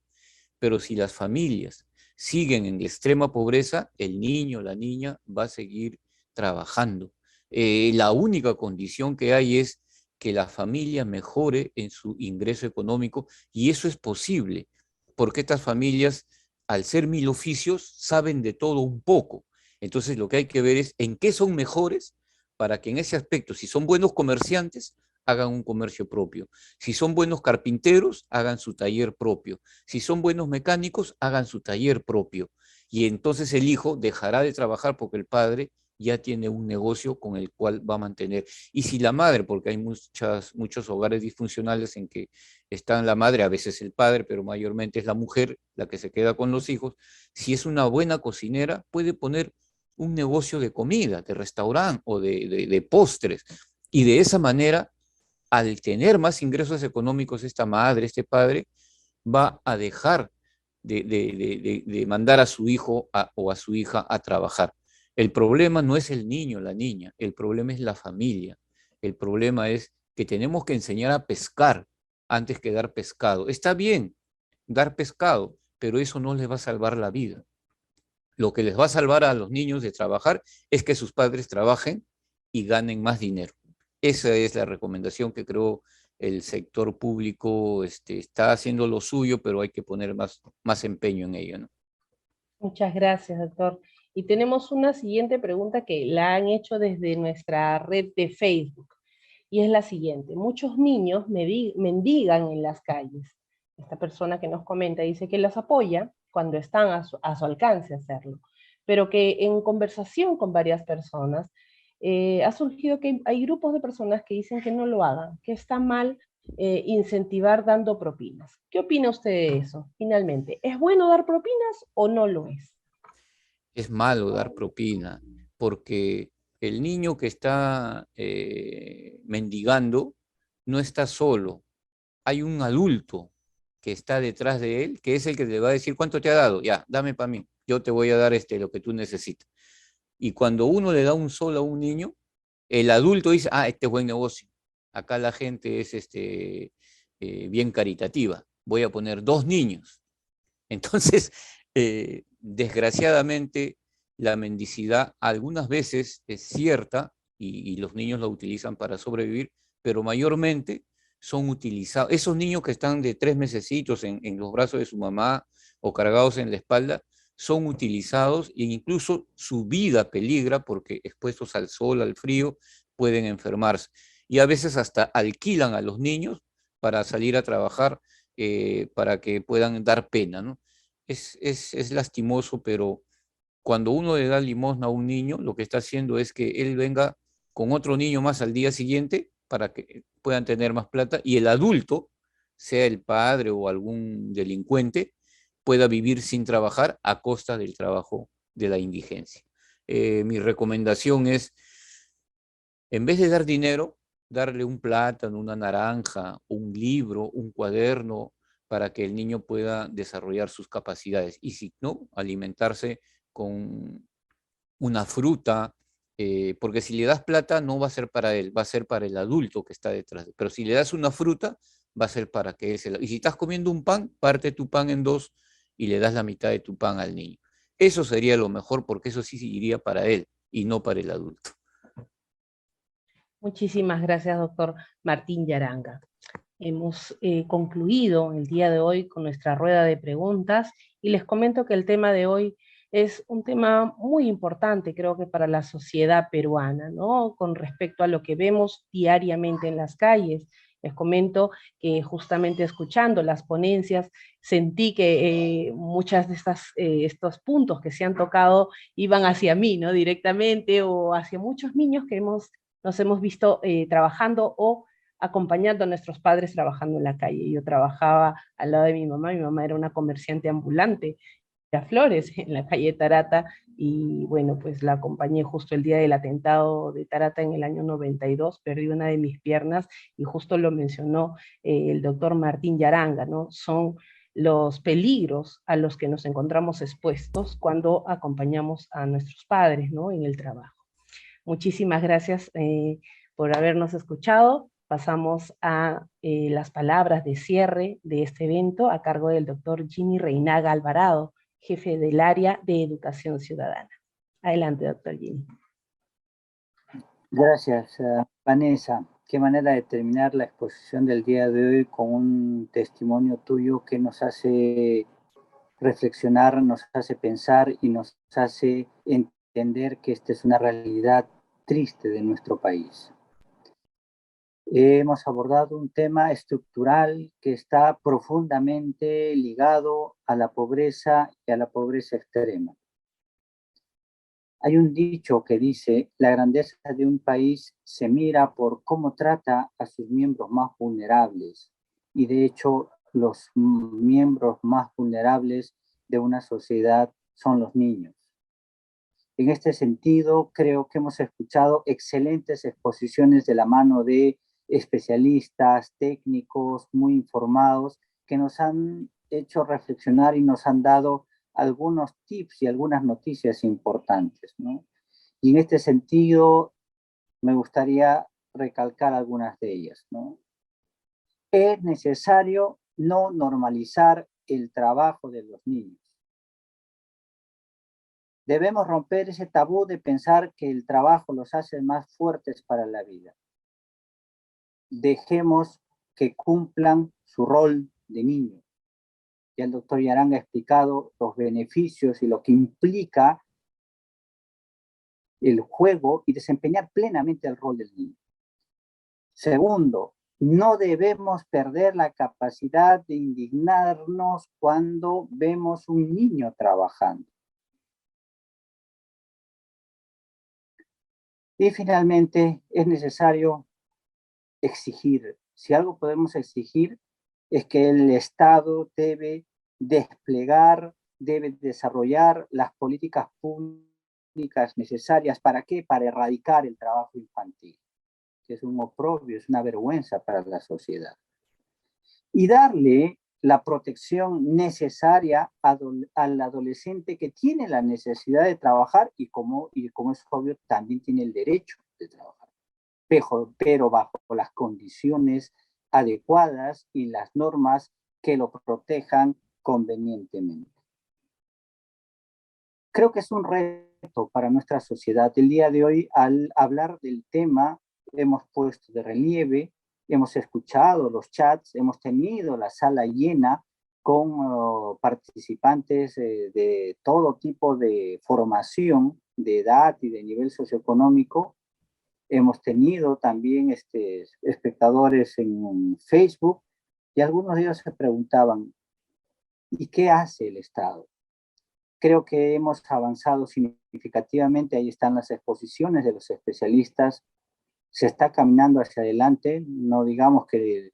Speaker 5: Pero si las familias siguen en extrema pobreza, el niño, la niña va a seguir trabajando. La única condición que hay es que la familia mejore en su ingreso económico, y eso es posible, porque estas familias, al ser mil oficios, saben de todo un poco. Entonces lo que hay que ver es en qué son mejores, para que en ese aspecto, si son buenos comerciantes, hagan un comercio propio. Si son buenos carpinteros, hagan su taller propio. Si son buenos mecánicos, hagan su taller propio. Y entonces el hijo dejará de trabajar porque el padre ya tiene un negocio con el cual va a mantener. Y si la madre, porque hay muchos hogares disfuncionales en que está la madre, a veces el padre, pero mayormente es la mujer la que se queda con los hijos, si es una buena cocinera, puede poner un negocio de comida, de restaurante o de postres. Y de esa manera, al tener más ingresos económicos, esta madre, este padre, va a dejar de mandar a su hijo o a su hija a trabajar. El problema no es el niño, la niña, el problema es la familia. El problema es que tenemos que enseñar a pescar antes que dar pescado. Está bien dar pescado, pero eso no les va a salvar la vida. Lo que les va a salvar a los niños de trabajar es que sus padres trabajen y ganen más dinero. Esa es la recomendación que creo el sector público está haciendo lo suyo, pero hay que poner más empeño en ello, ¿no?
Speaker 1: Muchas gracias, doctor. Y tenemos una siguiente pregunta que la han hecho desde nuestra red de Facebook, y es la siguiente. Muchos niños mendigan en las calles. Esta persona que nos comenta dice que los apoya cuando están a su alcance hacerlo, pero que en conversación con varias personas ha surgido que hay grupos de personas que dicen que no lo hagan, que está mal incentivar dando propinas. ¿Qué opina usted de eso? Finalmente, ¿es bueno dar propinas o no lo es?
Speaker 5: Es malo dar propina, porque el niño que está mendigando no está solo. Hay un adulto que está detrás de él, que es el que le va a decir cuánto te ha dado. Ya, dame para mí. Yo te voy a dar lo que tú necesitas. Y cuando uno le da un solo a un niño, el adulto dice, ah, este es buen negocio. Acá la gente es bien caritativa. Voy a poner 2 niños. Entonces, desgraciadamente, la mendicidad algunas veces es cierta y los niños la utilizan para sobrevivir, pero mayormente son utilizados. Esos niños que están de 3 mesecitos en los brazos de su mamá o cargados en la espalda, son utilizados e incluso su vida peligra porque expuestos al sol, al frío, pueden enfermarse. Y a veces hasta alquilan a los niños para salir a trabajar para que puedan dar pena, ¿no? Es lastimoso, pero cuando uno le da limosna a un niño, lo que está haciendo es que él venga con otro niño más al día siguiente para que puedan tener más plata y el adulto, sea el padre o algún delincuente, pueda vivir sin trabajar a costa del trabajo de la indigencia. Mi recomendación es, en vez de dar dinero, darle un plátano, una naranja, un libro, un cuaderno, para que el niño pueda desarrollar sus capacidades. Y si no, alimentarse con una fruta, porque si le das plata no va a ser para él, va a ser para el adulto que está detrás. Pero si le das una fruta, va a ser para que él se la... Y si estás comiendo un pan, parte tu pan en 2 y le das la mitad de tu pan al niño. Eso sería lo mejor porque eso sí iría para él y no para el adulto.
Speaker 1: Muchísimas gracias, doctor Martín Yaranga. Hemos concluido el día de hoy con nuestra rueda de preguntas y les comento que el tema de hoy es un tema muy importante, creo que para la sociedad peruana, ¿no? Con respecto a lo que vemos diariamente en las calles. Les comento que justamente escuchando las ponencias sentí que muchas de estos puntos que se han tocado iban hacia mí, ¿no? Directamente, o hacia muchos niños que nos hemos visto trabajando o acompañando a nuestros padres trabajando en la calle. Yo trabajaba al lado de mi mamá era una comerciante ambulante de flores en la calle Tarata, y bueno, pues la acompañé justo el día del atentado de Tarata en el año 92, perdí una de mis piernas, y justo lo mencionó el doctor Martín Yaranga, ¿no? Son los peligros a los que nos encontramos expuestos cuando acompañamos a nuestros padres, ¿no? En el trabajo. Muchísimas gracias por habernos escuchado. Pasamos a las palabras de cierre de este evento a cargo del doctor Jimmy Reinaga Alvarado, jefe del área de Educación Ciudadana. Adelante, doctor Jimmy.
Speaker 6: Gracias, Vanessa. Qué manera de terminar la exposición del día de hoy con un testimonio tuyo que nos hace reflexionar, nos hace pensar y nos hace entender que esta es una realidad triste de nuestro país. Hemos abordado un tema estructural que está profundamente ligado a la pobreza y a la pobreza extrema. Hay un dicho que dice, la grandeza de un país se mira por cómo trata a sus miembros más vulnerables. Y de hecho, los miembros más vulnerables de una sociedad son los niños. En este sentido, creo que hemos escuchado excelentes exposiciones de la mano de especialistas, técnicos muy informados, que nos han hecho reflexionar y nos han dado algunos tips y algunas noticias importantes, ¿no? Y en este sentido, me gustaría recalcar algunas de ellas, ¿no? Es necesario no normalizar el trabajo de los niños. Debemos romper ese tabú de pensar que el trabajo los hace más fuertes para la vida. Dejemos que cumplan su rol de niño. Ya el doctor Yaranga ha explicado los beneficios y lo que implica el juego y desempeñar plenamente el rol del niño. Segundo, no debemos perder la capacidad de indignarnos cuando vemos un niño trabajando. Y finalmente, es necesario exigir. Si algo podemos exigir es que el Estado debe desplegar, debe desarrollar las políticas públicas necesarias. ¿Para qué? Para erradicar el trabajo infantil, que es un oprobio, es una vergüenza para la sociedad. Y darle la protección necesaria al adolescente que tiene la necesidad de trabajar y como es obvio, también tiene el derecho de trabajar, pero bajo las condiciones adecuadas y las normas que lo protejan convenientemente. Creo que es un reto para nuestra sociedad. El día de hoy, al hablar del tema, hemos puesto de relieve, hemos escuchado los chats, hemos tenido la sala llena con participantes de todo tipo de formación, de edad y de nivel socioeconómico. Hemos tenido también espectadores en Facebook y algunos de ellos se preguntaban, ¿y qué hace el Estado? Creo que hemos avanzado significativamente, ahí están las exposiciones de los especialistas, se está caminando hacia adelante, no digamos que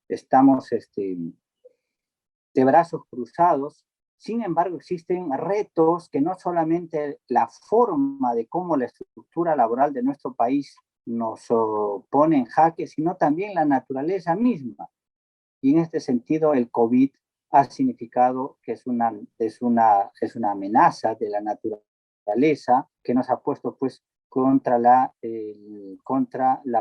Speaker 6: estamos de brazos cruzados, sin embargo existen retos que no solamente la forma de cómo la estructura laboral de nuestro país nos pone en jaque, sino también la naturaleza misma. Y en este sentido el COVID ha significado que es una amenaza de la naturaleza que nos ha puesto pues contra la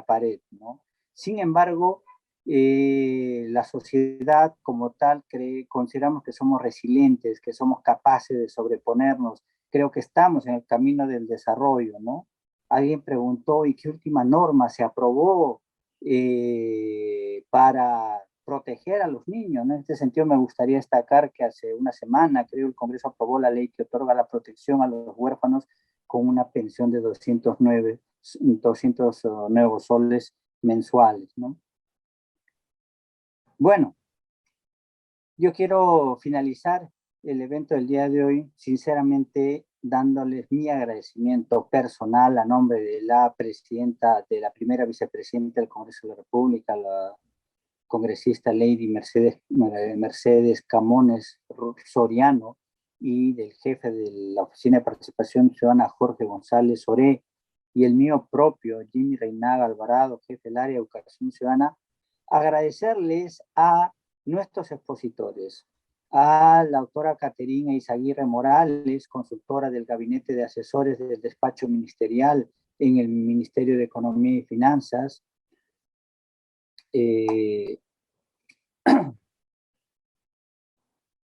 Speaker 6: pared, ¿no? Sin embargo, la sociedad como tal consideramos que somos resilientes, que somos capaces de sobreponernos. Creo que estamos en el camino del desarrollo, ¿no? Alguien preguntó, ¿y qué última norma se aprobó para proteger a los niños? En este sentido me gustaría destacar que hace una semana, creo, el Congreso aprobó la ley que otorga la protección a los huérfanos con una pensión de 200 nuevos soles mensuales, ¿no? Bueno, yo quiero finalizar el evento del día de hoy, sinceramente, dándoles mi agradecimiento personal a nombre de la presidenta, de la primera vicepresidenta del Congreso de la República, la congresista Lady Mercedes Camones Soriano, y del jefe de la Oficina de Participación Ciudadana, Jorge González Oré, y el mío propio, Jimmy Reinaga Alvarado, jefe del área de Educación Ciudadana, agradecerles a nuestros expositores, a la autora Caterina Izaguirre Morales, consultora del Gabinete de Asesores del Despacho Ministerial en el Ministerio de Economía y Finanzas,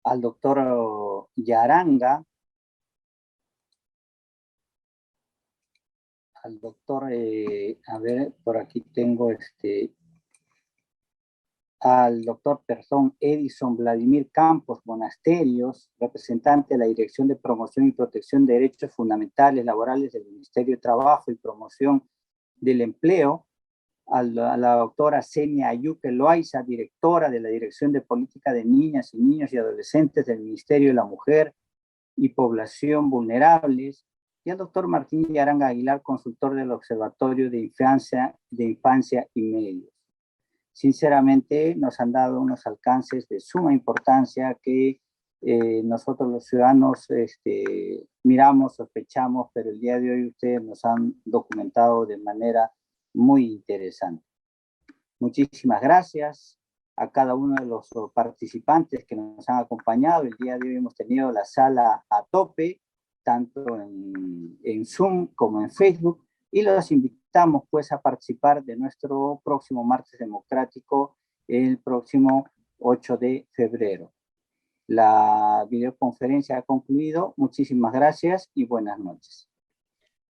Speaker 6: al doctor Yaranga, al doctor, a ver, por aquí tengo al doctor Edison Vladimir Campos Monasterios, representante de la Dirección de Promoción y Protección de Derechos Fundamentales Laborales del Ministerio de Trabajo y Promoción del Empleo, a la doctora Senia Ayuque Loaiza, directora de la Dirección de Política de Niñas y Niños y Adolescentes del Ministerio de la Mujer y Población Vulnerables, y al doctor Martín Yaranga Aguilar, consultor del Observatorio de Infancia y Medios. Sinceramente, nos han dado unos alcances de suma importancia que nosotros los ciudadanos miramos, sospechamos, pero el día de hoy ustedes nos han documentado de manera muy interesante. Muchísimas gracias a cada uno de los participantes que nos han acompañado. El día de hoy hemos tenido la sala a tope, tanto en Zoom como en Facebook, y los invitamos pues a participar de nuestro próximo martes democrático el próximo 8 de febrero. La videoconferencia ha concluido. Muchísimas gracias y buenas noches.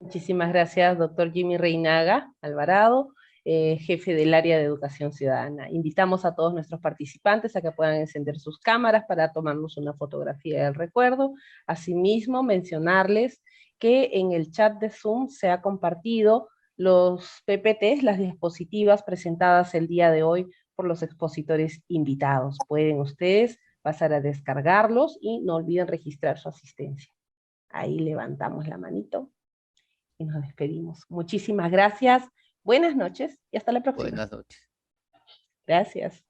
Speaker 1: Muchísimas gracias, doctor Jimmy Reinaga Alvarado. jefe del área de educación ciudadana. Invitamos a todos nuestros participantes a que puedan encender sus cámaras para tomarnos una fotografía del recuerdo. Asimismo, mencionarles que en el chat de Zoom se ha compartido los PPTs, las diapositivas presentadas el día de hoy por los expositores invitados. Pueden ustedes pasar a descargarlos y no olviden registrar su asistencia. Ahí levantamos la manito y nos despedimos. Muchísimas gracias, buenas noches y hasta la próxima.
Speaker 5: Buenas noches.
Speaker 1: Gracias.